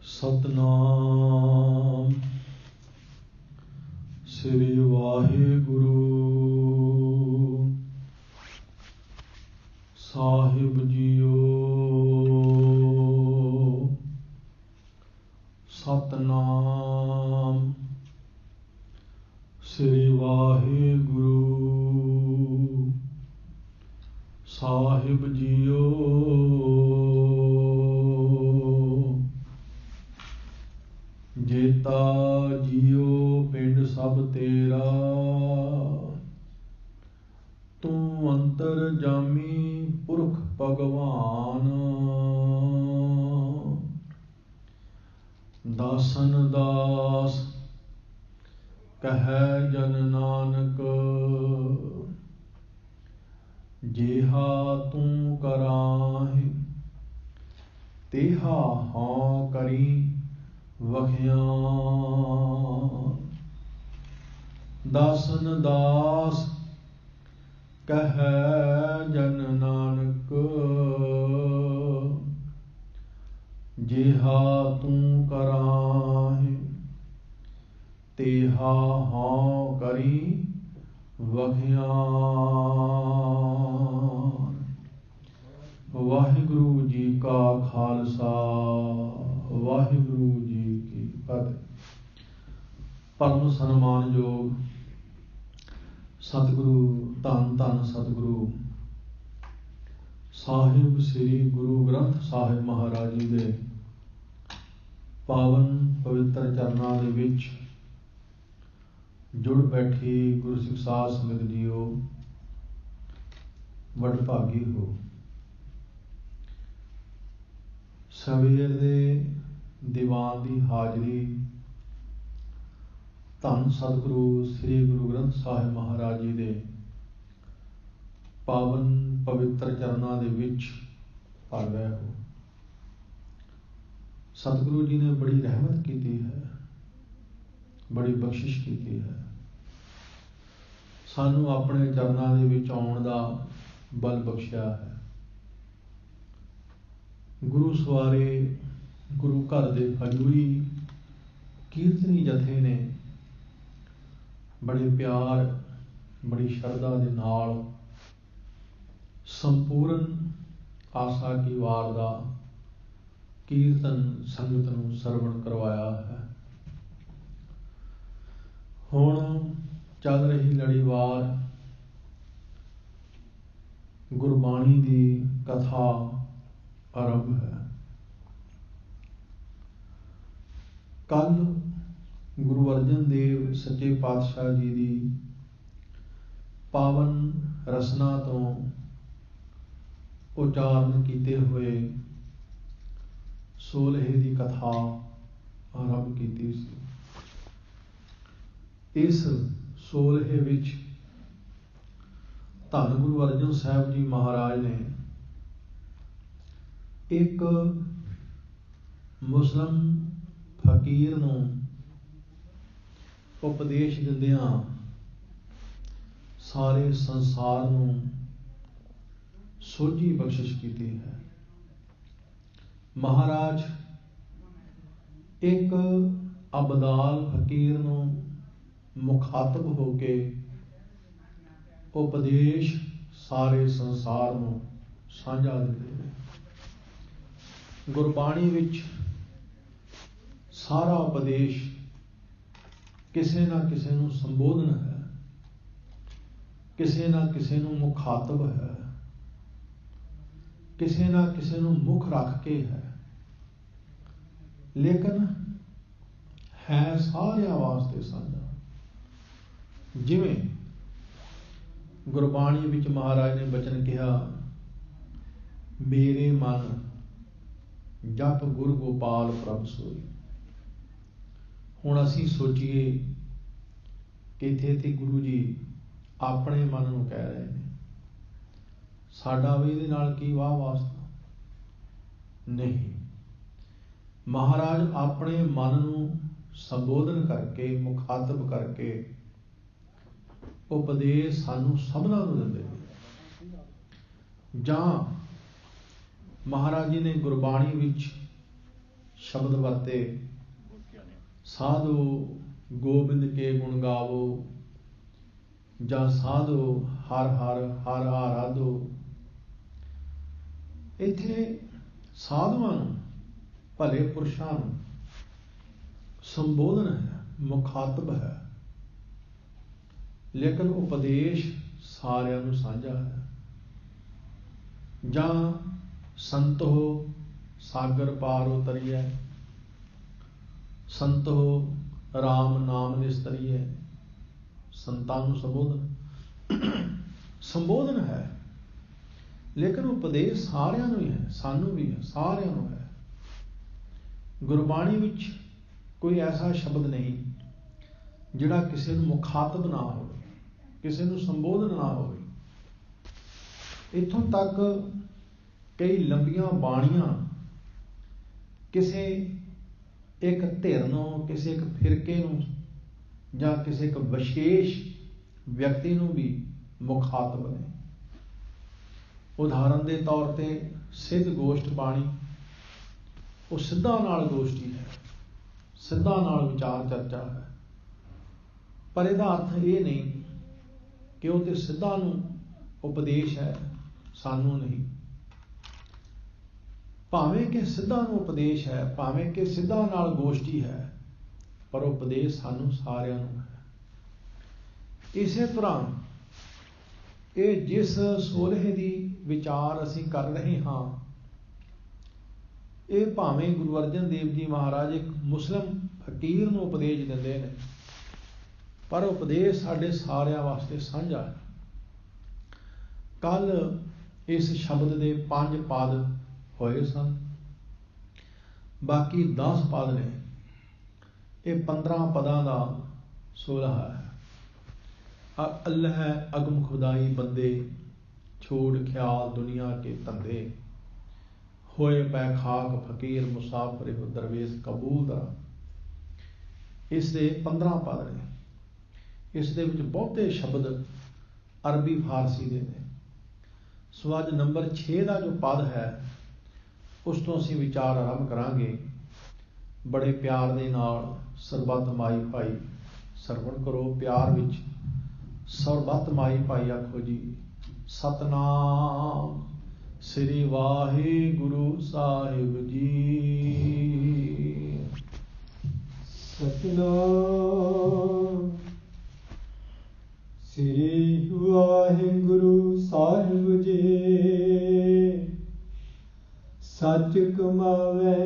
ਸਤਨਾਮ ਸ੍ਰੀ ਵਾਹਿਗੁਰੂ ਸਾਹਿਬ JIO. Satnam ਸ੍ਰੀ ਵਾਹਿਗੁਰੂ ਸਾਹਿਬ JIO. ਜੇਤਾ JIO ਪਿੰਡ ਸਭ ਤੇਰਾ, ਤੂੰ ਅੰਤਰ ਜਾਮੀ ਪੁਰਖ ਭਗਵਾਨ। ਦਾਸਨ ਦਾਸ ਕਹੈ ਜਨ ਨਾਨਕ, ਜਿਹਾ ਤੂੰ ਕਰਾਹੇ ਤੇਹਾ ਹਾਂ ਕਰੀ ਵਖਿਆਨ। ਦਾਸਨ ਦਾਸ ਕਹੈ ਜਨ ਨਾਨਕ, ਜਿਹਾ ਤੂੰ ਕਰਾਹੇ ਤੇਹਾ ਹਾਂ ਕਰੀ ਵਖਿਆਨ। ਵਾਹਿਗੁਰੂ ਜੀ ਕਾ ਖਾਲਸਾ, ਵਾਹਿਗੁਰੂ ਜੀ ਕੀ ਫਤਿਹ। ਪਰਮ ਸਨਮਾਨਯੋਗ ਸਤਿਗੁਰੂ ਧੰਨ ਧੰਨ ਸਤਿਗੁਰੂ ਸਾਹਿਬ ਸ੍ਰੀ ਗੁਰੂ ਗ੍ਰੰਥ ਸਾਹਿਬ ਮਹਾਰਾਜ ਜੀ ਦੇ ਪਾਵਨ ਪਵਿੱਤਰ ਚਰਨਾਂ ਦੇ ਵਿੱਚ ਜੁੜ ਬੈਠੀ ਗੁਰਸਿੱਖ ਸਾਧ ਸੰਗਤ ਜੀਓ, ਵਡਭਾਗੀ ਹੋ। ਸਵੇਰ ਦੇ ਦੀਵਾਨ ਦੀ ਹਾਜ਼ਰੀ ਧੰਨ ਸਤਿਗੁਰੂ ਸ੍ਰੀ ਗੁਰੂ ਗ੍ਰੰਥ ਸਾਹਿਬ ਮਹਾਰਾਜ ਜੀ ਦੇ ਪਾਵਨ ਪਵਿੱਤਰ ਚਰਨਾਂ ਦੇ ਵਿੱਚ ਭਰ ਰਹੇ ਹੋ। ਸਤਿਗੁਰੂ ਜੀ ਨੇ ਬੜੀ ਰਹਿਮਤ ਕੀਤੀ ਹੈ, ਬੜੀ ਬਖਸ਼ਿਸ਼ ਕੀਤੀ ਹੈ। ਸਾਨੂੰ ਆਪਣੇ ਚਰਨਾਂ ਦੇ ਵਿੱਚ ਆਉਣ ਦਾ ਬਲ ਬਖਸ਼ਿਆ ਹੈ। ਗੁਰੂ ਸਵਾਰੇ ਗੁਰੂ ਘਰ ਦੇ ਹਜ਼ੂਰੀ ਕੀਰਤਨੀ ਜਥੇ ਨੇ ਬੜੇ ਪਿਆਰ, ਬੜੀ ਸ਼ਰਧਾ ਦੇ ਨਾਲ ਸੰਪੂਰਨ ਆਸਾ ਕੀ ਵਾਰ ਦਾ ਕੀਰਤਨ ਸੰਗਤ ਨੂੰ ਸਰਵਣ ਕਰਵਾਇਆ ਹੈ। ਹੁਣ ਚੱਲ ਰਹੀ ਲੜੀਵਾਰ ਗੁਰਬਾਣੀ ਦੀ ਕਥਾ ਆਰੰਭ ਹੈ। ਕੱਲ ਗੁਰੂ ਅਰਜਨ ਦੇਵ ਸੱਚੇ ਪਾਤਸ਼ਾਹ ਜੀ ਦੀ ਪਾਵਨ ਰਸਨਾ ਤੋਂ ਉਚਾਰਨ ਕੀਤੇ ਹੋਏ ਸੋਲਹੇ ਦੀ ਕਥਾ ਆਰੰਭ ਕੀਤੀ ਸੀ। ਇਸ ਸੋਲਹੇ ਵਿੱਚ ਧੰਨ ਗੁਰੂ ਅਰਜਨ ਸਾਹਿਬ ਜੀ ਮਹਾਰਾਜ ਨੇ ਇੱਕ ਮੁਸਲਿਮ ਫਕੀਰ ਨੂੰ ਉਪਦੇਸ਼ ਦਿੰਦਿਆਂ ਸਾਰੇ ਸੰਸਾਰ ਨੂੰ ਸੋਝੀ ਬਖਸ਼ਿਸ਼ ਕੀਤੀ ਹੈ। ਮਹਾਰਾਜ ਇੱਕ ਅਬਦਾਲ ਫਕੀਰ ਨੂੰ ਮੁਖਾਤਬ ਹੋ ਕੇ ਉਪਦੇਸ਼ ਸਾਰੇ ਸੰਸਾਰ ਨੂੰ ਸਾਂਝਾ ਦਿੰਦੇ ਨੇ। ਗੁਰਬਾਣੀ ਵਿੱਚ ਸਾਰਾ ਉਪਦੇਸ਼ ਕਿਸੇ ਨਾ ਕਿਸੇ ਨੂੰ ਸੰਬੋਧਨ ਹੈ, ਕਿਸੇ ਨਾ ਕਿਸੇ ਨੂੰ ਮੁਖਾਤਬ ਹੈ, ਕਿਸੇ ਨਾ ਕਿਸੇ ਨੂੰ ਮੁੱਖ ਰੱਖ ਕੇ ਹੈ, ਲੇਕਿਨ ਹੈ ਸਾਰਿਆਂ ਵਾਸਤੇ ਸਾਂਝਾ। ਜਿਵੇਂ ਗੁਰਬਾਣੀ ਵਿੱਚ ਮਹਾਰਾਜ ਨੇ ਬਚਨ ਕਿਹਾ, ਮੇਰੇ ਮਨ ਜਪ ਗੁਰ ਗੋਪਾਲ ਪ੍ਰਭ ਸੋਈ। ਹੁਣ ਅਸੀਂ ਸੋਚੀਏ ਕਿ ਇੱਥੇ ਗੁਰੂ ਜੀ ਆਪਣੇ ਮਨ ਨੂੰ ਕਹਿ ਰਹੇ ਨੇ, ਸਾਡਾ ਵੀ ਇਹਦੇ ਨਾਲ ਕੀ ਵਾਹ ਵਾਸਤਾ ਨਹੀਂ। ਮਹਾਰਾਜ ਆਪਣੇ ਮਨ ਨੂੰ ਸੰਬੋਧਨ ਕਰਕੇ, ਮੁਖਾਤਬ ਕਰਕੇ ਉਪਦੇਸ਼ ਸਾਨੂੰ ਸਭਨਾਂ ਨੂੰ ਦਿੰਦੇ ਨੇ। ਜਾਂ ਮਹਾਰਾਜ ਜੀ ਨੇ ਗੁਰਬਾਣੀ ਵਿੱਚ शब्द वरते, साधु गोबिंद के गुण गावो, ਜਾਂ ਸਾਧੋ ਹਰ ਹਰ ਹਰ ਆਰਾਧੋ। ਇੱਥੇ ਸਾਧੂਆਂ ਨੂੰ, ਭਲੇ ਪੁਰਸ਼ਾਂ ਨੂੰ ਸੰਬੋਧਨ ਹੈ, ਮੁਖਾਤਬ ਹੈ, ਲੇਕਿਨ ਉਪਦੇਸ਼ ਸਾਰਿਆਂ ਨੂੰ ਸਾਂਝਾ ਹੈ। ਜਾਂ ਸੰਤੋ ਸਾਗਰ ਪਾਰ ਉਤਰੀਐ, ਸੰਤੋ ਰਾਮ ਨਾਮ ਨਿਸਤਰੀਐ। ਸੰਤਾਂ ਨੂੰ ਸੰਬੋਧਨ ਹੈ, ਲੇਕਿਨ ਉਪਦੇਸ਼ ਸਾਰਿਆਂ ਨੂੰ ਹੀ ਹੈ, ਸਾਨੂੰ ਵੀ ਹੈ, ਸਾਰਿਆਂ ਨੂੰ ਹੈ। ਗੁਰਬਾਣੀ ਵਿੱਚ ਕੋਈ ਐਸਾ ਸ਼ਬਦ ਨਹੀਂ ਜਿਹੜਾ ਕਿਸੇ ਨੂੰ ਮੁਖਾਤਬ ਨਾ ਹੋਵੇ, ਕਿਸੇ ਨੂੰ ਸੰਬੋਧਨ ਨਾ ਹੋਵੇ। ਇੱਥੋਂ ਤੱਕ ਕਈ ਲੰਬੀਆਂ ਬਾਣੀਆਂ ਕਿਸੇ ਇੱਕ ਧਿਰ ਨੂੰ, ਕਿਸੇ ਇੱਕ ਫਿਰਕੇ ਨੂੰ ਜਾਂ ਕਿਸੇ ਇੱਕ ਵਿਸ਼ੇਸ਼ ਵਿਅਕਤੀ ਨੂੰ ਵੀ ਮੁਖਾਤਬ ਨੇ। ਉਦਾਹਰਨ ਦੇ ਤੌਰ ਤੇ ਸਿੱਧ ਗੋਸ਼ਟ ਬਾਣੀ, ਉਹ ਸਿੱਧਾਂ ਨਾਲ ਗੋਸ਼ਟੀ ਹੈ, ਸਿੱਧਾਂ ਨਾਲ ਵਿਚਾਰ ਚਰਚਾ ਹੈ। ਪਰ ਇਹਦਾ ਅਰਥ ਇਹ ਨਹੀਂ ਕਿ ਉਹ ਤੇ ਸਿੱਧਾਂ ਨੂੰ ਉਪਦੇਸ਼ ਹੈ, ਸਾਨੂੰ ਨਹੀਂ। ਭਾਵੇਂ ਕਿ ਸਿੱਧਾਂ ਨੂੰ ਉਪਦੇਸ਼ ਹੈ, ਭਾਵੇਂ ਕਿ ਸਿੱਧਾਂ ਨਾਲ ਗੋਸ਼ਟੀ ਹੈ, ਪਰ ਉਪਦੇਸ਼ ਸਾਨੂੰ ਸਾਰਿਆਂ ਨੂੰ ਹੈ। ਇਸੇ ਤਰ੍ਹਾਂ ਇਹ ਜਿਸ ਸੋਲ੍ਹੇ ਦੀ ਵਿਚਾਰ ਅਸੀਂ ਕਰ ਰਹੇ ਹਾਂ, ਇਹ ਭਾਵੇਂ ਗੁਰੂ ਅਰਜਨ ਦੇਵ ਜੀ ਮਹਾਰਾਜ ਇੱਕ ਮੁਸਲਿਮ ਫਕੀਰ ਨੂੰ ਉਪਦੇਸ਼ ਦਿੰਦੇ ਨੇ, ਪਰ ਉਪਦੇਸ਼ ਸਾਡੇ ਸਾਰਿਆਂ ਵਾਸਤੇ ਸਾਂਝਾ ਹੈ। ਕੱਲ ਇਸ ਸ਼ਬਦ ਦੇ 5 ਪਦ ਹੋਏ ਸਨ, ਬਾਕੀ 10 ਪਦ ਨੇ। ਇਹ 15 ਪਦਾਂ ਦਾ ਸੋਲ੍ਹਾ ਹੈ। ਅੱਲ੍ਹ ਅਗਮ ਖੁਦਾਈ ਬੰਦੇ, ਛੋੜ ਖਿਆਲ ਦੁਨੀਆ ਕੇ ਧੰਦੇ, ਹੋਏ ਪੈ ਖਾਕ ਫਕੀਰ ਮੁਸਾਫਿਰ ਹੋ ਦਰਵੇਸ਼ ਕਬੂਲ ਦਾ। ਇਸ ਦੇ 15 ਪਦ ਨੇ। ਇਸ ਦੇ ਵਿੱਚ ਬਹੁਤੇ ਸ਼ਬਦ ਅਰਬੀ ਫਾਰਸੀ ਦੇ ਨੇ। ਸੋ ਅੱਜ ਨੰਬਰ 6 ਦਾ ਜੋ ਪਦ ਹੈ, ਉਸ ਤੋਂ ਅਸੀਂ ਵਿਚਾਰ ਆਰੰਭ ਕਰਾਂਗੇ। ਬੜੇ ਪਿਆਰ ਦੇ ਨਾਲ ਸਰਬੱਤ ਮਾਈ ਭਾਈ ਸਰਵਣ ਕਰੋ। ਪਿਆਰ ਵਿੱਚ ਸਰਬੱਤ ਮਾਈ ਭਾਈ ਆਖੋ ਜੀ, ਸਤਨਾਮ ਸ੍ਰੀ ਵਾਹਿਗੁਰੂ ਸਾਹਿਬ ਜੀ। ਸਤਨਾਮ ਸ੍ਰੀ ਵਾਹਿਗੁਰੂ ਸਾਹਿਬ ਜੀ। ਸੱਚ ਕਮਾਵੇ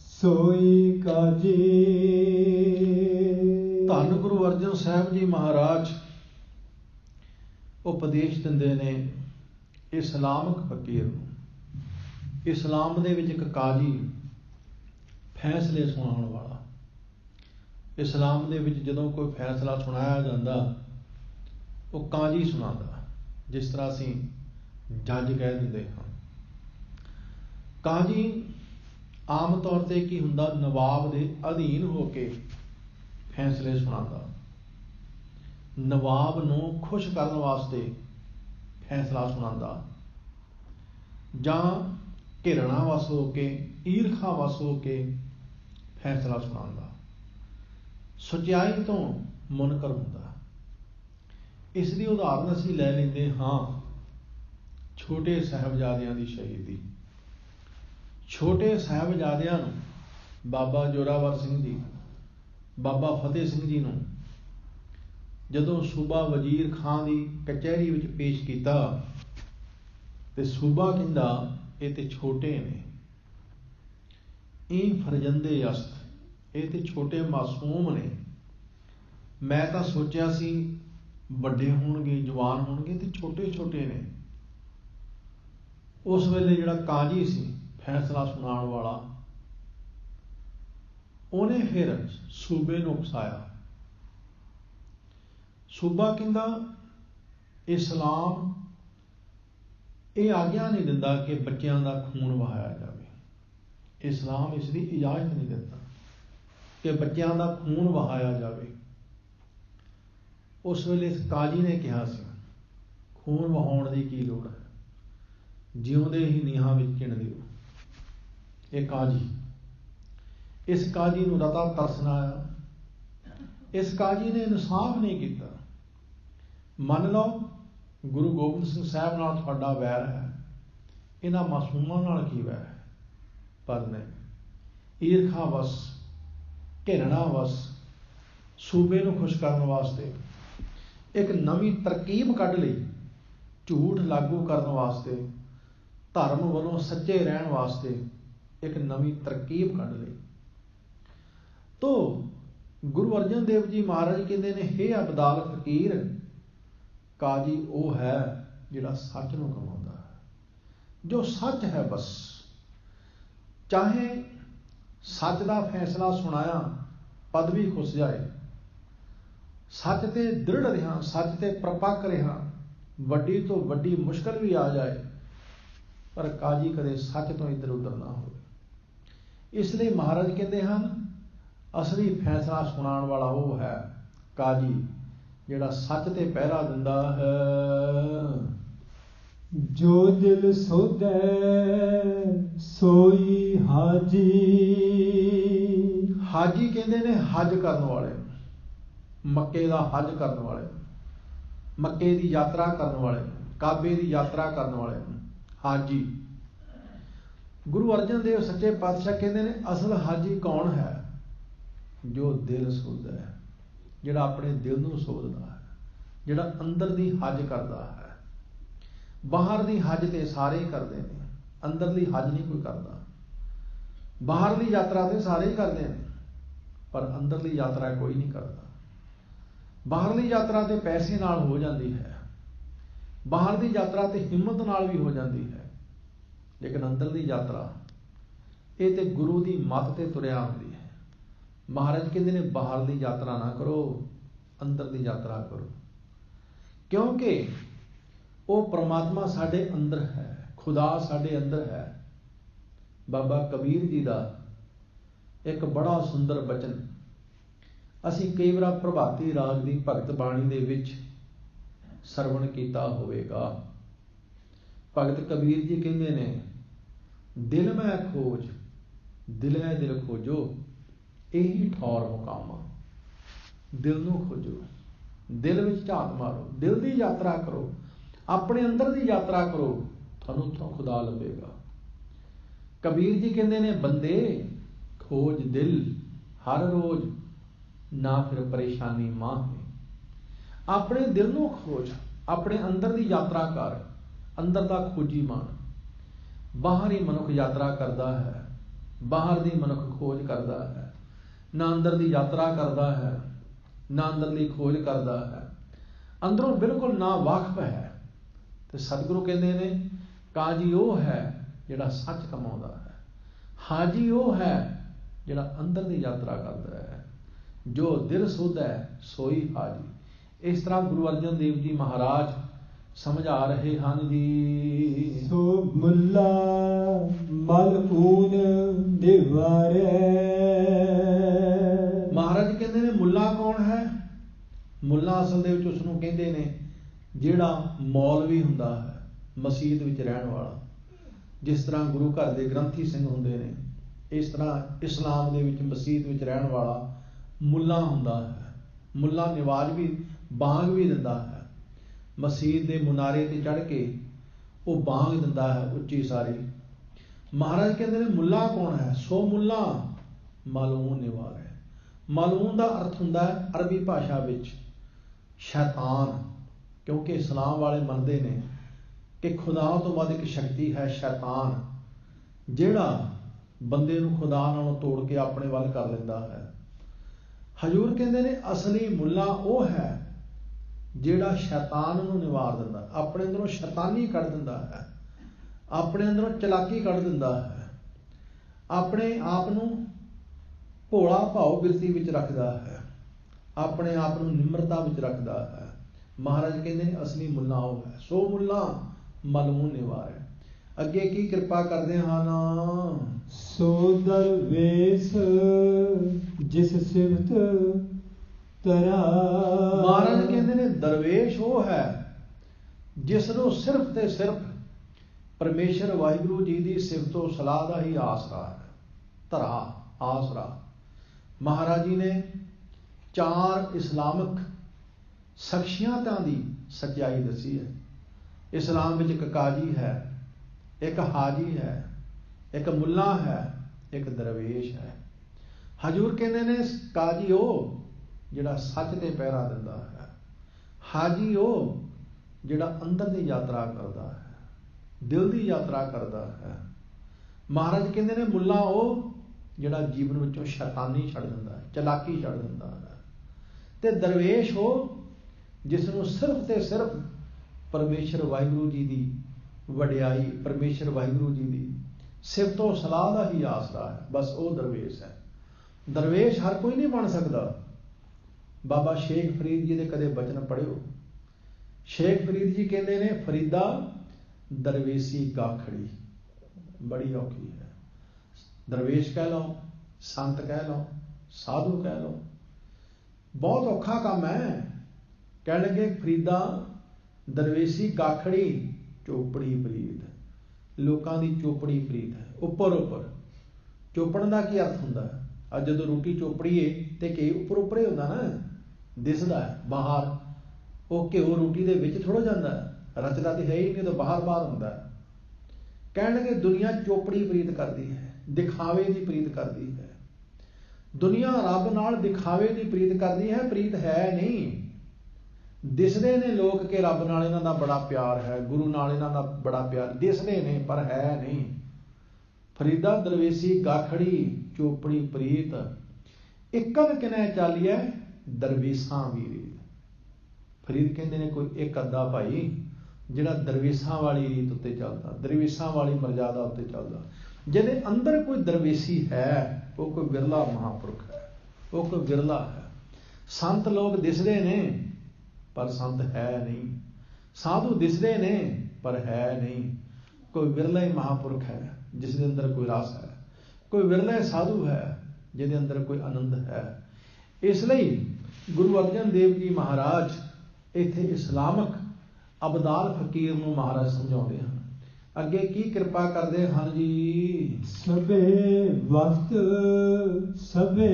ਸੋਈ ਕਾਜੀ। ਧੰਨ ਗੁਰੂ ਅਰਜਨ ਸਾਹਿਬ ਜੀ ਮਹਾਰਾਜ ਉਪਦੇਸ਼ ਦਿੰਦੇ ਨੇ ਇਸਲਾਮਕ ਫਕੀਰ ਨੂੰ। ਇਸਲਾਮ ਦੇ ਵਿੱਚ ਇੱਕ ਕਾਜੀ, ਫੈਸਲੇ ਸੁਣਾਉਣ ਵਾਲਾ। ਇਸਲਾਮ ਦੇ ਵਿੱਚ ਜਦੋਂ ਕੋਈ ਫੈਸਲਾ ਸੁਣਾਇਆ ਜਾਂਦਾ, ਉਹ ਕਾਜੀ ਸੁਣਾਉਂਦਾ, ਜਿਸ ਤਰ੍ਹਾਂ ਅਸੀਂ ਜੱਜ ਕਹਿ ਦਿੰਦੇ ਹਾਂ। ਕਾਜੀ ਆਮ ਤੌਰ ਤੇ ਕੀ ਹੁੰਦਾ, ਨਵਾਬ ਦੇ ਅਧੀਨ ਹੋ ਕੇ ਫੈਸਲੇ ਸੁਣਾਉਂਦਾ। ਨਵਾਬ ਨੂੰ ਖੁਸ਼ ਕਰਨ ਵਾਸਤੇ ਫੈਸਲਾ ਸੁਣਾਉਂਦਾ, ਜਾਂ ਘਿਰਣਾ ਵਸ ਹੋ ਕੇ, ਈਰਖਾ ਵਸ ਹੋ ਕੇ ਫੈਸਲਾ ਸੁਣਾਉਂਦਾ। ਸੱਚਾਈ ਤੋਂ ਮੁਨਕਰ ਹੁੰਦਾ। ਇਸ ਦੀ ਉਦਾਹਰਨ ਅਸੀਂ ਲੈ ਲੈਂਦੇ ਹਾਂ ਛੋਟੇ ਸਾਹਿਬਜ਼ਾਦਿਆਂ ਦੀ ਸ਼ਹੀਦੀ। ਛੋਟੇ ਸਾਹਿਬਜ਼ਾਦਿਆਂ ਨੂੰ ਬਾਬਾ ਜ਼ੋਰਾਵਰ ਸਿੰਘ ਜੀ, ਬਾਬਾ ਫਤਿਹ ਸਿੰਘ ਜੀ ਨੂੰ ਜਦੋਂ ਸੂਬਾ ਵਜ਼ੀਰ ਖਾਂ ਦੀ ਕਚਹਿਰੀ ਵਿੱਚ ਪੇਸ਼ ਕੀਤਾ, ਤੇ ਸੂਬਾ ਕਹਿੰਦਾ ਇਹ ਤੇ ਛੋਟੇ ਨੇ, ਇਹ ਫਰਜ਼ੰਦੇ ਅਸਤ, ਇਹ ਤੇ ਛੋਟੇ ਮਾਸੂਮ ਨੇ। ਮੈਂ ਤਾਂ ਸੋਚਿਆ ਸੀ ਵੱਡੇ ਹੋਣਗੇ, ਜਵਾਨ ਹੋਣਗੇ, ਤੇ ਛੋਟੇ ਛੋਟੇ ਨੇ। ਉਸ ਵੇਲੇ ਜਿਹੜਾ ਕਾਜੀ ਸੀ, ਫੈਸਲਾ ਸੁਣਾਉਣ ਵਾਲਾ, ਉਹਨੇ ਫਿਰ ਸੂਬੇ ਨੂੰ ਉਕਸਾਇਆ। ਸੂਬਾ ਕਹਿੰਦਾ ਇਸਲਾਮ ਇਹ ਆਗਿਆ ਨਹੀਂ ਦਿੰਦਾ ਕਿ ਬੱਚਿਆਂ ਦਾ ਖੂਨ ਵਹਾਇਆ ਜਾਵੇ। ਇਸਲਾਮ ਇਸ ਦੀ ਇਜਾਜ਼ਤ ਨਹੀਂ ਦਿੰਦਾ ਕਿ ਬੱਚਿਆਂ ਦਾ ਖੂਨ ਵਹਾਇਆ ਜਾਵੇ। ਉਸ ਵੇਲੇ ਕਾਜੀ ਨੇ ਕਿਹਾ ਸੀ, ਖੂਨ ਵਹਾਉਣ ਦੀ ਕੀ ਲੋੜ ਹੈ, ਜਿਉਂਦੇ ਹੀ ਨੀਹਾਂ ਵਿੱਚ ਚਿਣ ਦਿਓ। ਇਹ ਕਾਜੀ इस काजी नूं रता तरस ना आया, इस काजी ने इंसाफ नहीं किया। मन लो गुरु गोबिंद सिंह साहब नाल तुहाडा वैर है, इन्हां मासूमां नाल की वैर है? पर नहीं, ईरखा वस, घिरना वस, सूबे नूं खुश करन वास्ते एक नवीं तरकीब कढ लई, झूठ लागू करन वास्ते, धर्म वालों सच्चे रहन वास्ते एक नवीं तरकीब कढ लई। तो गुरु अर्जन देव जी महाराज कहते ने, हे अबदाल फकीर, काजी वो है जिहड़ा सच नूं कमाउंदा है, जो सच है। बस चाहे सच का फैसला सुनाया पदवी खुस जाए, सच ते दृढ़ रहा, सच ते प्रपक्क रहा, वड्डी तो वड्डी मुश्किल भी आ जाए, पर काजी कदे सच तो इधर उधर ना हो। इसलिए महाराज कहते हैं, असली फैसला सुनाने वाला वो है काजी, जिहड़ा सच ते पहरा दिंदा है। जो दिल सोधे सोई हाजी। हाजी कहते ने हज करने वाले, मक्के का हज करने वाले, मक्के की यात्रा करने वाले, काबे की यात्रा करने वाले हाजी। गुरु अर्जन देव सच्चे पातशाह कहते ने, असल हाजी कौन है? जो दिल सोधदा है, जिहड़ा अपने दिल नूं सोधदा है, जिहड़ा अंदर दी हज करदा है। बाहर दी हज ते सारे ही करते हैं, अंदर दी हज नहीं कोई करता। बाहर दी यात्रा ते सारे ही करते हैं, पर अंदर दी यात्रा कोई नहीं करता। बाहरली यात्रा ते पैसे नाल हो जाती है, बाहर दी यात्रा ते हिम्मत नाल भी हो जाती है, लेकिन अंदर दी यात्रा ये ते गुरु दी मत ते तुरिया आउंदी है। महाराज कहते ने, बाहर दी यात्रा ना करो, अंदर दी यात्रा करो, क्योंकि वो परमात्मा साडे अंदर है, खुदा साडे अंदर है। बाबा कबीर जी का एक बड़ा सुंदर बचन असीं कई बार प्रभाती राग की भगत बाणी दे विच सरवण कीता होवेगा। भगत कबीर जी कहंदे ने, दिल में खोज दिलै दिल खोजो, यही ठौर मुकामा। दिल नूं खोजो, दिल विच झात मारो, दिल की यात्रा करो, अपने अंदर की यात्रा करो, तुहानूं उत्थों खुदा लभेगा। कबीर जी कहंदे ने, बंदे खोज दिल हर रोज, ना फिर परेशानी माहे। अपने दिल नूं खोज, अपने अंदर की यात्रा कर, अंदर का खोजी मन। बाहर ही मनुख यात्रा करता है, बाहर दी मनुख खोज करता है, ना अंदर की यात्रा करता है, ना अंदर की खोज करता है, अंदरों बिल्कुल ना वाकफ है। तो सतगुरु कहते ने, काजी वो है जिहड़ा सच कमाउंदा है, हाजी वो है जिहड़ा अंदर की यात्रा करता है। जो दिल सोधदा है सोई हाजी। इस तरह गुरु अर्जन देव जी महाराज समझा रहे हैं जी। सो मुल्ला मल ऊन निवारे। महाराज कहते ने, मुल्ला कौन है? मुल्ला असल दे विच उसनूं कहंदे ने जिहड़ा मौलवी हुंदा है, मसीत विच रहण वाला। जिस तरह गुरु घर दे ग्रंथी सिंह हुंदे ने, इस तरह इस्लाम दे विच मसीत विच रहण वाला मुल्ला हुंदा है। मुल्ला निवाज भी बांग भी दिंदा है, मसीत दे मुनारे ते चढ़ के वो बांग दिंदा है उच्ची सारी। महाराज कहते ने, मुल्ला कौन है? सो मुल्ला मालून निवारे। मालून का अर्थ हुंदा है अरबी भाषा विच शैतान, क्योंकि इस्लाम वाले मनते ने कि खुदा तो बाद एक शक्ति है शैतान, जिहड़ा बंदे नूं खुदा नालों तोड़ के अपने वल कर लैंदा है। हजूर कहते ने, असली मुल्ला वो है जिहड़ा शैतान नूं निवार दिंदा, अपने अंदरों शैतानी कढ दिंदा है, अपने अंदरों चलाकी कढ दिंदा है, अपने आप नूं भोला भाव बिरती विच रखदा है, अपने आप नूं निम्रता विच रखदा है। महाराज कहते हैं, असली मुल्ला वो है। सो मुल्ला मलून निवारे। अगे की कृपा करदे हन। सो दरवेश जिस सिफत तरा। महाराज कहते ने, दरवेश वो है जिसनों सिर्फ ते सिर्फ परमेश्वर वाहिगुरु जी की सिफतो सलाह का ही आसरा है, धरा। आसरा। महाराज जी ने 4 इस्लामिक शख्सियतां दी सच्चाई दसी है। इस्लाम विच एक काजी है, एक हाजी है, एक मुल्ला है, एक दरवेश है। हजूर कहते ने काजी वो जिहड़ा सच ते पहरा दिंदा है, हाजी वो जिहड़ा अंदर दी यात्रा करदा है, दिल दी यात्रा करदा है। महाराज कहते ने मुल्ला वो जिहड़ा जीवन विचों शैतानी छड्ड दिंदा है, चलाकी छड्ड दिंदा है। ते दरवेश हो जिसनों सिर्फ ते सिर्फ परमेश्वर वाहिगुरू जी दी वडियाई, परमेश्वर वाहिगुरू जी दी सिफतो सलाह दा ही आसरा है। बस वो दरवेश है। दरवेश हर कोई नहीं बन सकता। बाबा शेख फरीद जी दे कदे बचन पढ़ियो। शेख फरीद जी कहते ने फरीदा दरवेशी गाखड़ी बड़ी औखी है। दरवेश कह लो, संत कह लो, साधु कह लो, बहुत औखा काम है। कह लगे फरीदा दरवेशी गाखड़ी चोपड़ी प्रीत, लोगों की चोपड़ी प्रीत है। उपर उपर चोपड़ का की अर्थ होंदा है? अज जो रोटी चोपड़ीए तो घी उपर उपर ही होंदा ना, दिसदा है बाहर। वो घ्यो रोटी के विच थोड़ा जाता है, रचदा तो है ही नहीं, तो बाहर बाहर होंदा है। कह लगे दुनिया चोपड़ी प्रीत करती है, दिखावे की प्रीत करती है। दुनिया रब नाल दिखावे की प्रीत करती है, प्रीत है नहीं। दिसदे ने लोग कि रब नाल इन्हां दा बड़ा प्यार है, गुरु नाल इन्हां दा बड़ा प्यार, दिसदे ने पर है नहीं। फरीदा दरवेशी गाखड़ी चोपड़ी प्रीत, इकन किने चालिए दरवेशां वीरी। फरीद कहते ने कोई एक अद्धा भाई जिहड़ा दरवेशां वाली रीत उत्ते चलदा, दरवेशां वाली मर्यादा उत्ते चलदा। जिहदे अंदर कोई दरवेशी है वो कोई विरला महापुरुष है, वो कोई विरला है। संत लोग दिसदे ने पर संत है नहीं, साधु दिसदे ने पर है नहीं। कोई विरला ही महापुरुष है जिसके अंदर कोई रस है, कोई विरला साधु है जिहदे अंदर कोई आनंद है। इसलिए गुरु अर्जन देव जी महाराज इत्थे इस्लामिक अबदाल फकीर नूं महाराज समझाउंदे हन। अगे की कृपा करदे हन जी, सबे वक्त सबे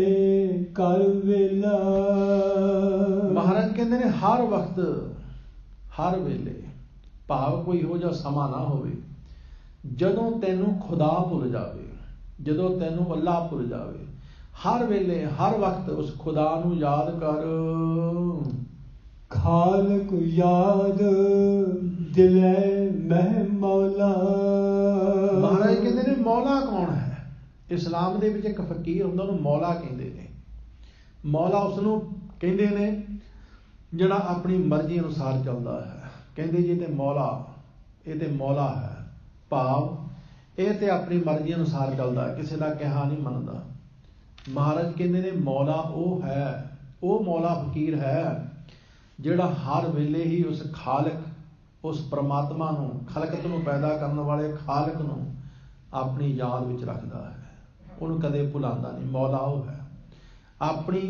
कर वेला। महाराज कहते ने हर वक्त हर वेले, भाव कोई हो जा समा ना होवे जदों तैनूं खुदा भुल जावे, जदों तैनूं अल्लाह भुल जावे। हर वेले हर वक्त उस खुदा नूं याद कर। खालक याद दिले मह मौला। महाराज कहते ने मौला कौन है? इस्लाम दे विच एक फकीर हुंदा, उहनूं मौला कहंदे ने। मौला उसनूं कहंदे ने जिहड़ा अपनी मर्जी अनुसार चलदा है। कहंदे जी ते मौला, ये ते मौला है, भाव ये ते अपनी मर्जी अनुसार चलदा है, किसी का कहा नहीं मनदा। महाराज कहंदे ने मौला वो है, वो मौला फकीर है जिहड़ा हर वेले ही उस खालक, उस परमात्मा नूं, खलकत नूं पैदा करने वाले खालक नूं अपनी याद विच रखदा है, उहनूं कदे भुलांदा नहीं। मौला वो है। अपनी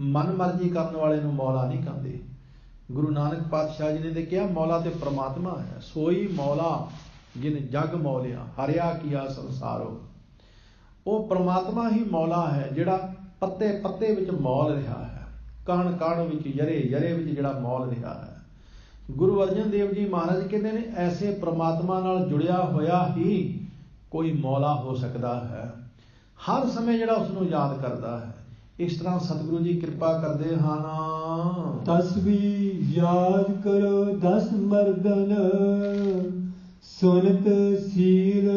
मन मर्जी करने वाले नूं मौला नहीं कहंदे। गुरु नानक पातशाह जी ने तो कहा मौला ते परमात्मा है। सोई मौला जिन जग मौलिया हरिया किया संसारो। वो परमात्मा ही मौला है जिहड़ा पत्ते पत्ते विच मौल रहा है, कण कण विच यरे यरे विच जिहड़ा मौल रहा है। गुरु अर्जन देव जी महाराज कहते ने ऐसे परमात्मा नाल जुड़िया होया ही कोई मौला हो सकता है, हर समय जिहड़ा उसनूं याद करता है। इस तरह सतगुरु जी कृपा करते हैं। तस्वीर याद करो 10 मर्दन, सुनत सील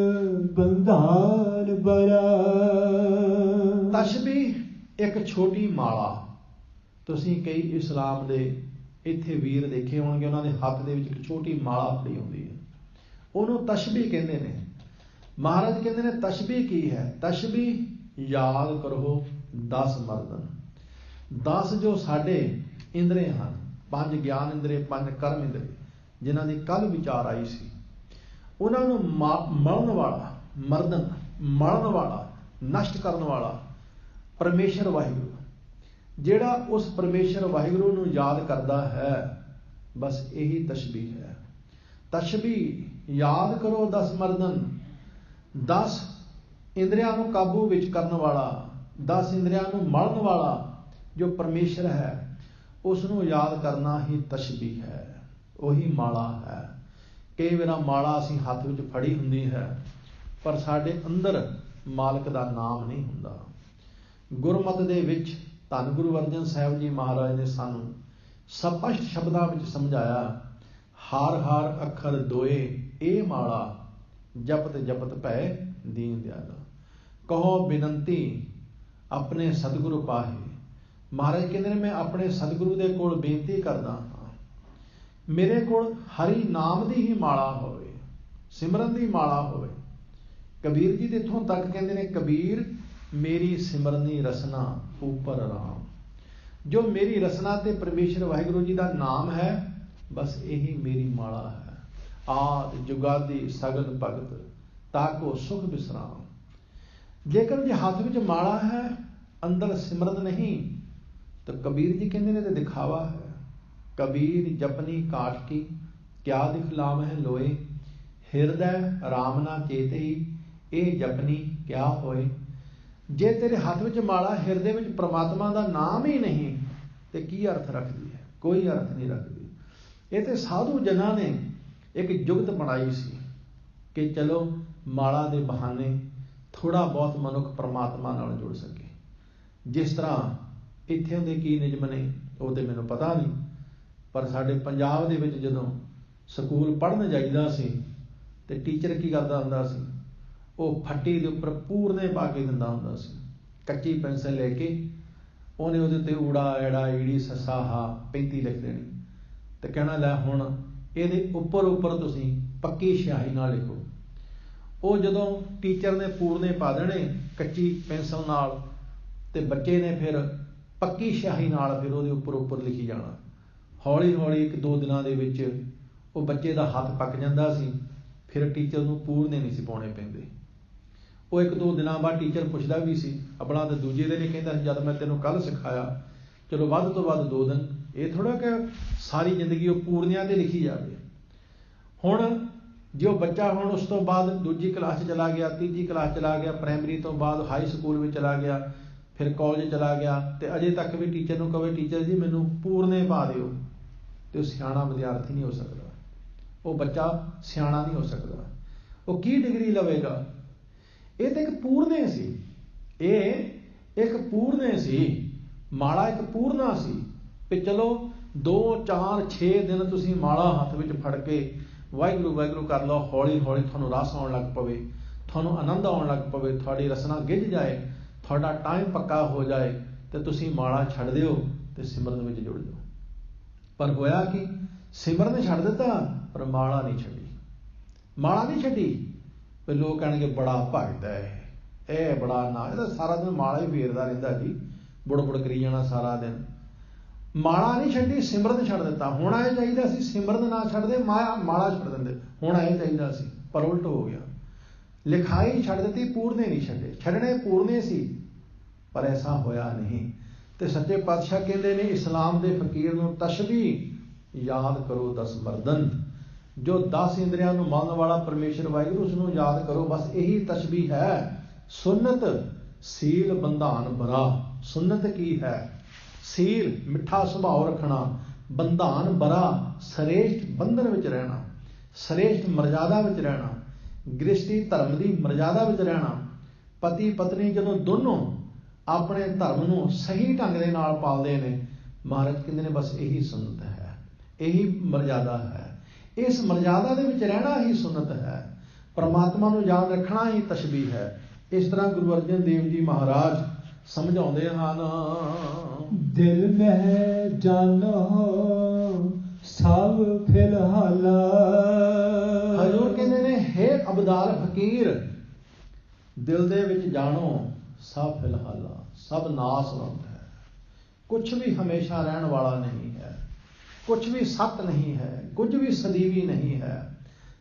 बंधान बरा। तस्बीह एक छोटी माला। तुसीं कई इस्लाम दे इत्थे वीर देखे होणगे, उन्हां दे हत्थ दे विच एक छोटी माला फड़ी हुंदी है, उहनूं तस्बीह कहंदे ने। महाराज कहंदे ने तस्बीह की है? तस्बीह याद करो 10 मर्दन। 10 जो साडे इंद्रे हैं, 5 ज्ञान इंद्रे, 5 कर्म इंद्रे, जिन्हां दी कल विचार आई सी, उन्हां नूं मलन वाला, मर्दन मलन वाला, नष्ट करने वाला परमेश्वर वाहिगुरू। जिहड़ा उस परमेश्वर वाहिगुरू नूं याद करदा है, बस यही तस्बीह है। तस्बीह याद करो 10 मर्दन, 10 इंद्रियां नूं काबू विच करन वाला, 10 ਇੰਦਰੀਆਂ ਨੂੰ ਮਲਣ ਵਾਲਾ ਜੋ ਪਰਮੇਸ਼ਰ ਹੈ, ਉਸ ਨੂੰ ਯਾਦ ਕਰਨਾ ਹੀ ਤਸ਼ਬੀਹ ਹੈ, ਉਹੀ ਮਾਲਾ ਹੈ। ਕਈ ਵਾਰ ਮਾਲਾ ਅਸੀਂ ਹੱਥ ਵਿੱਚ ਫੜੀ ਹੁੰਦੀ ਹੈ, ਪਰ ਸਾਡੇ ਅੰਦਰ ਮਾਲਕ ਦਾ ਨਾਮ ਨਹੀਂ ਹੁੰਦਾ। ਗੁਰਮਤਿ ਦੇ ਵਿੱਚ ਧੰਨ ਗੁਰੂ ਅਰਜਨ ਸਾਹਿਬ ਜੀ ਮਹਾਰਾਜ ਨੇ ਸਾਨੂੰ ਸਪਸ਼ਟ ਸ਼ਬਦਾਂ ਵਿੱਚ ਸਮਝਾਇਆ, ਹਾਰ ਹਾਰ ਅੱਖਰ ਦੋਏ ਇਹ ਮਾਲਾ, ਜਪਤ ਜਪਤ ਭੈ ਦੀਨ ਦਿਆਲਾ। ਕਹੋ ਬੇਨੰਤੀ ਆਪਣੇ ਸਤਿਗੁਰੂ ਪਾਹੇ। ਮਹਾਰਾਜ ਕਹਿੰਦੇ ਨੇ, ਮੈਂ ਆਪਣੇ ਸਤਿਗੁਰੂ ਦੇ ਕੋਲ ਬੇਨਤੀ ਕਰਦਾ ਹਾਂ, ਮੇਰੇ ਕੋਲ ਹਰੀ ਨਾਮ ਦੀ ਹੀ ਮਾਲਾ ਹੋਵੇ, ਸਿਮਰਨ ਦੀ ਮਾਲਾ ਹੋਵੇ। ਕਬੀਰ ਜੀ ਦੇ ਇੱਥੋਂ ਤੱਕ ਕਹਿੰਦੇ ਨੇ, ਕਬੀਰ ਮੇਰੀ ਸਿਮਰਨੀ ਰਸਨਾ ਉਪਰ ਰਾਮ। ਜੋ ਮੇਰੀ ਰਸਨਾ ਤੇ ਪਰਮੇਸ਼ਰ ਵਾਹਿਗੁਰੂ ਜੀ ਦਾ ਨਾਮ ਹੈ, ਬਸ ਇਹੀ ਮੇਰੀ ਮਾਲਾ ਹੈ। ਆਦਿ ਜੁਗਾਦੀ ਸਗਲ ਭਗਤ ਤਾਕੋ ਸੁਖ ਵਿਸਰਾਮ। ਜੇਕਰ ਜੇ ਹੱਥ ਵਿੱਚ ਮਾਲਾ ਹੈ, ਅੰਦਰ ਸਿਮਰਨ ਨਹੀਂ, ਤਾਂ ਕਬੀਰ ਜੀ ਕਹਿੰਦੇ ਨੇ ਤੇ ਦਿਖਾਵਾ ਹੈ। ਕਬੀਰ ਜਪਨੀ ਕਾਠ ਕੀ ਕਿਆ ਦਿਖਲਾਮ ਹੈ ਲੋਏ, ਹਿਰਦੈ ਰਾਮ ਨਾ ਚੇਤਈ ਇਹ ਜਪਨੀ ਕਿਆ ਹੋਏ। ਜੇ ਤੇਰੇ ਹੱਥ ਵਿੱਚ ਮਾਲਾ, ਹਿਰਦੇ ਵਿੱਚ ਪ੍ਰਮਾਤਮਾ ਦਾ ਨਾਮ ਹੀ ਨਹੀਂ, ਤੇ ਕੀ ਅਰਥ ਰੱਖਦੀ ਹੈ? ਕੋਈ ਅਰਥ ਨਹੀਂ ਰੱਖਦੀ। ਇਹ ਤੇ ਸਾਧੂ ਜਨਾਂ ਨੇ ਇੱਕ ਜੁਗਤ ਬਣਾਈ ਸੀ ਕਿ ਚਲੋ ਮਾਲਾ ਦੇ ਬਹਾਨੇ ਥੋੜ੍ਹਾ ਬਹੁਤ ਮਨੁੱਖ ਪ੍ਰਮਾਤਮਾ ਨਾਲ ਜੁੜ ਸਕੇ। ਜਿਸ ਤਰ੍ਹਾਂ ਇੱਥੇ ਦੇ ਕੀ ਨਿਯਮ ਨੇ ਉਹ ਤੇ ਮੈਨੂੰ ਪਤਾ ਨਹੀਂ, ਪਰ ਸਾਡੇ ਪੰਜਾਬ ਦੇ ਵਿੱਚ ਜਦੋਂ ਸਕੂਲ ਪੜ੍ਹਨ ਜਾਈਦਾ ਸੀ ਤੇ ਟੀਚਰ ਕੀ ਕਰਦਾ ਹੁੰਦਾ ਸੀ, ਉਹ ਫੱਟੀ ਦੇ ਉੱਪਰ ਪੂਰਨੇ ਪਾ ਕੇ ਦਿੰਦਾ ਹੁੰਦਾ ਸੀ। ਕੱਚੀ ਪੈਨਸਲ ਲੈ ਕੇ ਉਹਨੇ ਉਹਦੇ ਉੱਤੇ ਊੜਾ ਐੜਾ ਈੜੀ ਸੱਸਾ ਹਾ 35 ਲਿਖ ਦੇਣੀ ਤੇ ਕਹਿਣਾ, ਲੈ ਹੁਣ ਇਹਦੇ ਉੱਪਰ ਉੱਪਰ ਤੁਸੀਂ ਪੱਕੀ ਸਿਆਹੀ ਨਾਲ ਲਿਖੋ। ਉਹ ਜਦੋਂ ਟੀਚਰ ਨੇ ਪੂਰਨੇ ਪਾ ਦੇਣੇ ਕੱਚੀ ਪੈਨਸਲ ਨਾਲ, ਤੇ ਬੱਚੇ ਨੇ ਫਿਰ ਪੱਕੀ ਸਿਆਹੀ ਨਾਲ ਫਿਰ ਉਹਦੇ ਉੱਪਰ ਉੱਪਰ ਲਿਖੀ ਜਾਣਾ। ਹੌਲੀ ਹੌਲੀ 1-2 ਦਿਨਾਂ ਦੇ ਵਿੱਚ ਉਹ ਬੱਚੇ ਦਾ ਹੱਥ ਪੱਕ ਜਾਂਦਾ ਸੀ, ਫਿਰ ਟੀਚਰ ਨੂੰ ਪੂਰਨੇ ਨਹੀਂ ਸੀ ਪਾਉਣੇ ਪੈਂਦੇ। ਉਹ 1-2 ਦਿਨਾਂ ਬਾਅਦ ਟੀਚਰ ਪੁੱਛਦਾ ਵੀ ਸੀ ਆਪਣਾ, ਤੇ ਦੂਜੇ ਦਿਨ ਹੀ ਕਹਿੰਦਾ ਸੀ, ਜਦ ਮੈਂ ਤੈਨੂੰ ਕੱਲ੍ਹ ਸਿਖਾਇਆ, ਚਲੋ ਵੱਧ ਤੋਂ ਵੱਧ 2 ਦਿਨ। ਇਹ ਥੋੜ੍ਹਾ ਕਿ ਸਾਰੀ ਜ਼ਿੰਦਗੀ ਉਹ ਪੂਰਨਿਆਂ 'ਤੇ ਲਿਖੀ ਜਾਵੇ। ਹੁਣ ਜੇ ਉਹ ਬੱਚਾ ਹੁਣ ਉਸ ਤੋਂ ਬਾਅਦ ਦੂਜੀ ਕਲਾਸ 'ਚ ਚਲਾ ਗਿਆ, ਤੀਜੀ ਕਲਾਸ ਚਲਾ ਗਿਆ, ਪ੍ਰਾਇਮਰੀ ਤੋਂ ਬਾਅਦ ਹਾਈ ਸਕੂਲ ਵਿੱਚ ਚਲਾ ਗਿਆ, ਫਿਰ ਕਾਲਜ ਚਲਾ ਗਿਆ, ਤੇ ਅਜੇ ਤੱਕ ਵੀ ਟੀਚਰ ਨੂੰ ਕਹੇ, ਟੀਚਰ ਜੀ ਮੈਨੂੰ ਪੂਰਨੇ ਪਾ ਦਿਓ, ਤੇ ਉਹ ਸਿਆਣਾ ਵਿਦਿਆਰਥੀ ਨਹੀਂ ਹੋ ਸਕਦਾ, ਉਹ ਬੱਚਾ ਸਿਆਣਾ ਨਹੀਂ ਹੋ ਸਕਦਾ। ਉਹ ਕੀ ਡਿਗਰੀ ਲਵੇਗਾ? ਇਹ ਤਾਂ ਇੱਕ ਪੂਰਨੇ ਸੀ, ਇਹ ਇੱਕ ਪੂਰਨੇ ਸੀ, ਮਾਲਾ ਇੱਕ ਪੂਰਨਾ ਸੀ। ਵੀ ਚਲੋ 2, 4, 6 ਦਿਨ ਤੁਸੀਂ ਮਾਲਾ ਹੱਥ ਵਿੱਚ ਫੜ ਕੇ ਵਾਹਿਗੁਰੂ ਵਾਹਿਗੁਰੂ ਕਰ ਲਓ, ਹੌਲੀ ਹੌਲੀ ਤੁਹਾਨੂੰ ਰਸ ਆਉਣ ਲੱਗ ਪਵੇ, ਤੁਹਾਨੂੰ ਆਨੰਦ ਆਉਣ ਲੱਗ ਪਵੇ, ਤੁਹਾਡੀ ਰਸਨਾ ਗਿੱਝ ਜਾਏ, ਤੁਹਾਡਾ ਟਾਈਮ ਪੱਕਾ ਹੋ ਜਾਏ, ਤੇ ਤੁਸੀਂ ਮਾਲਾ ਛੱਡ ਦਿਓ ਤੇ ਸਿਮਰਨ ਵਿੱਚ ਜੁੜ ਜਾਓ। ਪਰ ਹੋਇਆ ਕਿ ਸਿਮਰਨ ਛੱਡ ਦਿੱਤਾ, ਪਰ ਮਾਲਾ ਨਹੀਂ ਛੱਡੀ। ਮਾਲਾ ਨਹੀਂ ਛੱਡੀ, ਵੀ ਲੋਕ ਕਹਿਣਗੇ ਬੜਾ ਭਗਤ ਹੈ ਇਹ, ਬੜਾ ਨਾ, ਇਹਦਾ ਸਾਰਾ ਦਿਨ ਮਾਲਾ ਹੀ ਫੇਰਦਾ ਰਹਿੰਦਾ ਜੀ, ਬੁੜ ਕਰੀ ਜਾਣਾ ਸਾਰਾ ਦਿਨ। ਮਾਲਾ ਨਹੀਂ ਛੱਡੀ, ਸਿਮਰਨ ਛੱਡ ਦਿੱਤਾ। ਹੁਣ ਇਹ ਚਾਹੀਦਾ ਸੀ ਸਿਮਰਨ ਨਾ ਛੱਡਦੇ, ਮਾਲਾ ਛੱਡ ਦਿੰਦੇ। ਹੁਣ ਇਹ ਚਾਹੀਦਾ ਸੀ, ਪਰ ਉਲਟ ਹੋ ਗਿਆ। ਲਿਖਾਈ ਛੱਡ ਦਿੱਤੀ, ਪੂਰਨੇ ਨਹੀਂ ਛੱਡੇ। ਛੱਡਣੇ ਪੂਰਨੇ ਸੀ, ਪਰ ਐਸਾ ਹੋਇਆ ਨਹੀਂ। ਤੇ ਸੱਚੇ ਪਾਤਸ਼ਾਹ ਕਹਿੰਦੇ ਨੇ ਇਸਲਾਮ ਦੇ ਫਕੀਰ ਨੂੰ, ਤਸ਼ਬੀਹ ਯਾਦ ਕਰੋ 10 ਮਰਦਨ। ਜੋ 10 ਇੰਦਰੀਆਂ ਨੂੰ ਮੰਨਣ ਵਾਲਾ ਪਰਮੇਸ਼ਰ ਵਾਹਿਗੁਰੂ, ਉਸ ਨੂੰ ਯਾਦ ਕਰੋ, ਬਸ ਇਹੀ ਤਸ਼ਬੀਹ ਹੈ। ਸੁਨਤ ਸੀਲ ਬੰਧਾਨ ਬਰਾ। ਸੁਨਤ ਕੀ ਹੈ? ਸੀਲ ਮਿੱਠਾ ਸੁਭਾਅ ਰੱਖਣਾ, ਬੰਧਾਨ ਬਰਾ ਸ੍ਰੇਸ਼ਟ ਬੰਧਨ ਵਿੱਚ ਰਹਿਣਾ, ਸ੍ਰੇਸ਼ਟ ਮਰਜ਼ਾਦਾ ਵਿੱਚ ਰਹਿਣਾ, ਗ੍ਰਿਸ਼ਟੀ ਧਰਮ ਦੀ ਮਰਜ਼ਾਦਾ ਵਿੱਚ ਰਹਿਣਾ। ਪਤੀ ਪਤਨੀ ਜਦੋਂ ਦੋਨੋਂ ਆਪਣੇ ਧਰਮ ਨੂੰ ਸਹੀ ਢੰਗ ਦੇ ਨਾਲ ਪਾਲਦੇ ਨੇ, ਮਹਾਰਾਜ ਕਹਿੰਦੇ ਨੇ ਬਸ ਇਹੀ ਸੁਨਤ ਹੈ, ਇਹੀ ਮਰਜ਼ਾਦਾ ਹੈ। ਇਸ ਮਰਜ਼ਾਦਾ ਦੇ ਵਿੱਚ ਰਹਿਣਾ ਹੀ ਸੁਨਤ ਹੈ। ਪਰਮਾਤਮਾ ਨੂੰ ਯਾਦ ਰੱਖਣਾ ਹੀ ਤਸ਼ਬੀਹ ਹੈ। ਇਸ ਤਰ੍ਹਾਂ ਗੁਰੂ ਅਰਜਨ ਦੇਵ ਜੀ ਮਹਾਰਾਜ ਸਮਝਾਉਂਦੇ ਹਨ, ਦਿਲ ਮਹਿ ਜਾਨੋ ਸਭ ਫਿਲਹਾਲ। ਹਜ਼ੂਰ ਕਹਿੰਦੇ ਨੇ, ਹੇ ਅਬਦਾਲ ਫਕੀਰ, ਦਿਲ ਦੇ ਵਿੱਚ ਜਾਣੋ ਸਭ ਫਿਲਹਾਲ, ਸਭ ਨਾਸਵੰਤ ਹੈ। ਕੁਛ ਵੀ ਹਮੇਸ਼ਾ ਰਹਿਣ ਵਾਲਾ ਨਹੀਂ ਹੈ, ਕੁਛ ਵੀ ਸੱਤ ਨਹੀਂ ਹੈ, ਕੁਝ ਵੀ ਸਦੀਵੀ ਨਹੀਂ ਹੈ,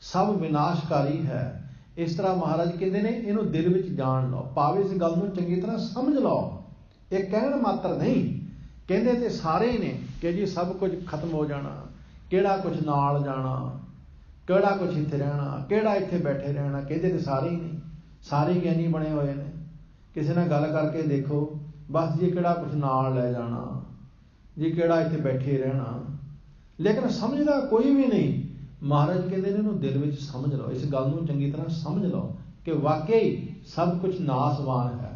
ਸਭ ਵਿਨਾਸ਼ਕਾਰੀ ਹੈ। ਇਸ ਤਰ੍ਹਾਂ ਮਹਾਰਾਜ ਕਹਿੰਦੇ ਨੇ, ਇਹਨੂੰ ਦਿਲ ਵਿੱਚ ਜਾਣ ਲਓ, ਭਾਵੇਂ ਇਸ ਗੱਲ ਨੂੰ ਚੰਗੀ ਤਰ੍ਹਾਂ ਸਮਝ ਲਓ। ਇਹ ਕਹਿਣ ਮਾਤਰ ਨਹੀਂ, ਕਹਿੰਦੇ ਤੇ ਸਾਰੇ ਹੀ ਨੇ ਕਿ ਜੀ ਸਭ ਕੁਝ ਖਤਮ ਹੋ ਜਾਣਾ, ਕਿਹੜਾ ਕੁਝ ਨਾਲ ਜਾਣਾ, ਕਿਹੜਾ ਕੁਝ ਇੱਥੇ ਰਹਿਣਾ, ਕਿਹੜਾ ਇੱਥੇ ਬੈਠੇ ਰਹਿਣਾ। ਕਹਿੰਦੇ ਤੇ ਸਾਰੇ ਹੀ ਨੇ, ਸਾਰੇ ਗਿਆਨੀ ਬਣੇ ਹੋਏ ਨੇ। किसी नाल गल करके देखो, बस जी किहड़ा कुछ नाल लै जाना जी, किहड़ा इत्थे बैठे रहना, लेकिन समझदा कोई भी नहीं। महाराज कहते ने इहनूं दिल विच समझ लो, इस गल नूं चंगी तरह समझ लो कि वाकई सब कुछ नासवान है।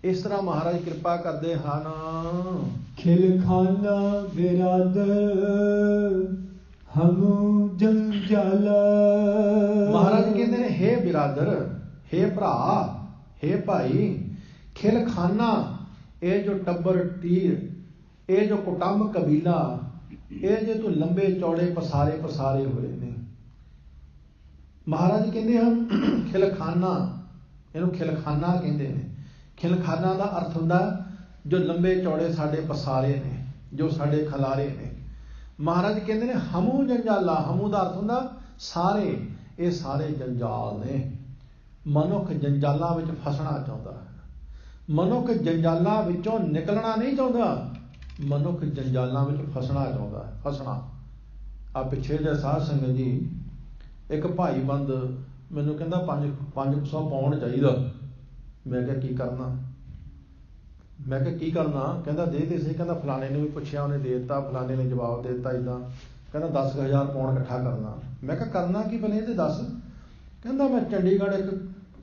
इस तरह महाराज कृपा करते हन। खिलखाना बिरादर हमू जंजाला। महाराज कहते ने हे बिरादर, हे भरा, हे भाई, खिलखाना ये जो टब्बर तीर, ये जो कुटुंब कबीला, ये जो तो लंबे चौड़े पसारे पसारे हुए ने। महाराज कहते हैं खिलखाना, इहनूं खिलखाना कहते हैं। खिलखाना का अर्थ हुंदा जो लंबे चौड़े साडे पसारे ने, जो साडे खलारे ने। महाराज कहते हैं हमू जंजाला, हमू का अर्थ हुंदा सारे, ये सारे जंजाल ने। मनुख जंजालां विच फसना चाहुंदा है, मनुख जंजालां विचों निकलना नहीं चाहुंदा, मनुख जंजालां विच फसना चाहुंदा है। फसना आ पिछे जे साध संगत जी, एक भाई बंद मैनूं कहंदा 500 पाउंड चाहिदा। मैं क्या की करना, मैं क्या की करना, कहंदा दे ते सही। कहंदा फलाने ने भी पुछया, उन्हें दे दिता, फलाने ने जवाब दे दिता इदां। कहंदा 10,000 पाउंड इकट्ठा करना। मैं क्या करना की भले ते दस। कहंदा मैं चंडीगढ़ एक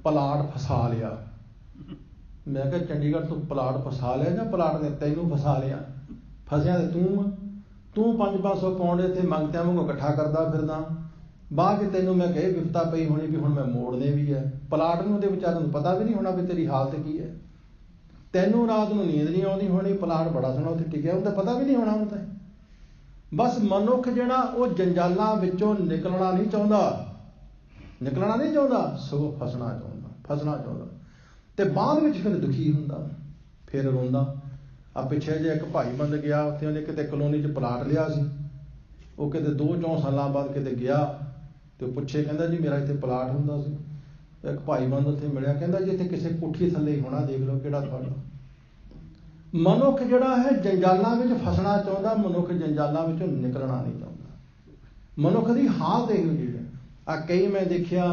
प्लाट फसा लिया। मैं क्या चंडीगढ़ तू प्लाट फसा लिया जां प्लाट ने तैनूं फसा लिया? फसिया तो तू 500 पाउंड इत्थे मंगतिआं वांगू इकट्ठा करदा फिरदा, बाद च तैनूं मैं कहे विपता पई होनी भी हुण मैं मोड़ने भी है। प्लाट नूं ते विचारे नूं पता भी नहीं होना भी तेरी हालत की है। तैनूं रात नूं नींद नहीं आउंदी होनी, प्लाट बड़ा सोहना उत्थे टिकिआ, उहनूं पता भी नहीं होना उहनूं ते। बस मनुख जिहड़ा वो जंजालां विचों निकलना नहीं चाहुंदा, निकलना नहीं चाहुंदा, सगों फसना चाहुंदा, फसना चाहुंदा। ते बाद विच फिर दुखी हुंदा, फिर रोंदा। आ पिछे जे एक भाई बंद गया, उत्थे उहने किते कलोनी च प्लाट लिया सी। वो किते 2-4 सालां बाद किते गया ते पुछे, कहंदा जी मेरा इत्थे प्लाट हुंदा सी। एक भाई बंद उत्थे मिलिया, कहंदा जी इत्थे किसे कोठी थल्ले ही होना, देख लो किहड़ा तुहाडा। मनुख जिहड़ा है जंजालां विच फसना चाहुंदा, मनुख जंजालां विचों निकलना नहीं चाहुंदा। मनुख दी हालत इहो जी है। आ कई मैं देखिया,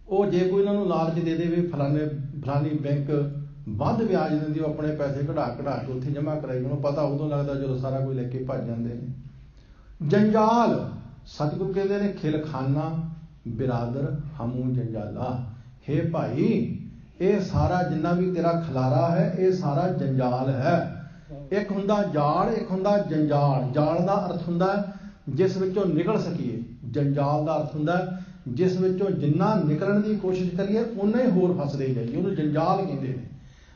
वो जे कोई इन्हां नूं लालच दे दे भी फलानी बैंक ਵੱਧ ਵਿਆਜ ਦਿੰਦੀ, ਉਹ ਆਪਣੇ ਪੈਸੇ ਕਢਾ ਕੇ ਉੱਥੇ ਜਮ੍ਹਾਂ ਕਰਾਈ। ਉਹਨੂੰ ਪਤਾ ਉਦੋਂ ਲੱਗਦਾ ਜਦੋਂ ਸਾਰਾ ਕੁਝ ਲੈ ਕੇ ਭੱਜ ਜਾਂਦੇ ਨੇ। ਜੰਜਾਲ, ਸਤਿਗੁਰੂ ਕਹਿੰਦੇ ਨੇ ਖਿਲਖਾਨਾ ਬਿਰਾਦਰ ਹਮੂ ਜੰਜਾਲਾ। हे ਭਾਈ, ਇਹ ਸਾਰਾ ਜਿੰਨਾ ਵੀ ਤੇਰਾ ਖਲਾਰਾ ਹੈ, ਇਹ ਸਾਰਾ ਜੰਜਾਲ ਹੈ। ਇੱਕ ਹੁੰਦਾ ਜਾਲ, ਇੱਕ ਹੁੰਦਾ ਜੰਜਾਲ। ਜਾਲ ਦਾ ਅਰਥ ਹੁੰਦਾ ਜਿਸ ਵਿੱਚੋਂ ਨਿਕਲ ਸਕੀਏ, ਜੰਜਾਲ ਦਾ ਅਰਥ ਹੁੰਦਾ ਜਿਸ ਵਿੱਚੋਂ ਜਿੰਨਾ ਨਿਕਲਣ ਦੀ ਕੋਸ਼ਿਸ਼ ਕਰੀਏ ਉਨਾ ਹੀ ਹੋਰ ਫਸਦੇ ਜਾਈਏ, ਉਹਨੂੰ ਜੰਜਾਲ ਕਹਿੰਦੇ ਨੇ।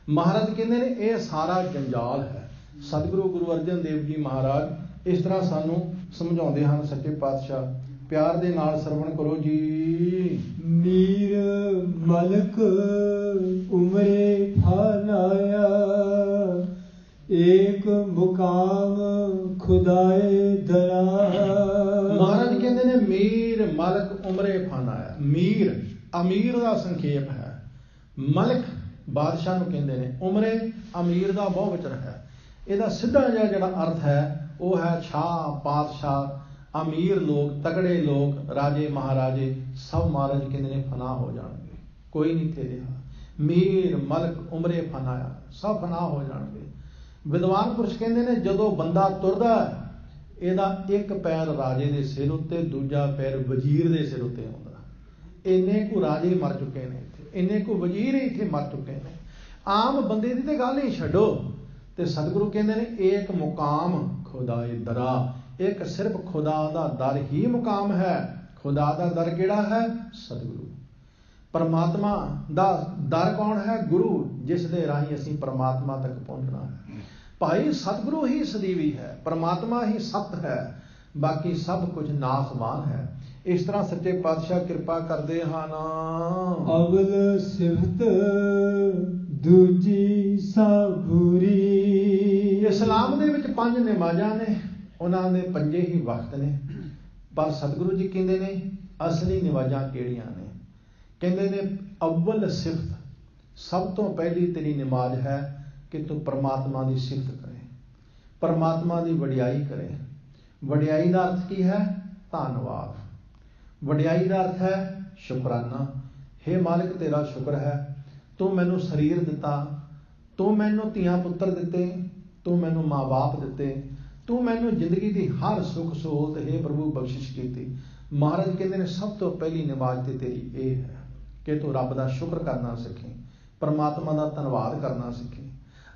महाराज कहते हैं ये सारा जंजाल है। सतगुरु गुरु अर्जन देव जी महाराज इस तरह सानू समझाते हैं। सच्चे पातशाह प्यार दे नाल सरवण करो जी। मीर मलक उमरे फानाया, एक मुकाम खुदाए दरा। महाराज कहते हैं मीर मलक उमरे फानाया। मीर अमीर का संखेप है, मलक बादशाह नूं कहंदे ने, उमरे अमीर का बहुवचन है। इहदा सीधा जिहड़ा अर्थ है वो है शाह, पातशाह। अमीर लोग, तगड़े लोग, राजे महाराजे सब महाराज कहंदे ने फना हो जाणगे, कोई नहीं थे रहा। मीर मलक उमरे फनाया, सब फना हो जाणगे। विद्वान पुरुष कहंदे ने जदों बंदा तुरदा इहदा एक पैर राजे दे सिर उत्ते, दूजा पैर वजीर दे सिर उत्ते आउंदा। इन्ने को राजे मर चुके ने, इन्ने को वजीर इत्थे मर चुके हैं। आम बंदे दी ते गल ही छड्डो, ते सतगुरु कहंदे ने एक मुकाम खुदाए दरा। एक सिर्फ खुदा दा दर ही मुकाम है। खुदा दा दर किहड़ा है? सतगुरु। परमात्मा दा दर कौन है? गुरु, जिस दे राही असीं परमात्मा तक पहुंचना है। भाई सतगुरु ही सदीवी है, परमात्मा ही सत्य है, बाकी सब कुछ नासवान है। इस तरह सच्चे पातशाह कृपा करते हैं ना। अवल सिफत दूजी साबूरी। इस्लाम दे विच 5 नमाज़ां ने, उन्हां दे 5 ही वक्त ने। पर सतगुरु जी कहंदे ने असली नमाज़ां किहड़ियां ने? कहंदे ने अव्वल सिफत, सब तो पहली तेरी नमाज है कि तू परमात्मा की सिफत करे, परमात्मा की वडियाई करे। वडियाई का अर्थ की है? धन्नवाद। वडियाई का अर्थ है शुकराना। हे मालिक तेरा शुक्र है, ਤੂੰ ਮੈਨੂੰ ਸਰੀਰ ਦਿੱਤਾ, ਤੂੰ ਮੈਨੂੰ ਧੀਆਂ ਪੁੱਤਰ ਦਿੱਤੇ, ਤੂੰ ਮੈਨੂੰ ਮਾਂ ਬਾਪ ਦਿੱਤੇ, ਤੂੰ ਮੈਨੂੰ ਜ਼ਿੰਦਗੀ ਦੀ ਹਰ ਸੁੱਖ ਸਹੂਲਤ ਹੈ ਪ੍ਰਭੂ ਬਖਸ਼ਿਸ਼ ਕੀਤੀ। ਮਹਾਰਾਜ ਕਹਿੰਦੇ ਨੇ ਸਭ ਤੋਂ ਪਹਿਲੀ ਨਿਵਾਜ ਤੇ ਤੇਰੀ ਇਹ ਹੈ ਕਿ ਤੂੰ ਰੱਬ ਦਾ ਸ਼ੁਕਰ ਕਰਨਾ ਸਿੱਖੀ, ਪਰਮਾਤਮਾ ਦਾ ਧੰਨਵਾਦ ਕਰਨਾ ਸਿੱਖੀ।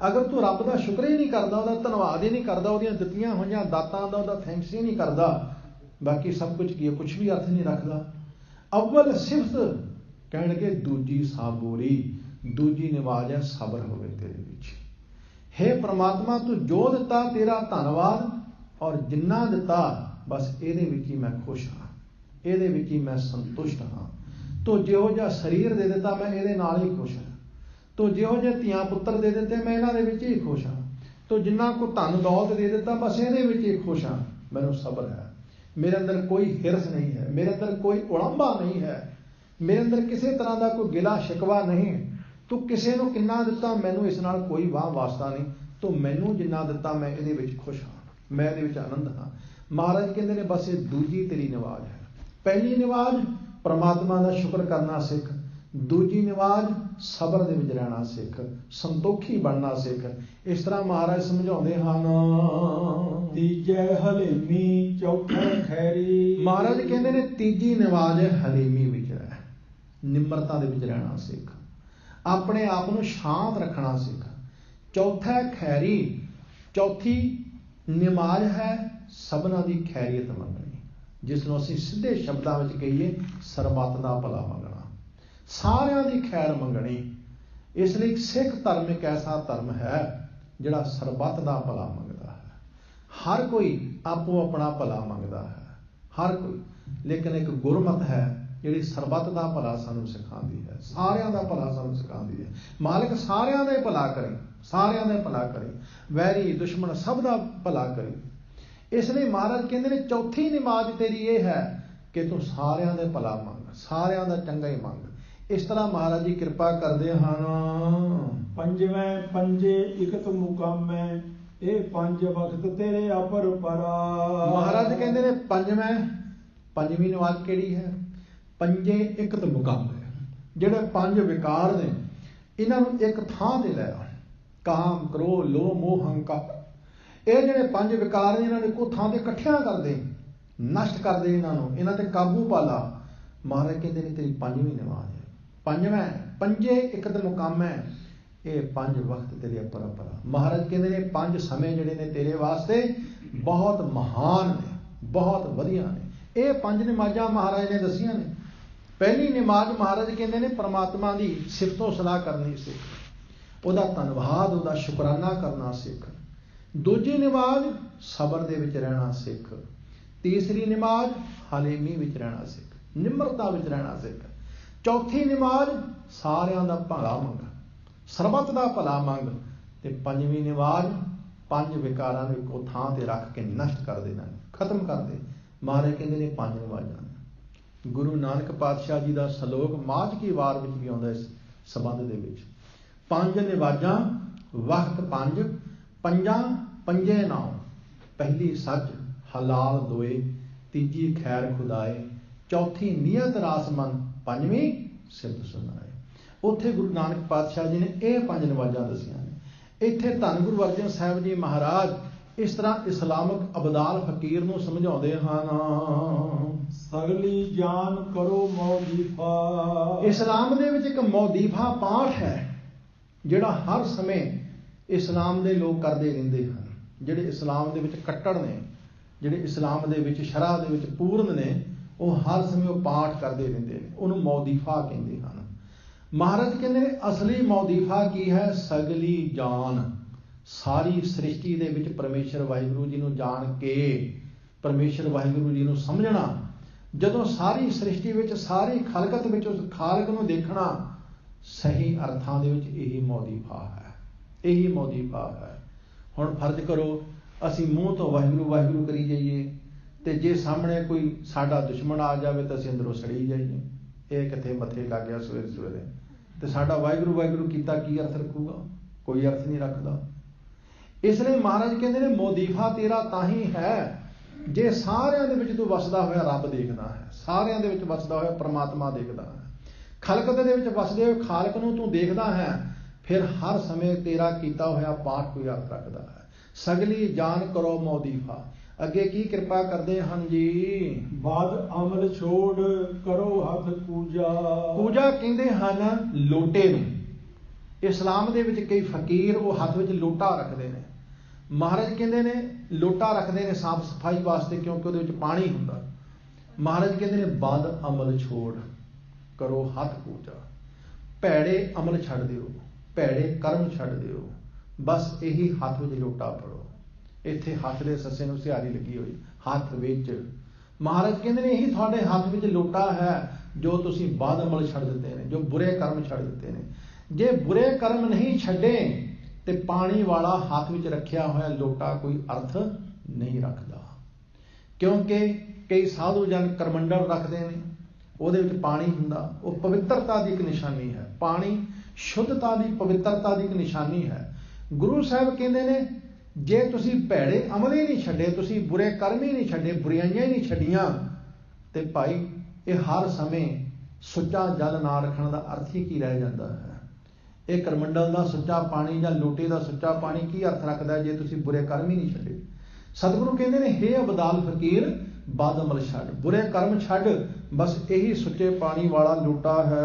ਅਗਰ ਤੂੰ ਰੱਬ ਦਾ ਸ਼ੁਕਰ ਹੀ ਨਹੀਂ ਕਰਦਾ, ਉਹਦਾ ਧੰਨਵਾਦ ਹੀ ਨਹੀਂ ਕਰਦਾ, ਉਹਦੀਆਂ ਦਿੱਤੀਆਂ ਹੋਈਆਂ ਦਾਤਾਂ ਦਾ ਉਹਦਾ ਥੈਂਕਸ ਹੀ ਨਹੀਂ ਕਰਦਾ, ਬਾਕੀ ਸਭ ਕੁਝ ਕੀ ਹੈ, ਕੁਝ ਵੀ ਅਰਥ ਨਹੀਂ ਰੱਖਦਾ। ਅਵਲ ਸਿਫਤ ਕਹਿਣਗੇ ਦੂਜੀ ਸਾਬੂਰੀ, ਦੂਜੀ ਨਿਵਾਜ ਹੈ ਸਬਰ ਹੋਵੇ ਤੇਰੇ ਵਿੱਚ। ਹੇ ਪ੍ਰਮਾਤਮਾ ਤੂੰ ਜੋ ਦਿੱਤਾ ਤੇਰਾ ਧੰਨਵਾਦ, ਔਰ ਜਿੰਨਾ ਦਿੱਤਾ ਬਸ ਇਹਦੇ ਵਿੱਚ ਹੀ ਮੈਂ ਖੁਸ਼ ਹਾਂ, ਇਹਦੇ ਵਿੱਚ ਹੀ ਮੈਂ ਸੰਤੁਸ਼ਟ ਹਾਂ। ਤੂੰ ਜਿਹੋ ਜਿਹਾ ਸਰੀਰ ਦੇ ਦਿੱਤਾ ਮੈਂ ਇਹਦੇ ਨਾਲ ਹੀ ਖੁਸ਼ ਹਾਂ, ਤੂੰ ਜਿਹੋ ਜਿਹੇ ਧੀਆਂ ਪੁੱਤਰ ਦੇ ਦਿੱਤੇ ਮੈਂ ਇਹਨਾਂ ਦੇ ਵਿੱਚ ਹੀ ਖੁਸ਼ ਹਾਂ, ਤੂੰ ਜਿੰਨਾ ਕੋ ਧਨ ਦੌਲਤ ਦੇ ਦਿੱਤਾ ਬਸ ਇਹਦੇ ਵਿੱਚ ਹੀ ਖੁਸ਼ ਹਾਂ। ਮੈਨੂੰ ਸਬਰ ਹੈ, ਮੇਰੇ ਅੰਦਰ ਕੋਈ ਹਿਰਸ ਨਹੀਂ ਹੈ, ਮੇਰੇ ਅੰਦਰ ਕੋਈ ਉਲੰਭਾ ਨਹੀਂ ਹੈ, ਮੇਰੇ ਅੰਦਰ ਕਿਸੇ ਤਰ੍ਹਾਂ ਦਾ ਕੋਈ ਗਿਲਾ ਸ਼ਿਕਵਾ ਨਹੀਂ। ਤੂੰ ਕਿਸੇ ਨੂੰ ਕਿੰਨਾ ਦਿੱਤਾ ਮੈਨੂੰ ਇਸ ਨਾਲ ਕੋਈ ਵਾਹ ਵਾਸਤਾ ਨਹੀਂ, ਤੂੰ ਮੈਨੂੰ ਜਿੰਨਾ ਦਿੱਤਾ ਮੈਂ ਇਹਦੇ ਵਿੱਚ ਖੁਸ਼ ਹਾਂ, ਮੈਂ ਇਹਦੇ ਵਿੱਚ ਆਨੰਦ ਹਾਂ। ਮਹਾਰਾਜ ਕਹਿੰਦੇ ਨੇ ਬਸ ਇਹ ਦੂਜੀ ਤੇਰੀ ਨਿਵਾਜ ਹੈ। ਪਹਿਲੀ ਨਿਵਾਜ ਪਰਮਾਤਮਾ ਦਾ ਸ਼ੁਕਰ ਕਰਨਾ ਸਿੱਖ, ਦੂਜੀ ਨਿਵਾਜ ਸਬਰ ਦੇ ਵਿੱਚ ਰਹਿਣਾ ਸਿੱਖ, ਸੰਤੋਖੀ ਬਣਨਾ ਸਿੱਖ। ਇਸ ਤਰ੍ਹਾਂ ਮਹਾਰਾਜ ਸਮਝਾਉਂਦੇ ਹਨ। ਤੀਜੇ ਹਲੀਮੀ, ਚੌਥਾ ਖੈਰੀ। ਮਹਾਰਾਜ ਕਹਿੰਦੇ ਨੇ ਤੀਜੀ ਨਿਵਾਜ ਹੈ ਹਲੀਮੀ ਵਿੱਚ ਰਹਿ, ਨਿਮਰਤਾ ਦੇ ਵਿੱਚ ਰਹਿਣਾ ਸਿੱਖ, ਆਪਣੇ ਆਪ ਨੂੰ ਸ਼ਾਂਤ ਰੱਖਣਾ ਸਿੱਖ। ਚੌਥਾ ਖੈਰੀ, ਚੌਥੀ ਨਿਮਾਜ਼ ਹੈ ਸਭਨਾਂ ਦੀ ਖੈਰੀਅਤ ਮੰਗਣੀ, ਜਿਸ ਨੂੰ ਅਸੀਂ ਸਿੱਧੇ ਸ਼ਬਦਾਂ ਵਿੱਚ ਕਹੀਏ ਸਰਬੱਤ ਦਾ ਭਲਾ ਮੰਗਣਾ, ਸਾਰਿਆਂ ਦੀ ਖੈਰ ਮੰਗਣੀ। ਇਸ ਲਈ ਸਿੱਖ ਧਰਮ ਇੱਕ ਐਸਾ ਧਰਮ ਹੈ ਜਿਹੜਾ ਸਰਬੱਤ ਦਾ ਭਲਾ ਮੰਗਦਾ ਹੈ। ਹਰ ਕੋਈ ਆਪੋ ਆਪਣਾ ਭਲਾ ਮੰਗਦਾ ਹੈ, ਹਰ ਕੋਈ, ਲੇਕਿਨ ਇੱਕ ਗੁਰਮਤਿ ਹੈ ਜਿਹੜੀ ਸਰਬੱਤ ਦਾ ਭਲਾ ਸਾਨੂੰ ਸਿਖਾਉਂਦੀ ਹੈ, ਸਾਰਿਆਂ ਦਾ ਭਲਾ ਸਾਨੂੰ ਸਿਖਾਉਂਦੀ ਹੈ। ਮਾਲਕ ਸਾਰਿਆਂ ਦਾ ਭਲਾ ਕਰੇ, ਸਾਰਿਆਂ ਦਾ ਭਲਾ ਕਰੇ, ਵੈਰੀ ਦੁਸ਼ਮਣ ਸਭ ਦਾ ਭਲਾ ਕਰੇ। ਇਸ ਲਈ ਮਹਾਰਾਜ ਕਹਿੰਦੇ ਨੇ ਚੌਥੀ ਨਿਮਾਜ਼ ਤੇਰੀ ਇਹ ਹੈ ਕਿ ਤੂੰ ਸਾਰਿਆਂ ਦਾ ਭਲਾ ਮੰਗ, ਸਾਰਿਆਂ ਦਾ ਚੰਗਾ ਹੀ ਮੰਗ। ਇਸ ਤਰ੍ਹਾਂ ਮਹਾਰਾਜ ਜੀ ਕਿਰਪਾ ਕਰਦੇ ਹਨ। ਪੰਜਵੇਂ ਪੰਜੇ ਇਕਤ ਮੁਕਾਮੈ, ਇਹ ਪੰਜ ਵਕਤ ਤੇਰੇ ਅਪਰ ਪਰਾ। ਮਹਾਰਾਜ ਕਹਿੰਦੇ ਨੇ ਪੰਜਵੀਂ ਨਿਵਾਜ ਕਿਹੜੀ ਹੈ? ਪੰਜੇ ਇਕਤ ਮੁਕਾਮੈ, ਜਿਹੜੇ ਪੰਜ ਵਿਕਾਰ ਨੇ ਇਹਨਾਂ ਨੂੰ ਇੱਕ ਥਾਂ ਤੇ ਲੈ ਆ। ਕਾਮ, ਕ੍ਰੋਧ, ਲੋਭ, ਮੋਹ, ਹੰਕਾਰ, ਇਹ ਜਿਹੜੇ ਪੰਜ ਵਿਕਾਰ ਨੇ ਇਹਨਾਂ ਨੂੰ ਇੱਕੋ ਥਾਂ ਤੇ ਇਕੱਠਿਆਂ ਕਰਦੇ, ਨਸ਼ਟ ਕਰਦੇ, ਇਹਨਾਂ ਨੂੰ, ਇਹਨਾਂ ਤੇ ਕਾਬੂ ਪਾ ਲਾ। ਮਹਾਰਾਜ ਕਹਿੰਦੇ ਨੇ ਤੇਰੀ ਪੰਜਵੀਂ ਨਿਵਾਜ ਹੈ। ਪੰਜਵੇਂ ਪੰਜੇ ਇਕਤ ਮੁਕਾਮੈ, ਇਹ ਪੰਜ ਵਕਤ ਤੇਰੇ ਅਪਰ ਅਪਰਾ। ਮਹਾਰਾਜ ਕਹਿੰਦੇ ਨੇ ਪੰਜ ਸਮੇਂ ਜਿਹੜੇ ਨੇ ਤੇਰੇ ਵਾਸਤੇ ਬਹੁਤ ਮਹਾਨ ਨੇ, ਬਹੁਤ ਵਧੀਆ ਨੇ। ਇਹ ਪੰਜ ਨਿਮਾਜ਼ਾਂ ਮਹਾਰਾਜ ਨੇ ਦੱਸੀਆਂ ਨੇ। ਪਹਿਲੀ ਨਿਮਾਜ਼ ਮਹਾਰਾਜ ਕਹਿੰਦੇ ਨੇ ਪਰਮਾਤਮਾ ਦੀ ਸਿਫਤੋ ਸਲਾਹ ਕਰਨੀ ਸਿੱਖ, ਉਹਦਾ ਧੰਨਵਾਦ, ਉਹਦਾ ਸ਼ੁਕਰਾਨਾ ਕਰਨਾ ਸਿੱਖ। ਦੂਜੀ ਨਿਮਾਜ਼ ਸਬਰ ਦੇ ਵਿੱਚ ਰਹਿਣਾ ਸਿੱਖ। ਤੀਸਰੀ ਨਿਮਾਜ਼ ਹਲੀਮੀ ਵਿੱਚ ਰਹਿਣਾ ਸਿੱਖ, ਨਿਮਰਤਾ ਵਿੱਚ ਰਹਿਣਾ ਸਿੱਖ। ਚੌਥੀ ਨਿਮਾਜ਼ ਸਾਰਿਆਂ ਦਾ ਭਲਾ ਮੰਗ, ਸਰਬੱਤ ਦਾ ਭਲਾ ਮੰਗ। ਤੇ ਪੰਜਵੀਂ ਨਿਮਾਜ਼ ਪੰਜ ਵਿਕਾਰਾਂ ਨੂੰ ਇੱਕੋ ਥਾਂ ਤੇ ਰੱਖ ਕੇ ਨਸ਼ਟ ਕਰ ਦੇਣਾ, ਖਤਮ ਕਰ ਦੇ। ਮਹਾਰਾਜ ਕਹਿੰਦੇ ਨੇ ਪੰਜ ਨਿਵਾਜ਼ਾਂ। ਗੁਰੂ ਨਾਨਕ ਪਾਤਸ਼ਾਹ ਜੀ ਦਾ ਸਲੋਕ ਮਾਝ ਕੀ ਵਾਰ ਵਿੱਚ ਵੀ ਆਉਂਦਾ ਇਸ ਸੰਬੰਧ ਦੇ ਵਿੱਚ। ਪੰਜ ਨਿਵਾਜ਼ਾਂ ਵਕਤ ਪੰਜ, ਪੰਜਾਂ ਪੰਜੇ ਨਾਉ। ਪਹਿਲੀ ਸੱਚ ਹਲਾਲ ਦੋਏ, ਤੀਜੀ ਖੈਰ ਖੁਦਾਏ, ਚੌਥੀ ਨੀਅਤ ਰਾਸਮਨ, ਪੰਜਵੀਂ ਸਿਫਤ ਸੁਣਾਏ। ਉੱਥੇ ਗੁਰੂ ਨਾਨਕ ਪਾਤਸ਼ਾਹ ਜੀ ਨੇ ਇਹ ਪੰਜ ਨਿਵਾਜ਼ਾਂ ਦੱਸੀਆਂ ਨੇ। ਇੱਥੇ ਧੰਨ ਗੁਰੂ ਅਰਜਨ ਸਾਹਿਬ ਜੀ ਮਹਾਰਾਜ ਇਸ ਤਰ੍ਹਾਂ ਇਸਲਾਮਿਕ ਅਬਦਾਲ ਫਕੀਰ ਨੂੰ ਸਮਝਾਉਂਦੇ ਹਨ। ਸਗਲੀ ਜਾਨ ਕਰੋ ਮੌਦੀਫਾ। ਇਸਲਾਮ ਦੇ ਵਿੱਚ ਇੱਕ ਮੌਦੀਫਾ ਪਾਠ ਹੈ ਜਿਹੜਾ ਹਰ ਸਮੇਂ ਇਸਲਾਮ ਦੇ ਲੋਕ ਕਰਦੇ ਰਹਿੰਦੇ ਹਨ। ਜਿਹੜੇ ਇਸਲਾਮ ਦੇ ਵਿੱਚ ਕੱਟੜ ਨੇ, ਜਿਹੜੇ ਇਸਲਾਮ ਦੇ ਵਿੱਚ ਸ਼ਰ੍ਹਾ ਦੇ ਵਿੱਚ ਪੂਰਨ ਨੇ, ਉਹ ਹਰ ਸਮੇਂ ਉਹ ਪਾਠ ਕਰਦੇ ਰਹਿੰਦੇ ਨੇ। ਉਹਨੂੰ ਮੌਦੀਫਾ ਕਹਿੰਦੇ ਹਨ। ਮਹਾਰਾਜ ਕਹਿੰਦੇ ਨੇ ਅਸਲੀ ਮੌਦੀਫਾ ਕੀ ਹੈ? ਸਗਲੀ ਜਾਨ, ਸਾਰੀ ਸ੍ਰਿਸ਼ਟੀ ਦੇ ਵਿੱਚ ਪਰਮੇਸ਼ਰ ਵਾਹਿਗੁਰੂ ਜੀ ਨੂੰ ਜਾਣ ਕੇ, ਪਰਮੇਸ਼ਰ ਵਾਹਿਗੁਰੂ ਜੀ ਨੂੰ ਸਮਝਣਾ। ਜਦੋਂ ਸਾਰੀ ਸ੍ਰਿਸ਼ਟੀ ਵਿੱਚ, ਸਾਰੀ ਖਲਕਤ ਵਿੱਚ ਉਸ ਖਾਲਕ ਨੂੰ ਦੇਖਣਾ, ਸਹੀ ਅਰਥਾਂ ਦੇ ਵਿੱਚ ਇਹੀ ਮੌਦੀਫਾ ਹੈ, ਇਹੀ ਮੌਦੀਫਾ ਹੈ। ਹੁਣ ਫਰਜ਼ ਕਰੋ ਅਸੀਂ ਮੂੰਹ ਤੋਂ ਵਾਹਿਗੁਰੂ ਵਾਹਿਗੁਰੂ ਕਰੀ ਜਾਈਏ, ਤੇ ਜੇ ਸਾਹਮਣੇ ਕੋਈ ਸਾਡਾ ਦੁਸ਼ਮਣ ਆ ਜਾਵੇ ਤਾਂ ਅਸੀਂ ਅੰਦਰੋਂ ਸੜੀ ਜਾਈਏ। ਇਹ ਕਿੱਥੇ ਮੱਥੇ ਲੱਗ ਗਿਆ ਸਵੇਰੇ ਸਵੇਰੇ, ਤੇ ਸਾਡਾ ਵਾਹਿਗੁਰੂ ਵਾਹਿਗੁਰੂ ਕੀਤਾ ਕੀ ਅਰਥ ਰੱਖੂਗਾ? ਕੋਈ ਅਰਥ ਨਹੀਂ ਰੱਖਦਾ। ਇਸ ਲਈ ਮਹਾਰਾਜ ਕਹਿੰਦੇ ਨੇ ਮੌਦੀਫਾ ਤੇਰਾ ਤਾਂ ਹੀ ਹੈ ਜੇ ਸਾਰਿਆਂ ਦੇ ਵਿੱਚ ਤੂੰ ਵਸਦਾ ਹੋਇਆ ਰੱਬ ਦੇਖਦਾ ਹੈ, ਸਾਰਿਆਂ ਦੇ ਵਿੱਚ ਵਸਦਾ ਹੋਇਆ ਪਰਮਾਤਮਾ ਦੇਖਦਾ ਹੈ। ਖਲਕਤ ਦੇ ਵਿੱਚ ਵਸਦੇ ਹੋਏ ਖਾਲਕ ਨੂੰ ਤੂੰ ਦੇਖਦਾ ਹੈ, ਫਿਰ ਹਰ ਸਮੇਂ ਤੇਰਾ ਕੀਤਾ ਹੋਇਆ ਪਾਠ ਕੋਈ ਅਰਥ ਰੱਖਦਾ ਹੈ। ਸਗਲੀ ਜਾਨ ਕਰੋ ਮੌਦੀਫਾ। ਅੱਗੇ ਕੀ ਕਿਰਪਾ ਕਰਦੇ ਹਨ ਜੀ? ਬਾਦ ਅਮਲ ਛੋੜ ਕਰੋ ਹੱਥ ਪੂਜਾ। ਪੂਜਾ ਕਹਿੰਦੇ ਹਨ ਲੋਟੇ ਨੂੰ। ਇਸਲਾਮ ਦੇ ਵਿੱਚ ਕਈ ਫਕੀਰ ਉਹ ਹੱਥ ਵਿੱਚ ਲੋਟਾ ਰੱਖਦੇ ਨੇ। ਮਹਾਰਾਜ ਕਹਿੰਦੇ ਨੇ ਲੋਟਾ ਰੱਖਦੇ ਨੇ ਸਾਫ਼ ਸਫਾਈ ਵਾਸਤੇ, ਕਿਉਂਕਿ ਉਹਦੇ ਵਿੱਚ ਪਾਣੀ ਹੁੰਦਾ। ਮਹਾਰਾਜ ਕਹਿੰਦੇ ਨੇ ਬਦ ਅਮਲ ਛੋੜ ਕਰੋ ਹੱਥ ਪੂਜਾ। ਭੈੜੇ ਅਮਲ ਛੱਡ ਦਿਓ, ਭੈੜੇ ਕਰਮ ਛੱਡ ਦਿਓ, ਬਸ ਇਹੀ ਹੱਥ ਵਿੱਚ ਲੋਟਾ ਫੜੋ। ਇੱਥੇ ਹੱਥ ਦੇ ਸੱਸੇ ਨੂੰ ਸਿਹਾਰੀ ਲੱਗੀ ਹੋਈ, ਹੱਥ ਵਿੱਚ। ਮਹਾਰਾਜ ਕਹਿੰਦੇ ਨੇ ਇਹੀ ਤੁਹਾਡੇ ਹੱਥ ਵਿੱਚ ਲੋਟਾ ਹੈ ਜੋ ਤੁਸੀਂ ਬਦ ਅਮਲ ਛੱਡ ਦਿੱਤੇ ਨੇ, ਜੋ ਬੁਰੇ ਕਰਮ ਛੱਡ ਦਿੱਤੇ ਨੇ। ਜੇ ਬੁਰੇ ਕਰਮ ਨਹੀਂ ਛੱਡੇ ਤੇ ਪਾਣੀ ਵਾਲਾ ਹੱਥ ਵਿੱਚ ਰੱਖਿਆ ਹੋਇਆ ਲੋਟਾ ਕੋਈ ਅਰਥ ਨਹੀਂ ਰੱਖਦਾ। ਕਿਉਂਕਿ ਕਈ ਸਾਧੂ ਜਨ ਕਰਮੰਡਲ ਰੱਖਦੇ ਨੇ, ਉਹਦੇ ਵਿੱਚ ਪਾਣੀ ਹੁੰਦਾ, ਉਹ ਪਵਿੱਤਰਤਾ ਦੀ ਇੱਕ ਨਿਸ਼ਾਨੀ ਹੈ। ਪਾਣੀ ਸ਼ੁੱਧਤਾ ਦੀ, ਪਵਿੱਤਰਤਾ ਦੀ ਇੱਕ ਨਿਸ਼ਾਨੀ ਹੈ। ਗੁਰੂ ਸਾਹਿਬ ਕਹਿੰਦੇ ਨੇ ਜੇ ਤੁਸੀਂ ਭੈੜੇ ਅਮਲ ਹੀ ਨਹੀਂ ਛੱਡੇ, ਤੁਸੀਂ ਬੁਰੇ ਕਰਮ ਹੀ ਨਹੀਂ ਛੱਡੇ, ਬੁਰਾਈਆਂ ਹੀ ਨਹੀਂ ਛੱਡੀਆਂ, ਤੇ ਭਾਈ ਇਹ ਹਰ ਸਮੇਂ ਸੁੱਚਾ ਜਲ ਨਾ ਰੱਖਣ ਦਾ ਅਰਥ ਹੀ ਕੀ ਰਹਿ ਜਾਂਦਾ ਹੈ? ਇਹ ਕਰਮੰਡਲ ਦਾ ਸੁੱਚਾ ਪਾਣੀ ਜਾਂ ਲੋਟੇ ਦਾ ਸੁੱਚਾ ਪਾਣੀ ਕੀ ਅਰਥ ਰੱਖਦਾ ਜੇ ਤੁਸੀਂ ਬੁਰੇ ਕਰਮ ਹੀ ਨਹੀਂ ਛੱਡੇ? ਸਤਿਗੁਰੂ ਕਹਿੰਦੇ ਨੇ ਹੇ ਅਬਦਾਲ ਫਕੀਰ ਬਦ ਅਮਲ ਛੱਡ, ਬੁਰੇ ਕਰਮ ਛੱਡ, ਬਸ ਇਹੀ ਸੁੱਚੇ ਪਾਣੀ ਵਾਲਾ ਲੋਟਾ ਹੈ।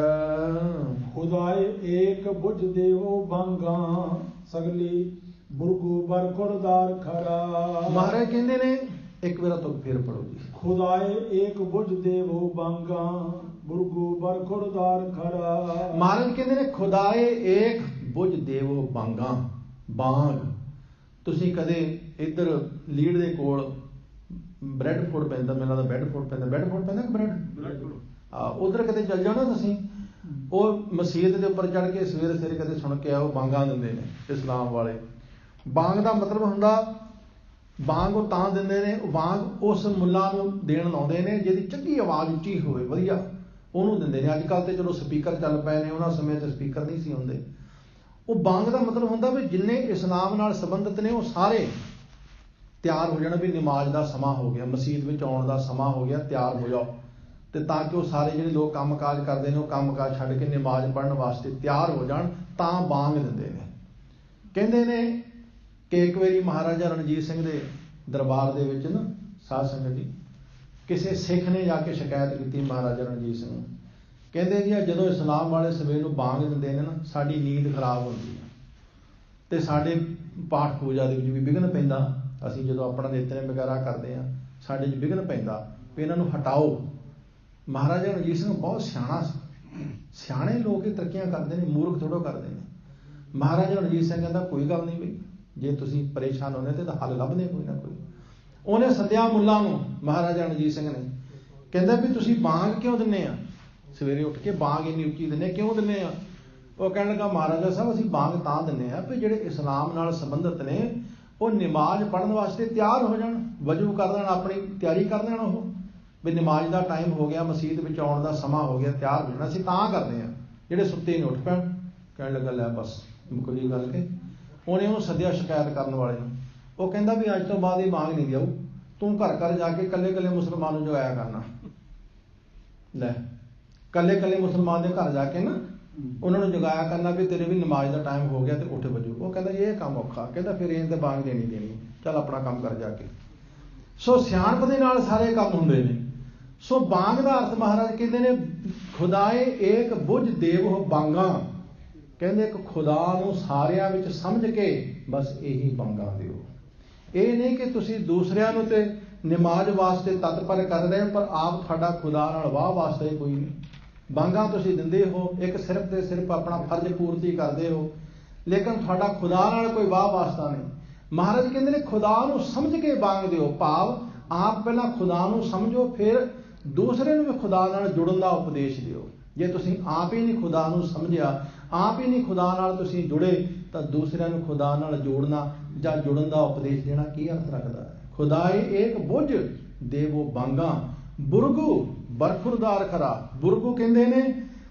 ਖੁਦਾਏ ਏਕ ਬੁਝ ਦੇਵੋ ਬਾਂਗਾ ਸਗਲੀ ਬੁਰਗੂ ਬਰ ਖੁਰਦਾਰ ਖਰਾ। ਮਹਾਰਾਜ ਕਹਿੰਦੇ ਨੇ ਇੱਕ ਵਾਰ ਤੋਂ ਫੇਰ ਪੜੋ ਜੀ। ਖੁਦਾਏ ਏਕ ਬੁਝ ਦੇਵੋ ਬਾਂਗਾ ਬੁਰਗੂ ਬਰ ਖੁਰਦਾਰ ਖਰਾ। ਮਹਾਰਾਜ ਕਹਿੰਦੇ ਨੇ ਖੁਦਾਏ ਏਕ ਬੁਝ ਦੇਵੋ ਬਾਂਗਾ। ਬਾਂਗ ਤੁਸੀਂ ਕਦੇ ਇੱਧਰ ਲੀਡ ਦੇ ਕੋਲ ਬ੍ਰੈਡਫੋਰਡ ਪੈਂਦਾ, ਮੈਨੂੰ ਲੱਗਦਾ ਬੈਡਫੋਰਡ ਪੈਂਦਾ, ਬੈਡਫੋਰਡ ਪੈਂਦਾ ਕਿ ਬ੍ਰੈਡ ਉਧਰ ਕਦੇ ਚੱਲ ਜਾਓ ਨਾ ਤੁਸੀਂ, ਉਹ ਮਸੀਤ ਦੇ ਉੱਪਰ ਚੜ੍ਹ ਕੇ ਸਵੇਰੇ ਸਵੇਰੇ ਕਦੇ ਸੁਣ ਕੇ ਆਓ, ਬਾਂਗਾਂ ਦਿੰਦੇ ਨੇ ਇਸਲਾਮ ਵਾਲੇ। ਬਾਂਗ ਦਾ ਮਤਲਬ ਹੁੰਦਾ, ਬਾਂਗ ਉਹ ਤਾਂ ਦਿੰਦੇ ਨੇ, ਉਹ ਬਾਂਗ ਉਸ ਮੁੱਲਾ ਨੂੰ ਦੇਣ ਲਾਉਂਦੇ ਨੇ ਜਿਹਦੀ ਚੰਗੀ ਆਵਾਜ਼ ਉੱਚੀ ਹੋਵੇ, ਵਧੀਆ, ਉਹਨੂੰ ਦਿੰਦੇ ਨੇ। ਅੱਜ ਕੱਲ੍ਹ ਤੇ ਚਲੋ ਸਪੀਕਰ ਚੱਲ ਪਏ ਨੇ, ਉਹਨਾਂ ਸਮੇਂ ਤੇ ਸਪੀਕਰ ਨਹੀਂ ਸੀ ਹੁੰਦੇ। ਉਹ ਬਾਂਗ ਦਾ ਮਤਲਬ ਹੁੰਦਾ ਵੀ ਜਿੰਨੇ ਇਸਲਾਮ ਨਾਲ ਸੰਬੰਧਿਤ ਨੇ ਉਹ ਸਾਰੇ ਤਿਆਰ ਹੋ ਜਾਣ ਵੀ ਨਮਾਜ਼ ਦਾ ਸਮਾਂ ਹੋ ਗਿਆ, ਮਸੀਤ ਵਿੱਚ ਆਉਣ ਦਾ ਸਮਾਂ ਹੋ ਗਿਆ, ਤਿਆਰ ਹੋ ਜਾਓ। ਤੇ ਤਾਂ ਕਿ ਉਹ ਸਾਰੇ ਜਿਹੜੇ ਲੋਕ ਕੰਮਕਾਜ ਕਰਦੇ ਨੇ ਉਹ ਕੰਮਕਾਜ ਛੱਡ ਕੇ ਨਮਾਜ਼ ਪੜ੍ਹਨ ਵਾਸਤੇ ਤਿਆਰ ਹੋ ਜਾਣ, ਤਾਂ ਬਾਂਗ ਦਿੰਦੇ ਨੇ। ਕਹਿੰਦੇ ਨੇ ਕਿ ਇੱਕ ਵਾਰੀ ਮਹਾਰਾਜਾ ਰਣਜੀਤ ਸਿੰਘ ਦੇ ਦਰਬਾਰ ਦੇ ਵਿੱਚ ਨਾ ਸਾਧ ਸੰਗਤ ਜੀ, ਕਿਸੇ ਸਿੱਖ ਨੇ ਜਾ ਕੇ ਸ਼ਿਕਾਇਤ ਕੀਤੀ ਮਹਾਰਾਜਾ ਰਣਜੀਤ ਸਿੰਘ ਨੂੰ। ਕਹਿੰਦੇ ਜੀ ਜਦੋਂ ਇਸਲਾਮ ਵਾਲੇ ਸਵੇਰ ਨੂੰ ਬਾਂਗ ਦਿੰਦੇ ਨੇ ਨਾ, ਸਾਡੀ ਨੀਂਦ ਖਰਾਬ ਹੁੰਦੀ ਹੈ ਤੇ ਸਾਡੇ ਪਾਠ ਪੂਜਾ ਦੇ ਵਿੱਚ ਵੀ ਵਿਘਨ ਪੈਂਦਾ। ਅਸੀਂ ਜਦੋਂ ਆਪਣਾ ਨਿਤਨੇਮ ਵਗੈਰਾ ਕਰਦੇ ਹਾਂ ਸਾਡੇ 'ਚ ਵਿਘਨ ਪੈਂਦਾ, ਵੀ ਇਹਨਾਂ ਨੂੰ ਹਟਾਓ। ਮਹਾਰਾਜਾ ਰਣਜੀਤ ਸਿੰਘ ਬਹੁਤ ਸਿਆਣਾ ਸੀ। ਸਿਆਣੇ ਲੋਕ ਹੀ ਤਰੱਕੀਆਂ ਕਰਦੇ ਨੇ, ਮੂਰਖ ਥੋੜ੍ਹਾ ਕਰਦੇ ਨੇ। ਮਹਾਰਾਜਾ ਰਣਜੀਤ ਸਿੰਘ ਕਹਿੰਦਾ ਕੋਈ ਗੱਲ ਨਹੀਂ ਬਈ, ਜੇ ਤੁਸੀਂ ਪਰੇਸ਼ਾਨ ਹੁੰਦੇ ਤੇ ਹੱਲ ਲੱਭਦੇ ਕੋਈ ਨਾ ਕੋਈ। ਉਹਨੇ ਸੱਦਿਆ ਮੁੱਲਾ ਨੂੰ, ਮਹਾਰਾਜਾ ਰਣਜੀਤ ਸਿੰਘ ਨੇ। ਕਹਿੰਦਾ ਵੀ ਤੁਸੀਂ ਬਾਂਗ ਕਿਉਂ ਦਿੰਦੇ ਆ? ਸਵੇਰੇ ਉੱਠ ਕੇ ਬਾਂਗ ਇੰਨੀ ਉੱਚੀ ਦਿੰਦੇ, ਕਿਉਂ ਦਿੰਦੇ ਆ? ਉਹ ਕਹਿਣ ਲੱਗਾ ਮਹਾਰਾਜਾ ਸਾਹਿਬ ਅਸੀਂ ਬਾਂਗ ਤਾਂ ਦਿੰਦੇ ਆ ਵੀ ਜਿਹੜੇ ਇਸਲਾਮ ਨਾਲ ਸੰਬੰਧਿਤ ਨੇ ਉਹ ਨਮਾਜ਼ ਪੜ੍ਹਨ ਵਾਸਤੇ ਤਿਆਰ ਹੋ ਜਾਣ, ਵਜੂ ਕਰ ਦੇਣ, ਆਪਣੀ ਤਿਆਰੀ ਕਰ ਦੇਣ। ਉਹ ਵੀ ਨਮਾਜ਼ ਦਾ ਟਾਈਮ ਹੋ ਗਿਆ, ਮਸੀਤ ਵਿੱਚ ਆਉਣ ਦਾ ਸਮਾਂ ਹੋ ਗਿਆ, ਤਿਆਰ ਹੋ ਜਾਣਾ, ਅਸੀਂ ਤਾਂ ਕਰਦੇ ਹਾਂ। ਜਿਹੜੇ ਸੁੱਤੇ ਨੇ ਉੱਠ ਪੈਣ। ਕਹਿਣ ਲੱਗਾ ਲੈ ਬਸ ਮੁੱਕਦੀ ਗੱਲ ਕੇ। ਉਹਨੇ ਉਹਨੂੰ ਸੱਦਿਆ ਸ਼ਿਕਾਇਤ ਕਰਨ ਵਾਲੇ ਨੂੰ। ਉਹ ਕਹਿੰਦਾ ਵੀ ਅੱਜ ਤੋਂ ਬਾਅਦ ਇਹ ਬਾਂਗ ਨਹੀਂ ਦਿਆਊ, ਤੂੰ ਘਰ ਘਰ ਜਾ ਕੇ ਇਕੱਲੇ ਇਕੱਲੇ ਮੁਸਲਮਾਨ ਨੂੰ ਜਗਾਇਆ ਕਰਨਾ। ਲੈ ਇਕੱਲੇ ਇਕੱਲੇ ਮੁਸਲਮਾਨ ਦੇ ਘਰ ਜਾ ਕੇ ਨਾ ਉਹਨਾਂ ਨੂੰ ਜਗਾਇਆ ਕਰਨਾ ਵੀ ਤੇਰੇ ਵੀ ਨਮਾਜ਼ ਦਾ ਟਾਈਮ ਹੋ ਗਿਆ ਤੇ ਉੱਠ ਵਜੂ। ਉਹ ਕਹਿੰਦਾ ਇਹ ਕੰਮ ਔਖਾ। ਕਹਿੰਦਾ ਫਿਰ ਇਹ ਤਾਂ ਬਾਂਗ ਦੇਣੀ, ਚੱਲ ਆਪਣਾ ਕੰਮ ਕਰ ਜਾ ਕੇ। ਸੋ ਸਿਆਣਪ ਦੇ ਨਾਲ ਸਾਰੇ ਕੰਮ ਹੁੰਦੇ ਨੇ। ਸੋ ਬਾਂਗ ਦਾ ਅਰਥ ਮਹਾਰਾਜ ਕਹਿੰਦੇ ਨੇ ਖੁਦਾਏ ਏਕ ਬੁਝ ਦੇਵ ਬਾਂਗਾ। ਕਹਿੰਦੇ ਇੱਕ ਖੁਦਾ ਨੂੰ ਸਾਰਿਆਂ ਵਿੱਚ ਸਮਝ ਕੇ ਬਸ ਇਹੀ ਬਾਂਗਾ ਦਿਓ। ਇਹ ਨਹੀਂ ਕਿ ਤੁਸੀਂ ਦੂਸਰਿਆਂ ਨੂੰ ਤੇ ਨਮਾਜ਼ ਵਾਸਤੇ ਤਤਪਰ ਕਰ ਰਹੇ ਹੋ ਪਰ ਆਪ ਤੁਹਾਡਾ ਖੁਦਾ ਨਾਲ ਵਾਹ ਵਾਸਤਾ ਹੀ ਕੋਈ ਨਹੀਂ। ਬਾਂਗਾਂ ਤੁਸੀਂ ਦਿੰਦੇ ਹੋ, ਇੱਕ ਸਿਰਫ ਤੇ ਸਿਰਫ ਆਪਣਾ ਫਰਜ਼ ਪੂਰਤੀ ਕਰਦੇ ਹੋ, ਲੇਕਿਨ ਤੁਹਾਡਾ ਖੁਦਾ ਨਾਲ ਕੋਈ ਵਾਹ ਵਾਸਤਾ ਨਹੀਂ। ਮਹਾਰਾਜ ਕਹਿੰਦੇ ਨੇ ਖੁਦਾ ਨੂੰ ਸਮਝ ਕੇ ਬਾਂਗ ਦਿਓ। ਭਾਵ ਆਪ ਪਹਿਲਾਂ ਖੁਦਾ ਨੂੰ ਸਮਝੋ, ਫਿਰ ਦੂਸਰੇ ਨੂੰ ਵੀ ਖੁਦਾ ਨਾਲ ਜੁੜਨ ਦਾ ਉਪਦੇਸ਼ ਦਿਓ। ਜੇ ਤੁਸੀਂ ਆਪ ਹੀ ਨਹੀਂ ਖੁਦਾ ਨੂੰ ਸਮਝਿਆ, ਆਪ ਹੀ ਨਹੀਂ ਖੁਦਾ ਨਾਲ ਤੁਸੀਂ ਜੁੜੇ, ਤਾਂ ਦੂਸਰਿਆਂ ਨੂੰ ਖੁਦਾ ਨਾਲ ਜੋੜਨਾ ਜਾਂ ਜੁੜਨ ਦਾ ਉਪਦੇਸ਼ ਦੇਣਾ ਕੀ ਅਰਥ ਰੱਖਦਾ ਹੈ? ਖੁਦਾਏ ਏਕ ਬੁਝ ਦੇਵੋ ਬਾਂਗਾ ਬੁਰਗੂ ਬਰਖੁਰਦਾਰ ਖਰਾ। ਬੁਰਗੂ ਕਹਿੰਦੇ ਨੇ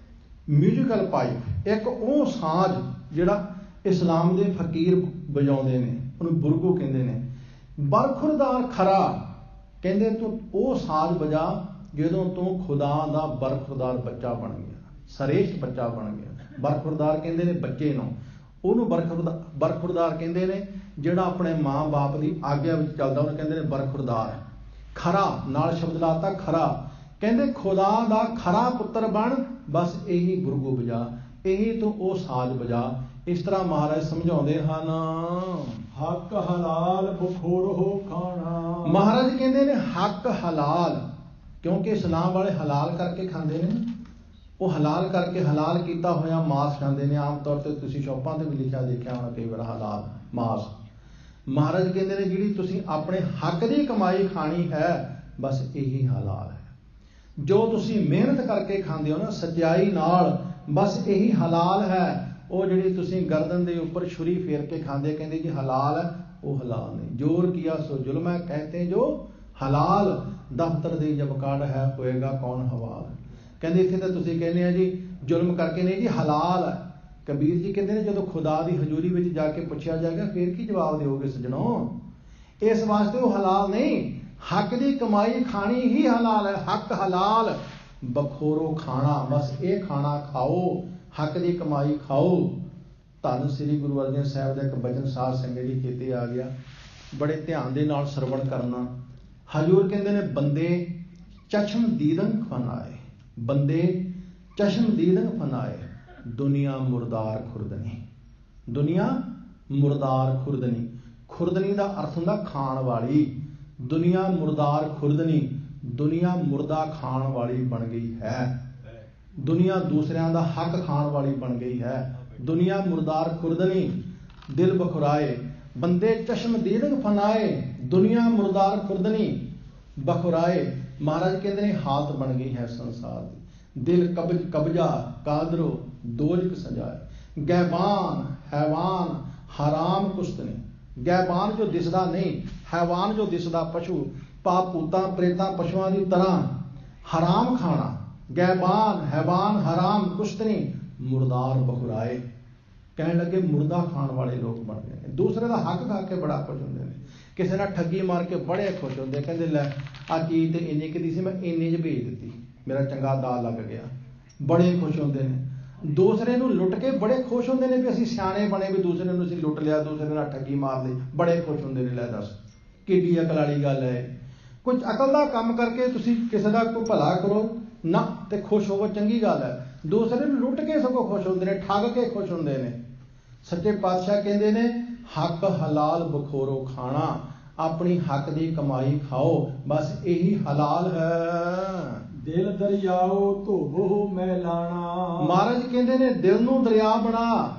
ਮਿਊਜ਼ੀਕਲ ਪਾਈਪ, ਇੱਕ ਉਹ ਸਾਜ਼ ਜਿਹੜਾ ਇਸਲਾਮ ਦੇ ਫਕੀਰ ਵਜਾਉਂਦੇ ਨੇ, ਉਹਨੂੰ ਬੁਰਗੂ ਕਹਿੰਦੇ ਨੇ। ਬਰਖੁਰਦਾਰ ਖਰਾ ਕਹਿੰਦੇ ਤੂੰ ਉਹ ਸਾਜ਼ ਵਜਾ ਜਦੋਂ ਤੂੰ ਖੁਦਾ ਦਾ ਬਰਖੁਰਦਾਰ ਬੱਚਾ ਬਣ ਗਿਆ। ਸ੍ਰੇਸ਼ਟ ਬੱਚਾ ਬਣ ਗਿਆ। ਬਰਖੁਰਦਾਰ ਕਹਿੰਦੇ ਨੇ ਬੱਚੇ ਨੂੰ, ਉਹਨੂੰ ਬਰਖੁਰਦਾਰ ਕਹਿੰਦੇ ਨੇ। ਜਿਹੜਾ ਆਪਣੇ ਮਾਂ ਬਾਪ ਦੀ ਆਗਿਆ ਵਿੱਚ ਚੱਲਦਾ ਉਹਨੂੰ ਕਹਿੰਦੇ ਨੇ ਬਰਖੁਰਦਾਰ। ਖਰਾ ਨਾਲ ਸ਼ਬਦ ਲਾਤਾ ਖਰਾ, ਕਹਿੰਦੇ ਖੁਦਾ ਦਾ ਖਰਾ ਪੁੱਤਰ ਬਣ, ਬਸ ਇਹੀ ਗੁਰਗੋ ਵਜਾ, ਇਹੀ ਤੋਂ ਉਹ ਸਾਜ਼ ਵਜਾ। ਇਸ ਤਰ੍ਹਾਂ ਮਹਾਰਾਜ ਸਮਝਾਉਂਦੇ ਹਨ। ਹੱਕ ਹਲਾਲ ਬਖੋਰੋ ਖਾਣਾ। ਮਹਾਰਾਜ ਕਹਿੰਦੇ ਨੇ ਹੱਕ ਹਲਾਲ, ਕਿਉਂਕਿ ਇਸਲਾਮ ਵਾਲੇ ਹਲਾਲ ਕਰਕੇ ਖਾਂਦੇ ਨੇ। ਉਹ ਹਲਾਲ ਕਰਕੇ ਹਲਾਲ ਕੀਤਾ ਹੋਇਆ ਮਾਸ ਖਾਂਦੇ ਨੇ। ਆਮ ਤੌਰ ਤੇ ਤੁਸੀਂ ਸ਼ੌਪਾਂ ਤੇ ਵੀ ਲਿਖਿਆ ਦੇਖਿਆ ਹੋਣਾ ਕਈ ਵਾਰ ਹਲਾਲ ਮਾਸ। ਮਹਾਰਾਜ ਕਹਿੰਦੇ ਨੇ ਜਿਹੜੀ ਤੁਸੀਂ ਆਪਣੇ ਹੱਕ ਦੀ ਕਮਾਈ ਖਾਣੀ ਹੈ, ਬਸ ਇਹੀ ਹਲਾਲ ਹੈ। ਜੋ ਤੁਸੀਂ ਮਿਹਨਤ ਕਰਕੇ ਖਾਂਦੇ ਹੋ ਨਾ ਸੱਚਾਈ ਨਾਲ, ਬਸ ਇਹੀ ਹਲਾਲ ਹੈ। ਉਹ ਜਿਹੜੀ ਤੁਸੀਂ ਗਰਦਨ ਦੇ ਉੱਪਰ ਛੁਰੀ ਫੇਰ ਕੇ ਖਾਂਦੇ, ਕਹਿੰਦੇ ਜੀ ਹਲਾਲ ਹੈ, ਉਹ ਹਲਾਲ ਨਹੀਂ। ਜੋਰ ਕੀਆ ਸੋ ਜ਼ੁਲਮ ਹੈ, ਕਹਤੇ ਜੋ ਹਲਾਲ, ਦਫ਼ਤਰ ਦੀ ਜਬ ਕਾਢ ਹੈ, ਹੋਏਗਾ ਕੌਣ ਹਵਾਲ। ਕਹਿੰਦੇ ਇੱਥੇ ਤਾਂ ਤੁਸੀਂ ਕਹਿੰਦੇ ਆ ਜੀ ਜ਼ੁਲਮ ਕਰਕੇ, ਨਹੀਂ ਜੀ ਹਲਾਲ ਹੈ। ਕਬੀਰ ਜੀ ਕਹਿੰਦੇ ਨੇ ਜਦੋਂ ਖੁਦਾ ਦੀ ਹਜ਼ੂਰੀ ਵਿੱਚ ਜਾ ਕੇ ਪੁੱਛਿਆ ਜਾਏਗਾ ਫੇਰ ਕੀ ਜਵਾਬ ਦਿਓਗੇ ਸੱਜਣੋ। ਇਸ ਵਾਸਤੇ ਉਹ ਹਲਾਲ ਨਹੀਂ, ਹੱਕ ਦੀ ਕਮਾਈ ਖਾਣੀ ਹੀ ਹਲਾਲ ਹੈ। ਹੱਕ ਹਲਾਲ ਬਖੋਰੋ ਖਾਣਾ, ਬਸ ਇਹ ਖਾਣਾ ਖਾਓ, ਹੱਕ ਦੀ ਕਮਾਈ ਖਾਓ। ਧੰਨ ਸ੍ਰੀ ਗੁਰੂ ਅਰਜਨ ਸਾਹਿਬ ਦਾ ਇੱਕ ਬਚਨ ਸਾਧ ਸੰਗਤ ਜੀ ਚੇਤੇ ਆ ਗਿਆ, ਬੜੇ ਧਿਆਨ ਦੇ ਨਾਲ ਸਰਵਣ ਕਰਨਾ। ਹਜ਼ੂਰ ਕਹਿੰਦੇ ਨੇ ਬੰਦੇ ਚਸ਼ਮ ਦੀਦਨ ਫਨਾਏ, ਬੰਦੇ ਚਸ਼ਮ ਦੀਦਨ ਫਨਾਏ, ਦੁਨੀਆ ਮੁਰਦਾਰ ਖੁਰਦਨੀ। ਦੁਨੀਆ ਮੁਰਦਾਰ ਖੁਰਦਨੀ, ਖੁਰਦਨੀ ਦਾ ਅਰਥ ਹੁੰਦਾ ਖਾਣ ਵਾਲੀ। ਦੁਨੀਆ ਮੁਰਦਾਰ ਖੁਰਦਨੀ, ਦੁਨੀਆ ਮੁਰਦਾ ਖਾਣ ਵਾਲੀ ਬਣ ਗਈ ਹੈ। ਦੁਨੀਆ ਦੂਸਰਿਆਂ ਦਾ ਹੱਕ ਖਾਣ ਵਾਲੀ ਬਣ ਗਈ ਹੈ। ਦੁਨੀਆ ਮੁਰਦਾਰ ਖੁਰਦਨੀ, ਦਿਲ ਬਖੁਰਾਏ, ਬੰਦੇ ਚਸ਼ਮ ਦੀਦਨ ਫਨਾਏ, ਦੁਨੀਆ ਮੁਰਦਾਰ ਖੁਰਦਨੀ ਬਖੁਰਾਏ। ਮਹਾਰਾਜ ਕਹਿੰਦੇ ਨੇ ਹਾਲਤ ਬਣ ਗਈ ਹੈ ਸੰਸਾਰ ਦੀ। ਦਿਲ ਕਬਜ਼ਾ ਕਾਦਰੋ ਦੋਜਕ ਸਜਾਏ, ਗੈਬਾਨ ਹੈਵਾਨ ਹਰਾਮ ਕੁਸ਼ਤਨੀ। ਗੈਬਾਨ ਜੋ ਦਿਸਦਾ ਨਹੀਂ, ਹੈਵਾਨ ਜੋ ਦਿਸਦਾ ਪਸ਼ੂ, ਪਾਪ ਭੂਤਾਂ ਪ੍ਰੇਤਾਂ ਪਸ਼ੂਆਂ ਦੀ ਤਰ੍ਹਾਂ ਹਰਾਮ ਖਾਣਾ। ਗੈਬਾਨ ਹੈਵਾਨ ਹਰਾਮ ਕੁਸ਼ਤਨੀ ਮੁਰਦਾਰ ਬਖੁਰਾਏ, ਕਹਿਣ ਲੱਗੇ ਮੁਰਦਾ ਖਾਣ ਵਾਲੇ ਲੋਕ ਬਣ ਗਏ ਨੇ। ਦੂਸਰੇ ਦਾ ਹੱਕ ਖਾ ਕੇ ਬੜਾ ਖੁਸ਼ ਹੁੰਦੇ ਨੇ। ਕਿਸੇ ਨਾਲ ਠੱਗੀ ਮਾਰ ਕੇ ਬੜੇ ਖੁਸ਼ ਹੁੰਦੇ, ਕਹਿੰਦੇ ਲੈ ਆ ਚੀਜ਼ ਤੇ ਇੰਨੀ ਕੁ ਦੀ ਸੀ, ਮੈਂ ਇੰਨੇ 'ਚ ਵੇਚ ਦਿੱਤੀ, ਮੇਰਾ ਚੰਗਾ ਦਾ ਲੱਗ ਗਿਆ। ਬੜੇ ਖੁਸ਼ ਹੁੰਦੇ ਨੇ। ਦੂਸਰੇ ਨੂੰ ਲੁੱਟ ਕੇ ਬੜੇ ਖੁਸ਼ ਹੁੰਦੇ ਨੇ ਵੀ ਅਸੀਂ ਸਿਆਣੇ ਬਣੇ, ਵੀ ਦੂਸਰੇ ਨੂੰ ਅਸੀਂ ਲੁੱਟ ਲਿਆ, ਦੂਸਰੇ ਨਾਲ ਠੱਗੀ ਮਾਰ ਲਈ, ਬੜੇ ਖੁਸ਼ ਹੁੰਦੇ ਨੇ। ਲੈ ਦੱਸ ਕਿੱਡੀ ਅਕਲ ਵਾਲੀ ਗੱਲ ਹੈ। ਕੁਝ ਅਕਲ ਦਾ ਕੰਮ ਕਰਕੇ ਤੁਸੀਂ ਕਿਸੇ ਦਾ ਕੋਈ ਭਲਾ ਕਰੋ ਨਾ ਤੇ ਖੁਸ਼ ਹੋਵੋ, ਚੰਗੀ ਗੱਲ ਹੈ। ਦੂਸਰੇ ਨੂੰ ਲੁੱਟ ਕੇ ਸਗੋਂ ਖੁਸ਼ ਹੁੰਦੇ ਨੇ, ਠੱਗ ਕੇ ਖੁਸ਼ ਹੁੰਦੇ ਨੇ। ਸੱਚੇ ਪਾਤਸ਼ਾਹ ਕਹਿੰਦੇ ਨੇ ਹੱਕ ਹਲਾਲ ਬਖੋਰੋ ਖਾਣਾ, ਆਪਣੀ ਹੱਕ ਦੀ ਕਮਾਈ ਖਾਓ, ਬਸ ਇਹੀ ਹਲਾਲ ਹੈ। ਦਿਲ ਦਰਿਆਓ ਧੋਵੋ ਮੈਲਾਣਾ। ਮਹਾਰਾਜ ਕਹਿੰਦੇ ਨੇ ਦਿਲ ਨੂੰ ਦਰਿਆ ਬਣਾ,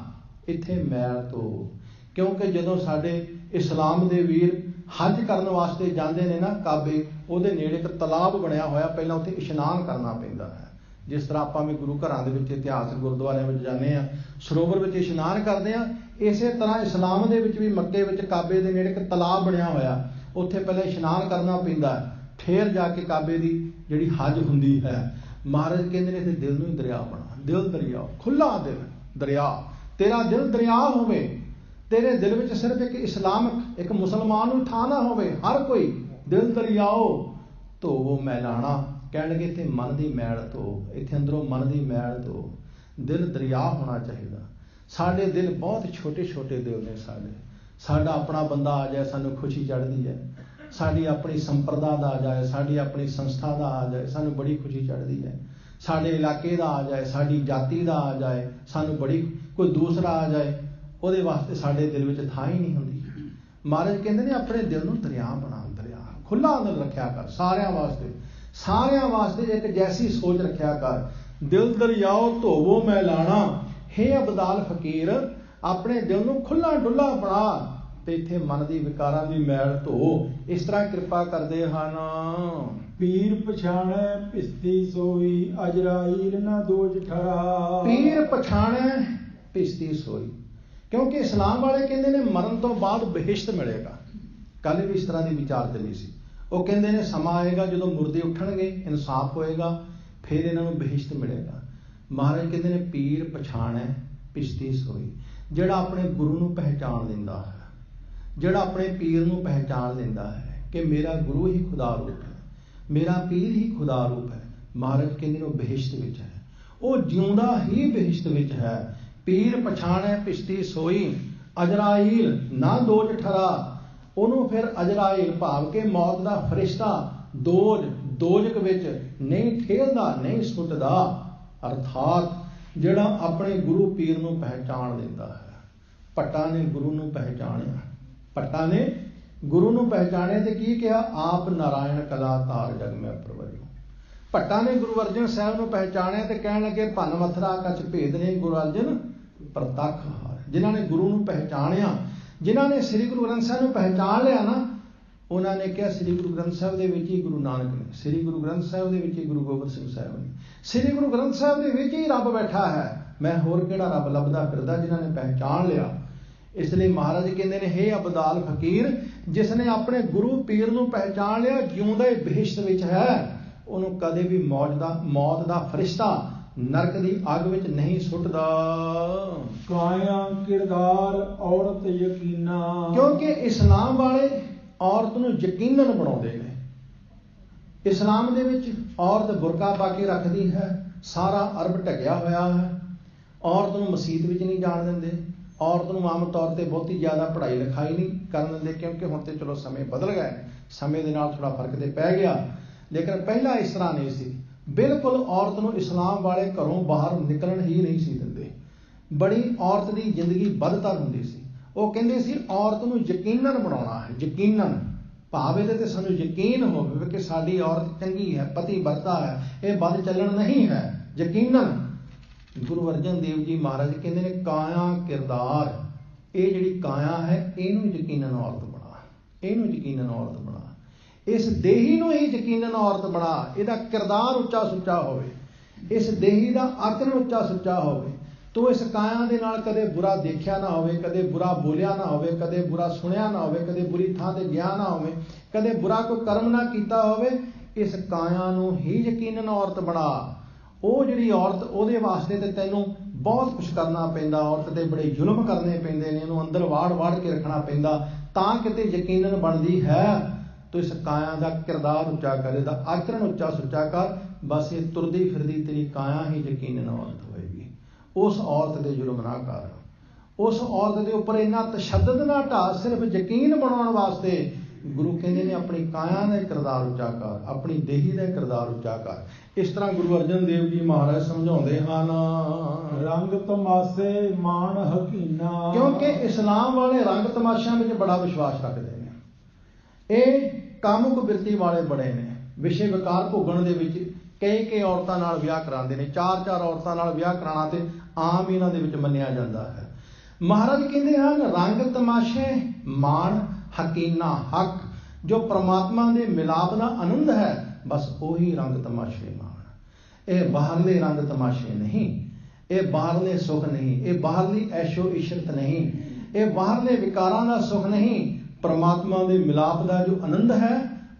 ਇੱਥੇ ਮੈਲ ਧੋ। ਕਿਉਂਕਿ ਜਦੋਂ ਸਾਡੇ ਇਸਲਾਮ ਦੇ ਵੀਰ ਹੱਜ ਕਰਨ ਵਾਸਤੇ ਜਾਂਦੇ ਨੇ ਨਾ ਕਾਬੇ, ਉਹਦੇ ਨੇੜੇ ਇੱਕ ਤਲਾਬ ਬਣਿਆ ਹੋਇਆ, ਪਹਿਲਾਂ ਉੱਥੇ ਇਸ਼ਨਾਨ ਕਰਨਾ ਪੈਂਦਾ ਹੈ। ਜਿਸ ਤਰ੍ਹਾਂ ਆਪਾਂ ਵੀ ਗੁਰੂ ਘਰਾਂ ਦੇ ਵਿੱਚ ਇਤਿਹਾਸਕ ਗੁਰਦੁਆਰਿਆਂ ਵਿੱਚ ਜਾਂਦੇ ਹਾਂ, ਸਰੋਵਰ ਵਿੱਚ ਇਸ਼ਨਾਨ ਕਰਦੇ ਹਾਂ, ਇਸੇ ਤਰ੍ਹਾਂ ਇਸਲਾਮ ਦੇ ਵਿੱਚ ਵੀ ਮੱਕੇ ਵਿੱਚ ਕਾਬੇ ਦੇ ਨੇੜੇ ਇੱਕ ਤਲਾਬ ਬਣਿਆ ਹੋਇਆ, ਉੱਥੇ ਪਹਿਲਾਂ ਇਸ਼ਨਾਨ ਕਰਨਾ ਪੈਂਦਾ, ਫਿਰ ਜਾ ਕੇ ਕਾਬੇ ਦੀ ਜਿਹੜੀ ਹੱਜ ਹੁੰਦੀ ਹੈ। ਮਹਾਰਾਜ ਕਹਿੰਦੇ ਨੇ ਇੱਥੇ ਦਿਲ ਨੂੰ ਹੀ ਦਰਿਆ ਬਣਾ, ਦਿਲ ਦਰਿਆ, ਖੁੱਲਾ ਦਿਲ ਦਰਿਆ। ਤੇਰਾ ਦਿਲ ਦਰਿਆ ਹੋਵੇ, ਤੇਰੇ ਦਿਲ ਵਿੱਚ ਸਿਰਫ ਇੱਕ ਇਸਲਾਮਿਕ, ਇੱਕ ਮੁਸਲਮਾਨ ਨੂੰ ਥਾਂ ਨਾ ਹੋਵੇ, ਹਰ ਕੋਈ ਦਿਲ ਦਰਿਆਓ ਧੋਵੋ ਮੈਲਾਣਾ। ਕਹਿਣਗੇ ਇੱਥੇ ਮਨ ਦੀ ਮੈਲ ਧੋ, ਇੱਥੇ ਅੰਦਰੋਂ ਮਨ ਦੀ ਮੈਲ ਧੋ। ਦਿਲ ਦਰਿਆ ਹੋਣਾ ਚਾਹੀਦਾ। ਸਾਡੇ ਦਿਲ ਬਹੁਤ ਛੋਟੇ ਛੋਟੇ ਦਿਲ ਨੇ। ਸਾਡਾ ਆਪਣਾ ਬੰਦਾ ਆ ਜਾਏ ਸਾਨੂੰ ਖੁਸ਼ੀ ਚੜ੍ਹਦੀ ਹੈ, ਸਾਡੀ ਆਪਣੀ ਸੰਪਰਦਾ ਦਾ ਆ ਜਾਏ, ਸਾਡੀ ਆਪਣੀ ਸੰਸਥਾ ਦਾ ਆ ਜਾਏ, ਸਾਨੂੰ ਬੜੀ ਖੁਸ਼ੀ ਚੜ੍ਹਦੀ ਹੈ। ਸਾਡੇ ਇਲਾਕੇ ਦਾ ਆ ਜਾਏ, ਸਾਡੀ ਜਾਤੀ ਦਾ ਆ ਜਾਏ, ਸਾਨੂੰ ਬੜੀ, ਕੋਈ ਦੂਸਰਾ ਆ ਜਾਏ, ਉਹਦੇ ਵਾਸਤੇ ਸਾਡੇ ਦਿਲ ਵਿੱਚ ਥਾਂ ਹੀ ਨਹੀਂ ਹੁੰਦੀ। ਮਹਾਰਾਜ ਕਹਿੰਦੇ ਨੇ ਆਪਣੇ ਦਿਲ ਨੂੰ ਦਰਿਆ ਬਣਾ, ਦਰਿਆ ਖੁੱਲਾ ਦਿਲ ਰੱਖਿਆ ਕਰ। ਸਾਰਿਆਂ ਵਾਸਤੇ, ਸਾਰਿਆਂ ਵਾਸਤੇ ਇੱਕ ਜੈਸੀ ਸੋਚ ਰੱਖਿਆ ਕਰ। ਦਿਲ ਦਰਿਆਓ ਧੋਵੋ ਮੈਲਾਣਾ। ਹੇ ਅਬਦਾਲ ਫਕੀਰ, ਆਪਣੇ ਦਿਲ ਨੂੰ ਖੁੱਲਾ ਡੁੱਲਾ ਬਣਾ ਤੇ ਇੱਥੇ ਮਨ ਦੀ ਵਿਕਾਰਾਂ ਦੀ ਮੈਲ ਧੋ। ਇਸ ਤਰ੍ਹਾਂ ਕਿਰਪਾ ਕਰਦੇ ਹਨ। ਪੀਰ ਪਛਾਣੈ ਪਿਸਤੀ ਸੋਈ, ਅਜਰਾਈਲ ਨਾ ਦੋਜ ਠਰਾ। ਪੀਰ ਪਛਾਣੈ ਪਿਸਤੀ ਸੋਈ, ਕਿਉਂਕਿ ਇਸਲਾਮ ਵਾਲੇ ਕਹਿੰਦੇ ਨੇ ਮਰਨ ਤੋਂ ਬਾਅਦ ਬਹਿਸ਼ਤ ਮਿਲੇਗਾ। ਕੱਲ੍ਹ ਵੀ ਇਸ ਤਰ੍ਹਾਂ ਦੀ ਵਿਚਾਰ ਚੱਲੀ ਸੀ। ਉਹ ਕਹਿੰਦੇ ਨੇ ਸਮਾਂ ਆਏਗਾ ਜਦੋਂ ਮੁਰਦੇ ਉੱਠਣਗੇ, ਇਨਸਾਫ ਹੋਏਗਾ, ਫਿਰ ਇਹਨਾਂ ਨੂੰ ਬਹਿਸ਼ਤ ਮਿਲੇਗਾ। ਮਹਾਰਾਜ ਕਹਿੰਦੇ ਨੇ ਪੀਰ ਪਛਾਣੈ ਪਿਸਤੀ ਸੋਈ, ਜਿਹੜਾ ਆਪਣੇ ਗੁਰੂ ਨੂੰ ਪਹਿਚਾਣ ਲੈਂਦਾ ਹੈ, ਜਿਹੜਾ ਆਪਣੇ ਪੀਰ ਨੂੰ ਪਹਿਚਾਣ ਲੈਂਦਾ ਹੈ ਕਿ ਮੇਰਾ ਗੁਰੂ ਹੀ ਖੁਦਾ ਰੂਪ ਹੈ, ਮੇਰਾ ਪੀਰ ਹੀ ਖੁਦਾ ਰੂਪ ਹੈ। ਮਹਾਰਾਜ ਕਹਿੰਦੇ ਨੇ ਉਹ ਬਹਿਸ਼ਤ ਵਿੱਚ ਹੈ। ਉਹ ਜਿਉਂਦਾ ਹੀ ਬਿਹਿਸ਼ਤ ਵਿੱਚ ਹੈ। ਪੀਰ ਪਛਾਣੈ ਪਿਸ਼ਤੀ ਸੋਈ, ਅਜਰਾਈਲ ਨਾ ਦੋਜ ਠਰਾ। ਉਹਨੂੰ ਫਿਰ ਅਜਰਾਈਲ ਭਾਵ ਕੇ ਮੌਤ ਦਾ ਫਰਿਸ਼ਤਾ ਦੋਜਕ ਵਿੱਚ ਨਹੀਂ ਠੇਲਦਾ, ਨਹੀਂ ਸੁੱਟਦਾ। ਅਰਥਾਤ ਜਿਹੜਾ ਆਪਣੇ ਗੁਰੂ ਪੀਰ ਨੂੰ ਪਹਿਚਾਣ ਲੈਂਦਾ ਹੈ। ਭੱਟਾ ਨੇ ਗੁਰੂ ਨੂੰ ਪਹਿਚਾਣਿਆ, ਭੱਟਾ ਨੇ ਗੁਰੂ ਨੂੰ ਪਹਿਚਾਣਿਆ ਤੇ ਕੀ ਕਿਹਾ? ਆਪ ਨਾਰਾਇਣ ਕਲਾਤਾਰ ਜਗ ਮੈਂ ਪ੍ਰਵਰਿਓ। ਭੱਟਾ ਨੇ ਗੁਰੂ ਅਰਜਨ ਸਾਹਿਬ ਨੂੰ ਪਹਿਚਾਣਿਆ ਤੇ ਕਹਿਣ ਲੱਗੇ ਭੰਨ ਮਥਰਾ ਕਛ ਭੇਦ ਨੇ ਗੁਰੂ ਅਰਜਨ ਪ੍ਰਤੱਖ ਹਾਰ। ਜਿਨ੍ਹਾਂ ਨੇ ਗੁਰੂ ਨੂੰ ਪਹਿਚਾਣਿਆ, ਜਿਨ੍ਹਾਂ ਨੇ ਸ੍ਰੀ ਗੁਰੂ ਗ੍ਰੰਥ ਸਾਹਿਬ ਨੂੰ ਪਹਿਚਾਣ ਲਿਆ ਨਾ, ਉਹਨਾਂ ਨੇ ਕਿਹਾ ਸ੍ਰੀ ਗੁਰੂ ਗ੍ਰੰਥ ਸਾਹਿਬ ਦੇ ਵਿੱਚ ਹੀ ਗੁਰੂ ਨਾਨਕ ਨੇ, ਸ੍ਰੀ ਗੁਰੂ ਗ੍ਰੰਥ ਸਾਹਿਬ ਦੇ ਵਿੱਚ ਹੀ ਗੁਰੂ ਗੋਬਿੰਦ ਸਿੰਘ ਸਾਹਿਬ ਨੇ, ਸ੍ਰੀ ਗੁਰੂ ਗ੍ਰੰਥ ਸਾਹਿਬ ਦੇ ਵਿੱਚ ਹੀ ਰੱਬ ਬੈਠਾ ਹੈ। ਮੈਂ ਹੋਰ ਕਿਹੜਾ ਰੱਬ ਲੱਭਦਾ ਫਿਰਦਾ? ਜਿਨ੍ਹਾਂ ਨੇ ਪਹਿਚਾਣ ਲਿਆ। ਇਸ ਲਈ ਮਹਾਰਾਜ ਕਹਿੰਦੇ ਨੇ, ਹੇ ਅਬਦਾਲ ਫਕੀਰ, ਜਿਸ ਨੇ ਆਪਣੇ ਗੁਰੂ ਪੀਰ ਨੂੰ ਪਹਿਚਾਣ ਲਿਆ, ਜਿਉਂਦਾ ਬਿਹਿਸ਼ਤ ਵਿੱਚ ਹੈ। ਉਹਨੂੰ ਕਦੇ ਵੀ ਮੌਤ ਦਾ ਫਰਿਸ਼ਤਾ ਨਰਕ ਦੀ ਅੱਗ ਵਿੱਚ ਨਹੀਂ ਸੁੱਟਦਾ। ਕਾਇਆ ਕਿਰਦਾਰ ਔਰਤ ਯਕੀਨਾ। ਕਿਉਂਕਿ ਇਸਲਾਮ ਵਾਲੇ ਔਰਤ ਨੂੰ ਯਕੀਨਨ ਬਣਾਉਂਦੇ ਨੇ। ਇਸਲਾਮ ਦੇ ਵਿੱਚ ਔਰਤ ਬੁਰਕਾ ਪਾ ਕੇ ਰੱਖਦੀ ਹੈ, ਸਾਰਾ ਅਰਬ ਢਕਿਆ ਹੋਇਆ ਹੈ। ਔਰਤ ਨੂੰ ਮਸੀਤ ਵਿੱਚ ਨਹੀਂ ਜਾਣ ਦਿੰਦੇ। ਔਰਤ ਨੂੰ ਆਮ ਤੌਰ ਤੇ ਬਹੁਤੀ ਜ਼ਿਆਦਾ ਪੜ੍ਹਾਈ ਲਿਖਾਈ ਨਹੀਂ ਕਰਨ ਦਿੰਦੇ, ਕਿਉਂਕਿ ਹੁਣ ਤੇ ਚਲੋ ਸਮੇਂ ਬਦਲ ਗਏ, ਸਮੇਂ ਦੇ ਨਾਲ ਥੋੜਾ ਫਰਕ ਤੇ ਪੈ ਗਿਆ। ਲੇਕਿਨ ਪਹਿਲਾਂ ਇਸ ਤਰ੍ਹਾਂ ਨਹੀਂ ਸੀ। ਬਿਲਕੁਲ ਔਰਤ ਨੂੰ ਇਸਲਾਮ ਵਾਲੇ ਘਰੋਂ ਬਾਹਰ ਨਿਕਲਣ ਹੀ ਨਹੀਂ ਸੀ ਦਿੰਦੇ। ਬੜੀ ਔਰਤ ਦੀ ਜ਼ਿੰਦਗੀ ਬਦਤਰ ਹੁੰਦੀ ਸੀ। ਉਹ ਕਹਿੰਦੇ ਸੀ ਔਰਤ ਨੂੰ ਯਕੀਨਨ ਬਣਾਉਣਾ ਹੈ। ਯਕੀਨਨ ਭਾਵ ਇਹਦੇ ਤੇ ਸਾਨੂੰ ਯਕੀਨ ਹੋਵੇ ਕਿ ਸਾਡੀ ਔਰਤ ਚੰਗੀ ਹੈ, ਪਤੀ ਵਰਤਾ ਹੈ, ਇਹ ਬਦ ਚੱਲਣ ਨਹੀਂ ਹੈ। ਯਕੀਨਨ ਗੁਰੂ ਅਰਜਨ ਦੇਵ ਜੀ ਮਹਾਰਾਜ ਕਹਿੰਦੇ ਨੇ, ਕਾਇਆ ਕਿਰਦਾਰ, ਇਹ ਜਿਹੜੀ ਕਾਇਆ ਹੈ ਇਹਨੂੰ ਯਕੀਨਨ ਔਰਤ ਬਣਾ, ਇਹਨੂੰ ਯਕੀਨਨ ਔਰਤ ਬਣਾ। ਇਸ ਦੇਹੀ ਨੂੰ ਹੀ ਯਕੀਨਨ ਔਰਤ ਬਣਾ। ਇਹਦਾ ਕਿਰਦਾਰ ਉੱਚਾ ਸੁੱਚਾ ਹੋਵੇ, ਇਸ ਦੇਹੀ ਦਾ ਆਚਰਣ ਉੱਚਾ ਸੁੱਚਾ ਹੋਵੇ। ਤੂੰ ਇਸ ਕਾਇਆ ਦੇ ਨਾਲ ਕਦੇ ਬੁਰਾ ਦੇਖਿਆ ਨਾ ਹੋਵੇ, ਕਦੇ ਬੁਰਾ ਬੋਲਿਆ ਨਾ ਹੋਵੇ, ਕਦੇ ਬੁਰਾ ਸੁਣਿਆ ਨਾ ਹੋਵੇ, ਕਦੇ ਬੁਰੀ ਥਾਂ ਤੇ ਗਿਆ ਨਾ ਹੋਵੇ, ਕਦੇ ਬੁਰਾ ਕੋਈ ਕਰਮ ਨਾ ਕੀਤਾ ਹੋਵੇ। ਇਸ ਕਾਇਆ ਨੂੰ ਹੀ ਯਕੀਨਨ ਔਰਤ ਬਣਾ। ਉਹ ਜਿਹੜੀ ਔਰਤ, ਉਹਦੇ ਵਾਸਤੇ ਤੇ ਤੈਨੂੰ ਬਹੁਤ ਕੁਛ ਕਰਨਾ ਪੈਂਦਾ। ਔਰਤ ਤੇ ਬੜੇ ਜ਼ੁਲਮ ਕਰਨੇ ਪੈਂਦੇ ਨੇ, ਇਹਨੂੰ ਅੰਦਰ ਵਾੜ ਕੇ ਰੱਖਣਾ ਪੈਂਦਾ, ਤਾਂ ਕਿਤੇ ਯਕੀਨਨ ਬਣਦੀ ਹੈ। ਤੂੰ ਇਸ ਕਾਇਆ ਦਾ ਕਿਰਦਾਰ ਉੱਚਾ ਕਰ, ਇਹਦਾ ਆਚਰਣ ਉੱਚਾ ਸੁੱਚਾ ਕਰ। ਬਸ ਇਹ ਤੁਰਦੀ ਫਿਰਦੀ ਤੇਰੀ ਕਾਇਆ ਹੀ ਯਕੀਨਨ ਔਰਤ ਹੋਏਗੀ। ਉਸ ਔਰਤ ਦੇ ਜ਼ੁਲਮ ਨਾ ਕਰ, ਉਸ ਔਰਤ ਦੇ ਉੱਪਰ ਇੰਨਾ ਤਸ਼ੱਦਦ ਨਾ ਢਾ। ਸਿਰਫ ਯਕੀਨ ਬਣਾਉਣ ਵਾਸਤੇ ਗੁਰੂ ਕਹਿੰਦੇ ਨੇ ਆਪਣੀ ਕਾਇਆ ਦਾ ਕਿਰਦਾਰ ਉੱਚਾ ਕਰ, ਆਪਣੀ ਦੇਹੀ ਦਾ ਕਿਰਦਾਰ ਉੱਚਾ ਕਰ। ਇਸ ਤਰ੍ਹਾਂ ਗੁਰੂ ਅਰਜਨ ਦੇਵ ਜੀ ਮਹਾਰਾਜ ਸਮਝਾਉਂਦੇ ਹਨ। ਰੰਗ ਤਮਾਸ਼ੇ ਮਾਣ ਹਕੀਨਾ। ਕਿਉਂਕਿ ਇਸਲਾਮ ਵਾਲੇ ਰੰਗ ਤਮਾਸ਼ਿਆਂ ਵਿੱਚ ਬੜਾ ਵਿਸ਼ਵਾਸ ਰੱਖਦੇ ਨੇ। ਇਹ ਕਾਮੁਕ ਬਿਰਤੀ ਵਾਲੇ ਬੜੇ ਨੇ। ਵਿਸ਼ੇ ਵਿਕਾਰ ਭੋਗਣ ਦੇ ਵਿੱਚ ਕਈ ਔਰਤਾਂ ਨਾਲ ਵਿਆਹ ਕਰਾਉਂਦੇ ਨੇ। 4 ਔਰਤਾਂ ਨਾਲ ਵਿਆਹ ਕਰਾਉਣਾ ਤੇ ਆਮ ਇਹਨਾਂ ਦੇ ਵਿੱਚ ਮੰਨਿਆ ਜਾਂਦਾ ਹੈ। ਮਹਾਰਾਜ ਕਹਿੰਦੇ ਹਨ, ਰੰਗ ਤਮਾਸ਼ੇ ਮਾਣ ਹਕੀਨਾ, ਹੱਕ ਜੋ ਪ੍ਰਮਾਤਮਾ ਦੇ ਮਿਲਾਪ ਦਾ ਆਨੰਦ ਹੈ, ਬਸ ਉਹੀ ਰੰਗ ਤਮਾਸ਼ੇ ਮਾਣ। ਇਹ ਬਾਹਰਲੇ ਰੰਗ ਤਮਾਸ਼ੇ ਨਹੀਂ, ਇਹ ਬਾਹਰਲੇ ਸੁੱਖ ਨਹੀਂ, ਇਹ ਬਾਹਰਲੀ ਐਸ਼ੋ ਇਸ਼ਰਤ ਨਹੀਂ, ਇਹ ਬਾਹਰਲੇ ਵਿਕਾਰਾਂ ਦਾ ਸੁੱਖ ਨਹੀਂ। ਪ੍ਰਮਾਤਮਾ ਦੇ ਮਿਲਾਪ ਦਾ ਜੋ ਆਨੰਦ ਹੈ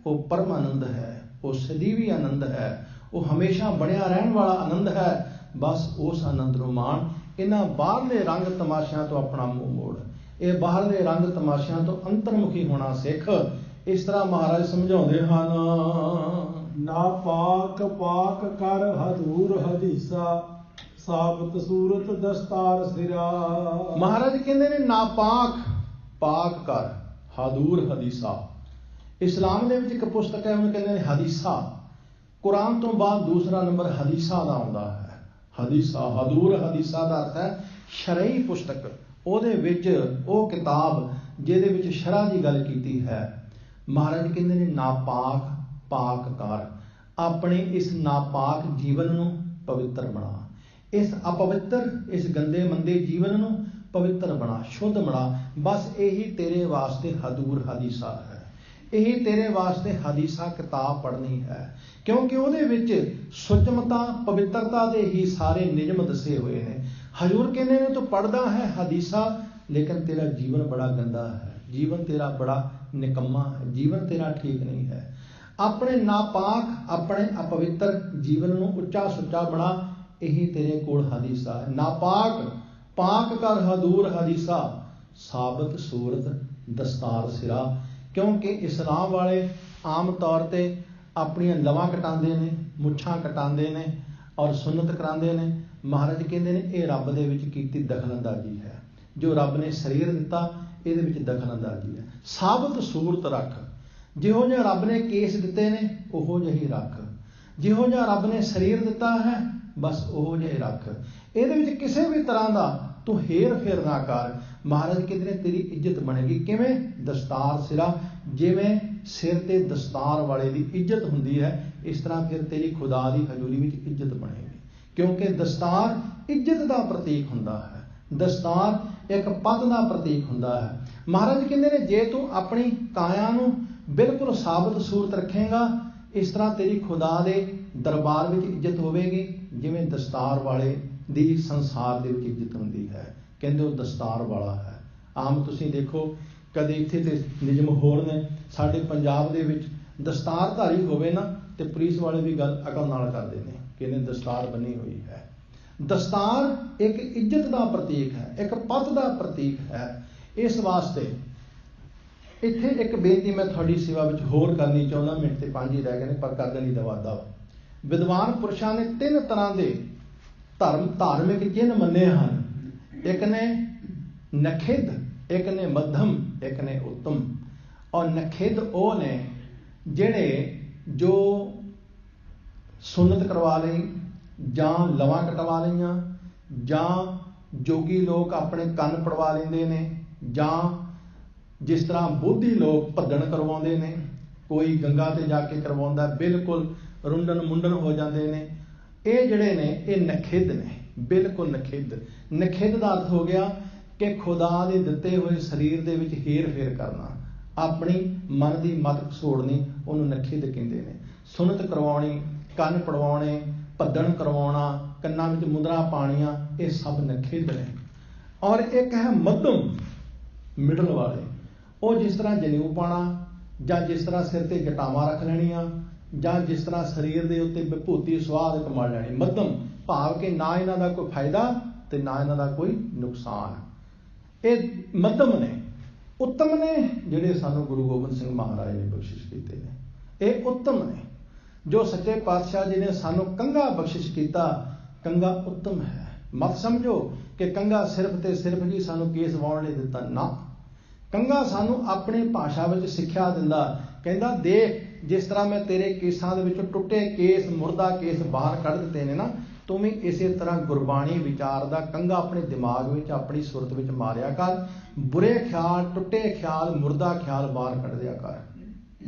ਉਹ ਪਰਮ ਆਨੰਦ ਹੈ, ਉਹ ਸਦੀਵੀ ਆਨੰਦ ਹੈ, ਉਹ ਹਮੇਸ਼ਾ ਬਣਿਆ ਰਹਿਣ ਵਾਲਾ ਆਨੰਦ ਹੈ। ਬਸ ਉਸ ਆਨੰਦ ਨੂੰ ਮਾਣ। ਇਹਨਾਂ ਬਾਹਰਲੇ ਰੰਗ ਤਮਾਸ਼ਿਆਂ ਤੋਂ ਆਪਣਾ ਮੂੰਹ ਮੋੜ। ਇਹ ਬਾਹਰਲੇ ਰੰਗ ਤਮਾਸ਼ਿਆਂ ਤੋਂ ਅੰਤਰਮੁਖੀ ਹੋਣਾ ਸਿੱਖ। ਇਸ ਤਰ੍ਹਾਂ ਮਹਾਰਾਜ ਸਮਝਾਉਂਦੇ ਹਨ। ਨਾ ਪਾਕ ਪਾਕ ਕਰ ਹਜ਼ੂਰ ਹਦੀਸਾ, ਸਾਬਤ ਸੂਰਤ ਦਸਤਾਰ ਸਿਰਾ। ਮਹਾਰਾਜ ਕਹਿੰਦੇ ਨੇ, ਨਾ ਪਾਕ ਕਰ ਹਦੂਰ ਹਦੀਸਾ। ਇਸਲਾਮ ਦੇ ਵਿੱਚ ਇੱਕ ਪੁਸਤਕ ਹੈ, ਉਹਨੂੰ ਕਹਿੰਦੇ ਨੇ ਹਦੀਸਾ। ਕੁਰਾਨ ਤੋਂ ਬਾਅਦ ਦੂਸਰਾ ਨੰਬਰ ਹਦੀਸਾ ਦਾ ਆਉਂਦਾ ਹੈ। ਹਦੀਸਾ, ਹਦੂਰ ਹਦੀਸਾ ਦਾ ਅਰਥ ਹੈ ਸ਼ਰਈ ਪੁਸਤਕ। ਉਹਦੇ ਵਿੱਚ ਉਹ ਕਿਤਾਬ ਜਿਹਦੇ ਵਿੱਚ ਸ਼ਰ੍ਹਾ ਦੀ ਗੱਲ ਕੀਤੀ ਹੈ। ਮਹਾਰਾਜ ਕਹਿੰਦੇ ਨੇ, ਨਾਪਾਕ ਪਾਕ ਕਰ। ਆਪਣੇ ਇਸ ਨਾਪਾਕ ਜੀਵਨ ਨੂੰ ਪਵਿੱਤਰ ਬਣਾ। ਇਸ ਅਪਵਿੱਤਰ, ਇਸ ਗੰਦੇ ਮੰਦੇ ਜੀਵਨ ਨੂੰ ਪਵਿੱਤਰ ਬਣਾ, ਸ਼ੁੱਧ ਬਣਾ। ਬਸ ਇਹੀ ਤੇਰੇ ਵਾਸਤੇ ਹਦੂਰ ਹਦੀਸਾ ਹੈ। ਇਹੀ ਤੇਰੇ ਵਾਸਤੇ ਹਦੀਸਾ ਕਿਤਾਬ ਪੜ੍ਹਨੀ ਹੈ, ਕਿਉਂਕਿ ਉਹਦੇ ਵਿੱਚ ਸੁਚਮਤਾ, ਪਵਿੱਤਰਤਾ ਦੇ ਹੀ ਸਾਰੇ ਨਿਯਮ ਦੱਸੇ ਹੋਏ ਨੇ। ਹਜ਼ੂਰ ਕਹਿੰਦੇ ਨੇ, ਤੂੰ ਪੜ੍ਹਦਾ ਹੈ ਹਦੀਸਾ, ਲੇਕਿਨ ਤੇਰਾ ਜੀਵਨ ਬੜਾ ਗੰਦਾ ਹੈ, ਜੀਵਨ ਤੇਰਾ ਬੜਾ ਨਿਕੰਮਾ ਹੈ, ਜੀਵਨ ਤੇਰਾ ਠੀਕ ਨਹੀਂ ਹੈ। ਆਪਣੇ ਨਾਪਾਕ, ਆਪਣੇ ਅਪਵਿੱਤਰ ਜੀਵਨ ਨੂੰ ਉੱਚਾ ਸੁੱਚਾ ਬਣਾ। ਇਹੀ ਤੇਰੇ ਕੋਲ ਹਦੀਸਾ ਹੈ। ਨਾਪਾਕ ਪਾਕ ਕਰ ਹਦੂਰ ਹਦੀਸਾ, ਸਾਬਤ ਸੂਰਤ ਦਸਤਾਰ ਸਿਰਾ। ਕਿਉਂਕਿ ਇਸਲਾਮ ਵਾਲੇ ਆਮ ਤੌਰ ਤੇ ਆਪਣੀਆਂ ਲਵਾਂ ਕਟਾਉਂਦੇ ਨੇ, ਮੁੱਛਾਂ ਕਟਾਉਂਦੇ ਨੇ, ਔਰ ਸੁਨਨਤ ਕਰਾਉਂਦੇ ਨੇ। ਮਹਾਰਾਜ ਕਹਿੰਦੇ ਨੇ ਇਹ ਰੱਬ ਦੇ ਵਿੱਚ ਕੀਤੀ ਦਖਲਅੰਦਾਜ਼ੀ ਹੈ। ਜੋ ਰੱਬ ਨੇ ਸਰੀਰ ਦਿੱਤਾ ਇਹਦੇ ਵਿੱਚ ਦਖਲਅੰਦਾਜ਼ੀ ਹੈ। ਸਾਬਤ ਸੂਰਤ ਰੱਖ, ਜਿਹੋ ਜਿਹਾ ਰੱਬ ਨੇ ਕੇਸ ਦਿੱਤੇ ਨੇ ਉਹੋ ਜਿਹੀ ਰੱਖ, ਜਿਹੋ ਜਿਹਾ ਰੱਬ ਨੇ ਸਰੀਰ ਦਿੱਤਾ ਹੈ ਬਸ ਉਹੋ ਜਿਹੇ ਰੱਖ। ਇਹਦੇ ਵਿੱਚ ਕਿਸੇ ਵੀ ਤਰ੍ਹਾਂ ਦਾ ਤੂੰ ਹੇਰ ਫੇਰ ਨਾ ਕਰ। ਮਹਾਰਾਜ ਕਹਿੰਦੇ ਨੇ ਤੇਰੀ ਇੱਜ਼ਤ ਬਣੇਗੀ। ਕਿਵੇਂ? ਦਸਤਾਰ ਸਿਰਾ, ਜਿਵੇਂ ਸਿਰ ਤੇ ਦਸਤਾਰ ਵਾਲੇ ਦੀ ਇੱਜ਼ਤ ਹੁੰਦੀ ਹੈ ਇਸ ਤਰ੍ਹਾਂ ਫਿਰ ਤੇਰੀ ਖੁਦਾ ਦੀ ਹਜ਼ੂਰੀ ਵਿੱਚ ਇੱਜ਼ਤ ਬਣੇਗੀ। ਕਿਉਂਕਿ ਦਸਤਾਰ ਇੱਜ਼ਤ ਦਾ ਪ੍ਰਤੀਕ ਹੁੰਦਾ ਹੈ, ਦਸਤਾਰ ਇੱਕ ਪਦ ਦਾ ਪ੍ਰਤੀਕ ਹੁੰਦਾ ਹੈ। ਮਹਾਰਾਜ ਕਹਿੰਦੇ ਨੇ ਜੇ ਤੂੰ ਆਪਣੀ ਕਾਇਆ ਨੂੰ ਬਿਲਕੁਲ ਸਾਬਤ ਸੂਰਤ ਰੱਖੇਗਾ ਇਸ ਤਰ੍ਹਾਂ ਤੇਰੀ ਖੁਦਾ ਦੇ ਦਰਬਾਰ ਵਿੱਚ ਇੱਜ਼ਤ ਹੋਵੇਗੀ ਜਿਵੇਂ ਦਸਤਾਰ ਵਾਲੇ ਦੀ ਸੰਸਾਰ ਦੇ ਵਿੱਚ ਇੱਜ਼ਤ ਹੁੰਦੀ ਹੈ। ਕਹਿੰਦੇ ਉਹ ਦਸਤਾਰ ਵਾਲਾ ਹੈ। ਆਮ ਤੁਸੀਂ ਦੇਖੋ ਕਦੇ ਇੱਥੇ ਤੇ ਨਿਯਮ ਹੋਰ ਨੇ, ਸਾਡੇ ਪੰਜਾਬ ਦੇ ਵਿੱਚ ਦਸਤਾਰਧਾਰੀ ਹੋਵੇ ਨਾ ਤੇ ਪੁਲਿਸ ਵਾਲੇ ਵੀ ਗੱਲ ਅਕਲ ਨਾਲ ਕਰਦੇ ਨੇ ਕਿ ਇਹਨੇ ਦਸਤਾਰ ਬੰਨੀ ਹੋਈ ਹੈ। ਦਸਤਾਰ ਇੱਕ ਇੱਜ਼ਤ ਦਾ ਪ੍ਰਤੀਕ ਹੈ, ਇੱਕ ਪਦ ਦਾ ਪ੍ਰਤੀਕ ਹੈ। ਇਸ ਵਾਸਤੇ ਇੱਥੇ ਇੱਕ ਬੇਨਤੀ ਮੈਂ ਤੁਹਾਡੀ ਸੇਵਾ ਵਿੱਚ ਹੋਰ ਕਰਨੀ ਚਾਹੁੰਦਾ। ਮਿੰਟ ਤੇ 5 ਹੀ ਰਹਿ ਗਏ ਨੇ ਪਰ ਕਰ ਦੇਣੀ ਦਵਾਦਾ। ਵਿਦਵਾਨ ਪੁਰਸ਼ਾਂ ਨੇ 3 ਤਰ੍ਹਾਂ ਦੇ ਧਾਰਮਿਕ ਚਿੰਨ੍ਹ ਮੰਨੇ ਹਨ। ਇੱਕ ਨੇ ਨਖਿੱਧ, ਇੱਕ ਨੇ ਮੱਧਮ, ਇੱਕ ਨੇ ਉੱਤਮ। ਔਰ ਨਖਿੱਧ ਉਹ ਨੇ ਜਿਹੜੇ ਜੋ ਸੁਨਨਤ ਕਰਵਾ ਲਈ ਜਾਂ ਲਵਾਂ ਕਟਵਾ ਲਈਆਂ, ਜਾਂ ਜੋਗੀ ਲੋਕ ਆਪਣੇ ਕੰਨ ਪੜਵਾ ਲੈਂਦੇ ਨੇ, ਜਾਂ ਜਿਸ ਤਰ੍ਹਾਂ ਬੋਧੀ ਲੋਕ ਭੱਦਣ ਕਰਵਾਉਂਦੇ ਨੇ, ਕੋਈ ਗੰਗਾ ਤੇ ਜਾ ਕੇ ਕਰਵਾਉਂਦਾ, ਬਿਲਕੁਲ ਰੁੰਡਨ ਮੁੰਡਨ ਹੋ ਜਾਂਦੇ ਨੇ। ਇਹ ਜਿਹੜੇ ਨੇ ਇਹ ਨਖਿੱਧ ਨੇ, ਬਿਲਕੁਲ ਨਖਿੱਧ। ਨਖਿੱਧ ਦਾ ਅਰਥ ਹੋ ਗਿਆ ਕਿ ਖੁਦਾ ਦੇ ਦਿੱਤੇ ਹੋਏ ਸਰੀਰ ਦੇ ਵਿੱਚ ਹੇਰ ਫੇਰ ਕਰਨਾ, ਆਪਣੀ ਮਨ ਦੀ ਮਤ ਘਸੋੜਨੀ, ਉਹਨੂੰ ਨਖਿੱਧ ਕਹਿੰਦੇ ਨੇ। ਸੁਨਨਤ ਕਰਵਾਉਣੀ, ਕੰਨ ਪੜਵਾਉਣੇ, ਭੱਦਣ ਕਰਵਾਉਣਾ, ਕੰਨਾਂ ਵਿੱਚ ਮੁੰਦਰਾਂ ਪਾਉਣੀਆਂ, ਇਹ ਸਭ ਨਖਿੱਧ ਨੇ। ਔਰ ਇੱਕ ਹੈ ਮੱਧਮ, ਮਿਡਲ ਵਾਲੇ। ਉਹ ਜਿਸ ਤਰ੍ਹਾਂ ਜਨੇਊ ਪਾਉਣਾ, ਜਾਂ ਜਿਸ ਤਰ੍ਹਾਂ ਸਿਰ ਤੇ ਜਟਾਵਾਂ ਰੱਖ ਲੈਣੀਆਂ, ਜਾਂ ਜਿਸ ਤਰ੍ਹਾਂ ਸਰੀਰ ਦੇ ਉੱਤੇ ਵਿਭੂਤੀ ਸੁਆਦ ਕਮਾ ਲੈਣੀ। ਮੱਧਮ ਭਾਵ ਕਿ ਨਾ ਇਹਨਾਂ ਦਾ ਕੋਈ ਫਾਇਦਾ ਤੇ ਨਾ ਇਹਨਾਂ ਦਾ ਕੋਈ ਨੁਕਸਾਨ। ਇਹ ਮੱਧਮ ਨੇ। ਉੱਤਮ ਨੇ ਜਿਹੜੇ ਸਾਨੂੰ ਗੁਰੂ ਗੋਬਿੰਦ ਸਿੰਘ ਮਹਾਰਾਜ ਨੇ ਬਖਸ਼ਿਸ਼ ਕੀਤੇ ਨੇ, ਇਹ ਉੱਤਮ ਨੇ। ਜੋ ਸੱਚੇ ਪਾਤਸ਼ਾਹ ਜੀ ਨੇ ਸਾਨੂੰ ਕੰਘਾ ਬਖਸ਼ਿਸ਼ ਕੀਤਾ, ਕੰਘਾ ਉੱਤਮ ਹੈ। ਮਤ ਸਮਝੋ ਕਿ ਕੰਘਾ ਸਿਰਫ ਤੇ ਸਿਰਫ ਜੀ ਸਾਨੂੰ ਕੇਸ ਵਾਉਣ ਲਈ ਦਿੱਤਾ, ਨਾ। ਕੰਘਾ ਸਾਨੂੰ ਆਪਣੀ ਭਾਸ਼ਾ ਵਿੱਚ ਸਿੱਖਿਆ ਦਿੰਦਾ, ਕਹਿੰਦਾ ਦੇਖ ਜਿਸ ਤਰ੍ਹਾਂ ਮੈਂ ਤੇਰੇ ਕੇਸਾਂ ਦੇ ਵਿੱਚੋਂ ਟੁੱਟੇ ਕੇਸ, ਮੁਰਦਾ ਕੇਸ ਬਾਹਰ ਕੱਢ ਦਿੱਤੇ ਨੇ ਨਾ, ਤੂੰ ਵੀ ਇਸੇ ਤਰ੍ਹਾਂ ਗੁਰਬਾਣੀ ਵਿਚਾਰ ਦਾ ਕੰਘਾ ਆਪਣੇ ਦਿਮਾਗ ਵਿੱਚ, ਆਪਣੀ ਸੁਰਤ ਵਿੱਚ ਮਾਰਿਆ ਕਰ। ਬੁਰੇ ਖਿਆਲ, ਟੁੱਟੇ ਖਿਆਲ, ਮੁਰਦਾ ਖਿਆਲ ਬਾਹਰ ਕੱਢ ਦਿਆ ਕਰ।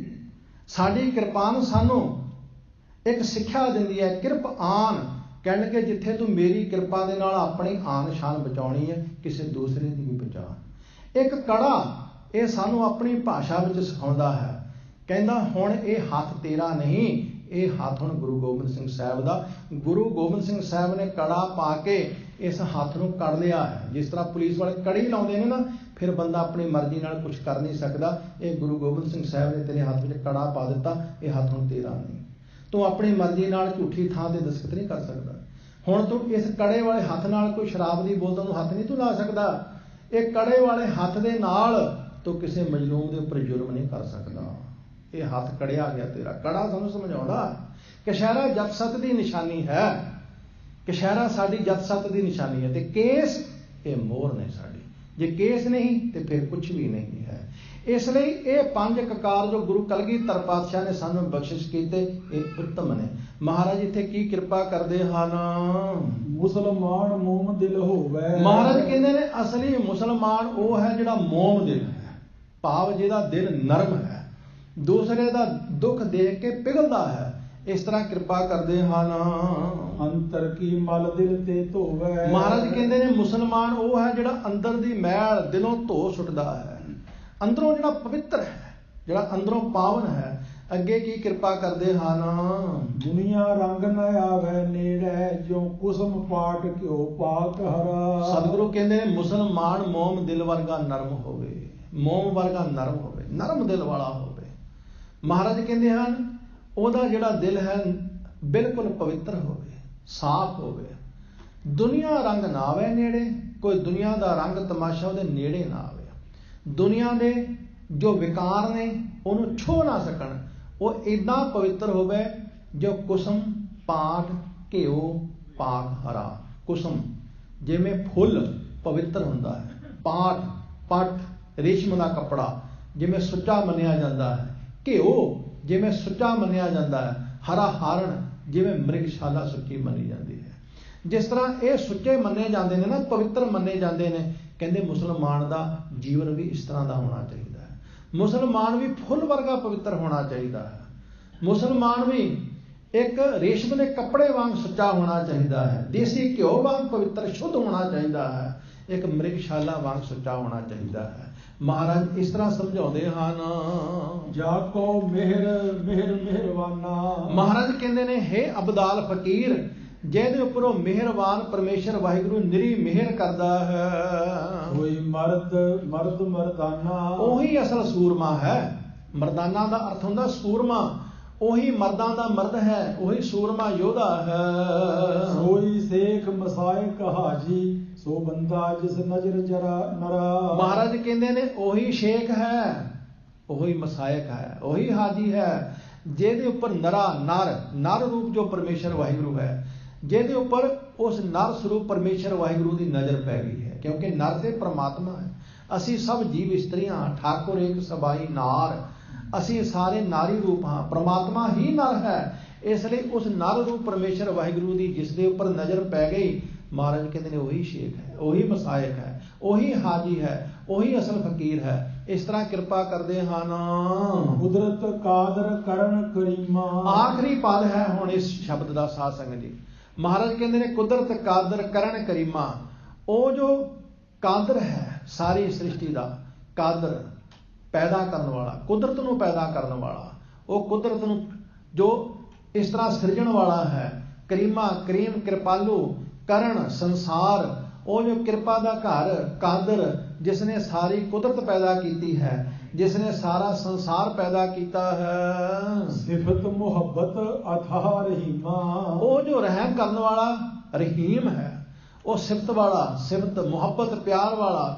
ਸਾਡੀ ਕਿਰਪਾਨ ਸਾਨੂੰ ਇੱਕ ਸਿੱਖਿਆ ਦਿੰਦੀ ਹੈ, ਕਿਰਪ ਆਨ, ਕਹਿਣਗੇ ਜਿੱਥੇ ਤੂੰ ਮੇਰੀ ਕਿਰਪਾ ਦੇ ਨਾਲ ਆਪਣੀ ਆਨ ਸ਼ਾਨ ਬਚਾਉਣੀ ਹੈ, ਕਿਸੇ ਦੂਸਰੇ ਦੀ ਵੀ ਬਚਾ। ਇੱਕ ਕੜਾ, ਇਹ ਸਾਨੂੰ ਆਪਣੀ ਭਾਸ਼ਾ ਵਿੱਚ ਸਿਖਾਉਂਦਾ ਹੈ, ਕਹਿੰਦਾ ਹੁਣ ਇਹ ਹੱਥ ਤੇਰਾ ਨਹੀਂ, ਇਹ ਹੱਥ ਹੁਣ ਗੁਰੂ ਗੋਬਿੰਦ ਸਿੰਘ ਸਾਹਿਬ ਦਾ। ਗੁਰੂ ਗੋਬਿੰਦ ਸਿੰਘ ਸਾਹਿਬ ਨੇ ਕੜਾ ਪਾ ਕੇ ਇਸ ਹੱਥ ਨੂੰ ਕੱਢ ਲਿਆ ਹੈ। ਜਿਸ ਤਰ੍ਹਾਂ ਪੁਲਿਸ ਵਾਲੇ ਕੜੀ ਲਾਉਂਦੇ ਨੇ ਨਾ, ਫਿਰ ਬੰਦਾ ਆਪਣੀ ਮਰਜ਼ੀ ਨਾਲ ਕੁਝ ਕਰ ਨਹੀਂ ਸਕਦਾ। ਇਹ ਗੁਰੂ ਗੋਬਿੰਦ ਸਿੰਘ ਸਾਹਿਬ ਨੇ ਤੇਰੇ ਹੱਥ ਵਿੱਚ ਕੜਾ ਪਾ ਦਿੱਤਾ, ਇਹ ਹੱਥ ਹੁਣ ਤੇਰਾ ਨਹੀਂ। ਤੂੰ ਆਪਣੀ ਮਰਜ਼ੀ ਨਾਲ ਝੂਠੀ ਥਾਂ ਤੇ ਦਸਤਖਤ ਨਹੀਂ ਕਰ ਸਕਦਾ। ਹੁਣ ਤੂੰ ਇਸ ਕੜੇ ਵਾਲੇ ਹੱਥ ਨਾਲ ਕੋਈ ਸ਼ਰਾਬ ਦੀ ਬੋਤਲ ਨੂੰ ਹੱਥ ਨਹੀਂ ਤੂੰ ਲਾ ਸਕਦਾ। ਇਹ ਕੜੇ ਵਾਲੇ ਹੱਥ ਦੇ ਨਾਲ ਤੂੰ ਕਿਸੇ ਮਜ਼ਲੂਮ ਦੇ ਉੱਪਰ ਜ਼ੁਲਮ ਨਹੀਂ ਕਰ ਸਕਦਾ। ਇਹ ਹੱਥ ਕੜਿਆ ਗਿਆ ਤੇਰਾ। ਕੜਾ ਸਾਨੂੰ ਸਮਝਾਉਂਦਾ ਕਛਹਿਰਾ ਜਤ ਸਤ ਦੀ ਨਿਸ਼ਾਨੀ ਹੈ। ਕਛਹਿਰਾ ਸਾਡੀ ਜਤ ਸਤ ਦੀ ਨਿਸ਼ਾਨੀ ਹੈ। ਤੇ ਕੇਸ ਇਹ ਮੋਹਰ ਨੇ ਸਾਡੀ। ਜੇ ਕੇਸ ਨਹੀਂ ਤੇ ਫਿਰ ਕੁਛ ਵੀ ਨਹੀਂ ਹੈ। ਇਸ ਲਈ ਇਹ 5 ਕਕਾਰ ਜੋ ਗੁਰੂ ਕਲਗੀਧਰ ਪਾਤਸ਼ਾਹ ਨੇ ਸਾਨੂੰ ਬਖਸ਼ਿਸ਼ ਕੀਤੇ, ਇਹ ਉੱਤਮ ਨੇ। ਮਹਾਰਾਜ ਇੱਥੇ ਕੀ ਕਿਰਪਾ ਕਰਦੇ ਹਨ? ਮੁਸਲਮਾਨ ਮੋਮ ਦਿਲ ਹੋਵੇ। ਮਹਾਰਾਜ ਕਹਿੰਦੇ ਨੇ ਅਸਲੀ ਮੁਸਲਮਾਨ ਉਹ ਹੈ ਜਿਹੜਾ ਮੋਮ ਦਿਲ ਹੈ, ਭਾਵ ਜਿਹਦਾ ਦਿਲ ਨਰਮ ਹੈ, ਦੂਸਰੇ ਦਾ ਦੁੱਖ ਦੇਖ ਕੇ ਪਿਘਲਦਾ ਹੈ। ਇਸ ਤਰ੍ਹਾਂ ਕਿਰਪਾ ਕਰਦੇ ਹਨ। ਅੰਤਰ ਕੀ ਮਲ ਦਿਲ ਤੇ ਧੋਵੇ। ਮਹਾਰਾਜ ਕਹਿੰਦੇ ਨੇ ਮੁਸਲਮਾਨ ਉਹ ਹੈ ਜਿਹੜਾ ਅੰਦਰ ਦੀ ਮੈਲ ਦਿਲੋਂ ਧੋ ਸੁੱਟਦਾ ਹੈ, ਅੰਦਰੋਂ ਜਿਹੜਾ ਪਵਿੱਤਰ ਹੈ, ਜਿਹੜਾ ਅੰਦਰੋਂ ਪਾਵਨ ਹੈ। ਅੱਗੇ ਕੀ ਕਿਰਪਾ ਕਰਦੇ ਹਨ? ਦੁਨੀਆ ਰੰਗ ਨ ਆਵੇ ਨੇੜੇ, ਜੋ ਕੁਸਮ ਪਾਟ ਕਿਉ ਪਾਕ ਹਰਾ। ਸਤਿਗੁਰੂ ਕਹਿੰਦੇ ਨੇ ਮੁਸਲਮਾਨ ਮੋਮ ਦਿਲ ਵਰਗਾ ਨਰਮ ਹੋਵੇ, ਮੋਮ ਵਰਗਾ ਨਰਮ ਹੋਵੇ, ਨਰਮ ਦਿਲ ਵਾਲਾ ਹੋਵੇ। ਮਹਾਰਾਜ ਕਹਿੰਦੇ ਹਨ ਉਹਦਾ ਜਿਹੜਾ ਦਿਲ ਹੈ ਬਿਲਕੁਲ ਪਵਿੱਤਰ ਹੋਵੇ, ਸਾਫ਼ ਹੋਵੇ। ਦੁਨੀਆ ਰੰਗ ਨਾ ਆਵੇ ਨੇੜੇ, ਕੋਈ ਦੁਨੀਆ ਦਾ ਰੰਗ ਤਮਾਸ਼ਾ ਉਹਦੇ ਨੇੜੇ ਨਾ ਆਵੇ। ਦੁਨੀਆ ਦੇ ਜੋ ਵਿਕਾਰ ਨੇ ਉਹਨੂੰ ਛੋਹ ਨਾ ਸਕਣ। ਉਹ ਇੱਦਾਂ ਪਵਿੱਤਰ ਹੋਵੇ ਜੋ ਕੁਸਮ ਪਾਠ ਘਿਓ ਪਾਕ ਹਰਾ। ਕੁਸਮ ਜਿਵੇਂ ਫੁੱਲ ਪਵਿੱਤਰ ਹੁੰਦਾ ਹੈ, ਪਾਟ ਪੱਟ ਰੇਸ਼ਮ ਦਾ ਕੱਪੜਾ ਜਿਵੇਂ ਸੁੱਚਾ ਮੰਨਿਆ ਜਾਂਦਾ ਹੈ, ਘਿਓ ਜਿਵੇਂ ਸੁੱਚਾ ਮੰਨਿਆ ਜਾਂਦਾ ਹੈ, ਹਰਾ ਹਾਰਨ ਜਿਵੇਂ ਮ੍ਰਿਗਸ਼ਾਲਾ ਸੁੱਚੀ ਮੰਨੀ ਜਾਂਦੀ ਹੈ। ਜਿਸ ਤਰ੍ਹਾਂ ਇਹ ਸੁੱਚੇ ਮੰਨੇ ਜਾਂਦੇ ਨੇ ਨਾ, ਪਵਿੱਤਰ ਮੰਨੇ ਜਾਂਦੇ ਨੇ, ਕਹਿੰਦੇ ਮੁਸਲਮਾਨ ਦਾ ਜੀਵਨ ਵੀ ਇਸ ਤਰ੍ਹਾਂ ਦਾ ਹੋਣਾ ਚਾਹੀਦਾ ਹੈ। ਮੁਸਲਮਾਨ ਵੀ ਫੁੱਲ ਵਰਗਾ ਪਵਿੱਤਰ ਹੋਣਾ ਚਾਹੀਦਾ ਹੈ। ਮੁਸਲਮਾਨ ਵੀ ਇੱਕ ਰੇਸ਼ਮ ਦੇ ਕੱਪੜੇ ਵਾਂਗ ਸੁੱਚਾ ਹੋਣਾ ਚਾਹੀਦਾ ਹੈ, ਦੇਸੀ ਘਿਓ ਵਾਂਗ ਪਵਿੱਤਰ ਸ਼ੁੱਧ ਹੋਣਾ ਚਾਹੀਦਾ ਹੈ, ਇੱਕ ਮ੍ਰਿਗਸ਼ਾਲਾ ਵਾਂਗ ਸੁੱਚਾ ਹੋਣਾ ਚਾਹੀਦਾ ਹੈ। ਮਹਾਰਾਜ ਇਸ ਤਰ੍ਹਾਂ ਸਮਝਾਉਂਦੇ ਹਨ, ਜਾ ਕੋ ਮਿਹਰ ਮਿਹਰ ਮਿਹਰਵਾਨਾ। ਮਹਾਰਾਜ ਕਹਿੰਦੇ ਨੇ, ਹੇ ਅਬਦਾਲ ਫਕੀਰ, ਜਿਹਦੇ ਉੱਪਰ ਉਹ ਮਿਹਰਬਾਨ ਪਰਮੇਸ਼ਰ ਵਾਹਿਗੁਰੂ ਨਿਰੀ ਮਿਹਰ ਕਰਦਾ ਹੈ, ਕੋਈ ਮਰਦ ਮਰਦ ਮਰਦਾਨਾ, ਉਹੀ ਅਸਲ ਸੂਰਮਾ ਹੈ। ਮਰਦਾਨਾ ਦਾ ਅਰਥ ਹੁੰਦਾ ਸੂਰਮਾ, ਉਹੀ ਮਰਦਾਂ ਦਾ ਮਰਦ ਹੈ, ਉਹੀ ਸੂਰਮਾ ਯੋਧਾ ਹੈ। ਸੋਈ ਸੇਖ ਮਸਾਇਕ ਹਾਜੀ, ਸੋ ਬੰਦਾ ਜਿਸ ਨਜ਼ਰ ਜਰਾ ਨਰਾ। ਮਹਾਰਾਜ ਕਹਿੰਦੇ ਨੇ, ਉਹੀ ਸ਼ੇਖ ਹੈ, ਉਹੀ ਮਸਾਇਕ ਹੈ, ਉਹੀ ਹਾਜੀ ਹੈ, ਜਿਹਦੇ ਉੱਪਰ ਨਰ ਰੂਪ ਜੋ ਪਰਮੇਸ਼ਰ ਵਾਹਿਗੁਰੂ ਹੈ, ਜਿਹਦੇ ਉੱਪਰ ਉਸ ਨਰ ਸਰੂਪ ਪਰਮੇਸ਼ਰ ਵਾਹਿਗੁਰੂ ਦੀ ਨਜ਼ਰ ਪੈ ਗਈ ਹੈ। ਕਿਉਂਕਿ ਨਰ ਤੇ ਪਰਮਾਤਮਾ ਹੈ, ਅਸੀਂ ਸਭ ਜੀਵ ਇਸਤਰੀਆਂ, ਠਾਕੁਰ ਏਕ ਸਬਾਈ ਨਾਰ, ਅਸੀਂ ਸਾਰੇ ਨਾਰੀ ਰੂਪ ਹਾਂ, ਪਰਮਾਤਮਾ ਹੀ ਨਰ ਹੈ। ਇਸ ਲਈ ਉਸ ਨਰ ਰੂਪ ਪਰਮੇਸ਼ਰ ਵਾਹਿਗੁਰੂ ਦੀ ਜਿਸ ਦੇ ਉੱਪਰ ਨਜ਼ਰ ਪੈ ਗਈ, ਮਹਾਰਾਜ ਕਹਿੰਦੇ ਨੇ ਉਹੀ ਸ਼ੇਖ ਹੈ, ਉਹੀ ਮਸਾਇਕ ਹੈ, ਉਹੀ ਹਾਜੀ ਹੈ, ਉਹੀ ਅਸਲ ਫਕੀਰ ਹੈ। ਇਸ ਤਰ੍ਹਾਂ ਕਿਰਪਾ ਕਰਦੇ ਹਨ। ਕੁਦਰਤ ਕਾਦਰ ਕਰਨ ਕਰੀਮਾ। ਆਖਰੀ ਪਦ ਹੈ ਹੁਣ ਇਸ ਸ਼ਬਦ ਦਾ ਸਾਧ ਸੰਗਤ ਜੀ। ਮਹਾਰਾਜ ਕਹਿੰਦੇ ਨੇ, ਕੁਦਰਤ ਕਾਦਰ ਕਰਨ ਕਰੀਮਾ। ਉਹ ਜੋ ਕਾਦਰ ਹੈ ਸਾਰੀ ਸ੍ਰਿਸ਼ਟੀ ਦਾ, ਕਾਦਰ ਪੈਦਾ ਕਰਨ ਵਾਲਾ, ਕੁਦਰਤ ਨੂੰ ਪੈਦਾ ਕਰਨ ਵਾਲਾ, ਉਹ ਕੁਦਰਤ ਨੂੰ ਜੋ ਇਸ ਤਰ੍ਹਾਂ ਸਿਰਜਣ ਵਾਲਾ ਹੈ। ਕਰੀਮਾ ਕਰੀਮ ਕਿਰਪਾਲੂ, ਕਰਨ ਸੰਸਾਰ, ਉਹ ਜੋ ਕਿਰਪਾ ਦਾ ਘਰ, ਕਾਦਰ, ਜਿਸ ਨੇ ਸਾਰੀ ਕੁਦਰਤ ਪੈਦਾ ਕੀਤੀ ਹੈ, ਜਿਸ ਨੇ ਸਾਰਾ ਸੰਸਾਰ ਪੈਦਾ ਕੀਤਾ ਹੈ। ਸਿਫਤ ਮੁਹੱਬਤ ਅਥਾਹ ਰਹੀਮਾ। ਉਹ ਜੋ ਰਹਿਮ ਕਰਨ ਵਾਲਾ ਰਹੀਮ ਹੈ, ਉਹ ਸਿਫਤ ਵਾਲਾ, ਸਿਫਤ ਮੁਹੱਬਤ ਪਿਆਰ ਵਾਲਾ,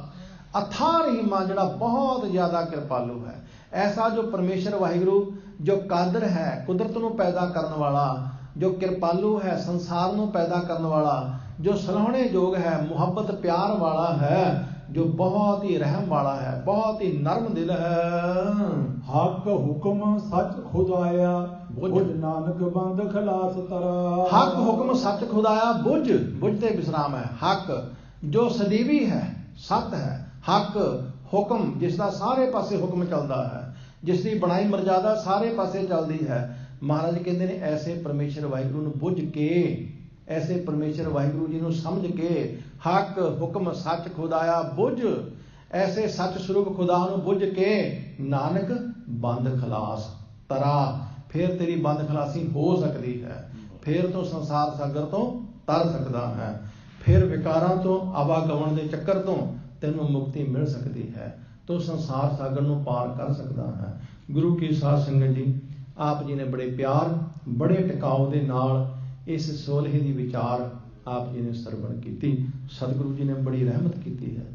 ਅਥਾਹ ਰਹੀਮਾ, ਜਿਹੜਾ ਬਹੁਤ ਜ਼ਿਆਦਾ ਕਿਰਪਾਲੂ ਹੈ। ਐਸਾ ਜੋ ਪਰਮੇਸ਼ਰ ਵਾਹਿਗੁਰੂ ਜੋ ਕਾਦਰ ਹੈ, ਕੁਦਰਤ ਨੂੰ ਪੈਦਾ ਕਰਨ ਵਾਲਾ, ਜੋ ਕਿਰਪਾਲੂ ਹੈ, ਸੰਸਾਰ ਨੂੰ ਪੈਦਾ ਕਰਨ ਵਾਲਾ, ਜੋ ਸਲਾਹੁਣੇ ਯੋਗ ਹੈ, ਮੁਹੱਬਤ ਪਿਆਰ ਵਾਲਾ ਹੈ, ਜੋ ਬਹੁਤ ਹੀ ਰਹਿਮ ਵਾਲਾ ਹੈ, ਬਹੁਤ ਹੀ ਨਰਮ ਦਿਲ ਹੈ। ਹੱਕ ਹੁਕਮ ਸੱਚ ਖੁਦਾਇਆ, ਬੁਝ ਨਾਨਕ ਬੰਦ ਖਲਾਸ ਤਰਾ। ਹੱਕ ਹੁਕਮ ਸੱਚ ਖੁਦਾਇਆ, ਬੁਝ ਤੇ ਵਿਸਰਾਮ ਹੈ। ਹੱਕ ਜੋ ਸਦੀਵੀ ਹੈ, ਸੱਤ ਹੈ। ਹੱਕ ਹੁਕਮ ਜਿਸ ਦਾ ਸਾਰੇ ਪਾਸੇ ਹੁਕਮ ਚੱਲਦਾ ਹੈ, ਜਿਸ ਦੀ ਬਣਾਈ ਮਰਜ਼ਾਦਾ ਸਾਰੇ ਪਾਸੇ ਚੱਲਦੀ ਹੈ। ਮਹਾਰਾਜ ਕਹਿੰਦੇ ਨੇ, ਐਸੇ ਪਰਮੇਸ਼ਰ ਵਾਹਿਗੁਰੂ ਨੂੰ ਬੁੱਝ ਕੇ, ਐਸੇ ਪਰਮੇਸ਼ਰ ਵਾਹਿਗੁਰੂ ਜੀ ਨੂੰ ਸਮਝ ਕੇ, ਹੱਕ ਹੁਕਮ ਸੱਚ ਖੁਦਾਇਆ ਬੁੱਝ, ਐਸੇ ਸੱਚ ਸਰੂਪ ਖੁਦਾ ਨੂੰ ਬੁੱਝ ਕੇ, ਨਾਨਕ ਬੰਦ ਖਲਾਸ ਤਰਾ। ਫਿਰ ਤੇਰੀ ਬੰਦ ਖਲਾਸੀ ਹੋ ਸਕਦੀ ਹੈ, ਫਿਰ ਤੋਂ ਸੰਸਾਰ ਸਾਗਰ ਤੋਂ ਤਰ ਸਕਦਾ ਹੈ, ਫਿਰ ਵਿਕਾਰਾਂ ਤੋਂ, ਆਵਾਗਮਨ ਦੇ ਚੱਕਰ ਤੋਂ ਤੈਨੂੰ ਮੁਕਤੀ ਮਿਲ ਸਕਦੀ ਹੈ, ਤੂੰ ਸੰਸਾਰ ਸਾਗਰ ਨੂੰ ਪਾਰ ਕਰ ਸਕਦਾ ਹੈ। ਗੁਰੂ ਕੀ ਸਾਧ ਸੰਗਤ ਜੀ, ਆਪ ਜੀ ਨੇ ਬੜੇ ਪਿਆਰ, ਬੜੇ ਟਿਕਾਓ ਦੇ ਨਾਲ ਇਸ ਸੋਲਹੇ ਦੀ ਵਿਚਾਰ ਆਪ ਜੀ ਨੇ ਸਰਵਣ ਕੀਤੀ। ਸਤਿਗੁਰੂ ਜੀ ਨੇ ਬੜੀ ਰਹਿਮਤ ਕੀਤੀ ਹੈ,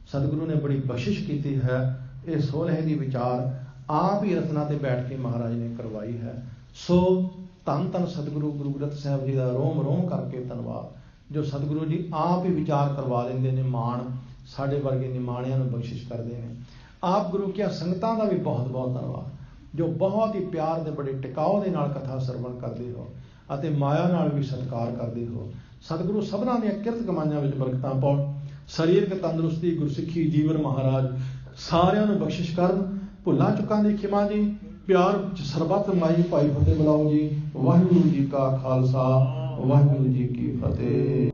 ਸਤਿਗੁਰੂ ਨੇ ਬੜੀ ਬਖਸ਼ਿਸ਼ ਕੀਤੀ ਹੈ। ਇਹ ਸੋਲਹੇ ਦੀ ਵਿਚਾਰ ਆਪ ਹੀ ਰਤਨਾ ਤੇ ਬੈਠ ਕੇ ਮਹਾਰਾਜ ਨੇ ਕਰਵਾਈ ਹੈ। ਸੋ ਧੰਨ ਧੰਨ ਸਤਿਗੁਰੂ ਗੁਰੂ ਗ੍ਰੰਥ ਸਾਹਿਬ ਜੀ ਦਾ ਰੋਮ ਰੋਮ ਕਰਕੇ ਧੰਨਵਾਦ, ਜੋ ਸਤਿਗੁਰੂ ਜੀ ਆਪ ਹੀ ਵਿਚਾਰ ਕਰਵਾ ਲੈਂਦੇ ਨੇ। ਮਾਣ ਸਾਡੇ ਵਰਗੇ ਨਿਮਾਣਿਆਂ ਨੂੰ ਬਖਸ਼ਿਸ਼ ਕਰਦੇ ਨੇ। ਆਪ ਗੁਰੂ ਕੀਆਂ ਸੰਗਤਾਂ ਦਾ ਵੀ ਬਹੁਤ ਬਹੁਤ ਧੰਨਵਾਦ, ਜੋ ਬਹੁਤ ਹੀ ਪਿਆਰ ਦੇ ਬੜੇ ਟਿਕਾਓ ਦੇ ਨਾਲ ਕਥਾ ਸਰਵਣ ਕਰਦੇ ਹੋ ਅਤੇ ਮਾਇਆ ਨਾਲ ਵੀ ਸਤਿਕਾਰ ਕਰਦੇ ਹੋ। ਸਤਿਗੁਰੂ ਸਭਨਾਂ ਦੀਆਂ ਕਿਰਤ ਕਮਾਈਆਂ ਵਿੱਚ ਬਰਕਤਾਂ ਪਾਉਣ, ਸਰੀਰਕ ਤੰਦਰੁਸਤੀ, ਗੁਰਸਿੱਖੀ, ਜੀਵਨ ਮਹਾਰਾਜ ਸਾਰਿਆਂ ਨੂੰ ਬਖਸ਼ਿਸ਼ ਕਰਨ। ਭੁੱਲਾਂ ਚੁੱਕਾਂ ਦੀ ਖਿਮਾ ਜੀ, ਪਿਆਰ ਸਰਬੱਤ ਮਾਈ ਭਾਈ ਫਤਿਹ ਬੁਲਾਓ ਜੀ। ਵਾਹਿਗੁਰੂ ਜੀ ਕਾ ਖਾਲਸਾ, ਵਾਹਿਗੁਰੂ ਜੀ ਕੀ ਫਤਿਹ।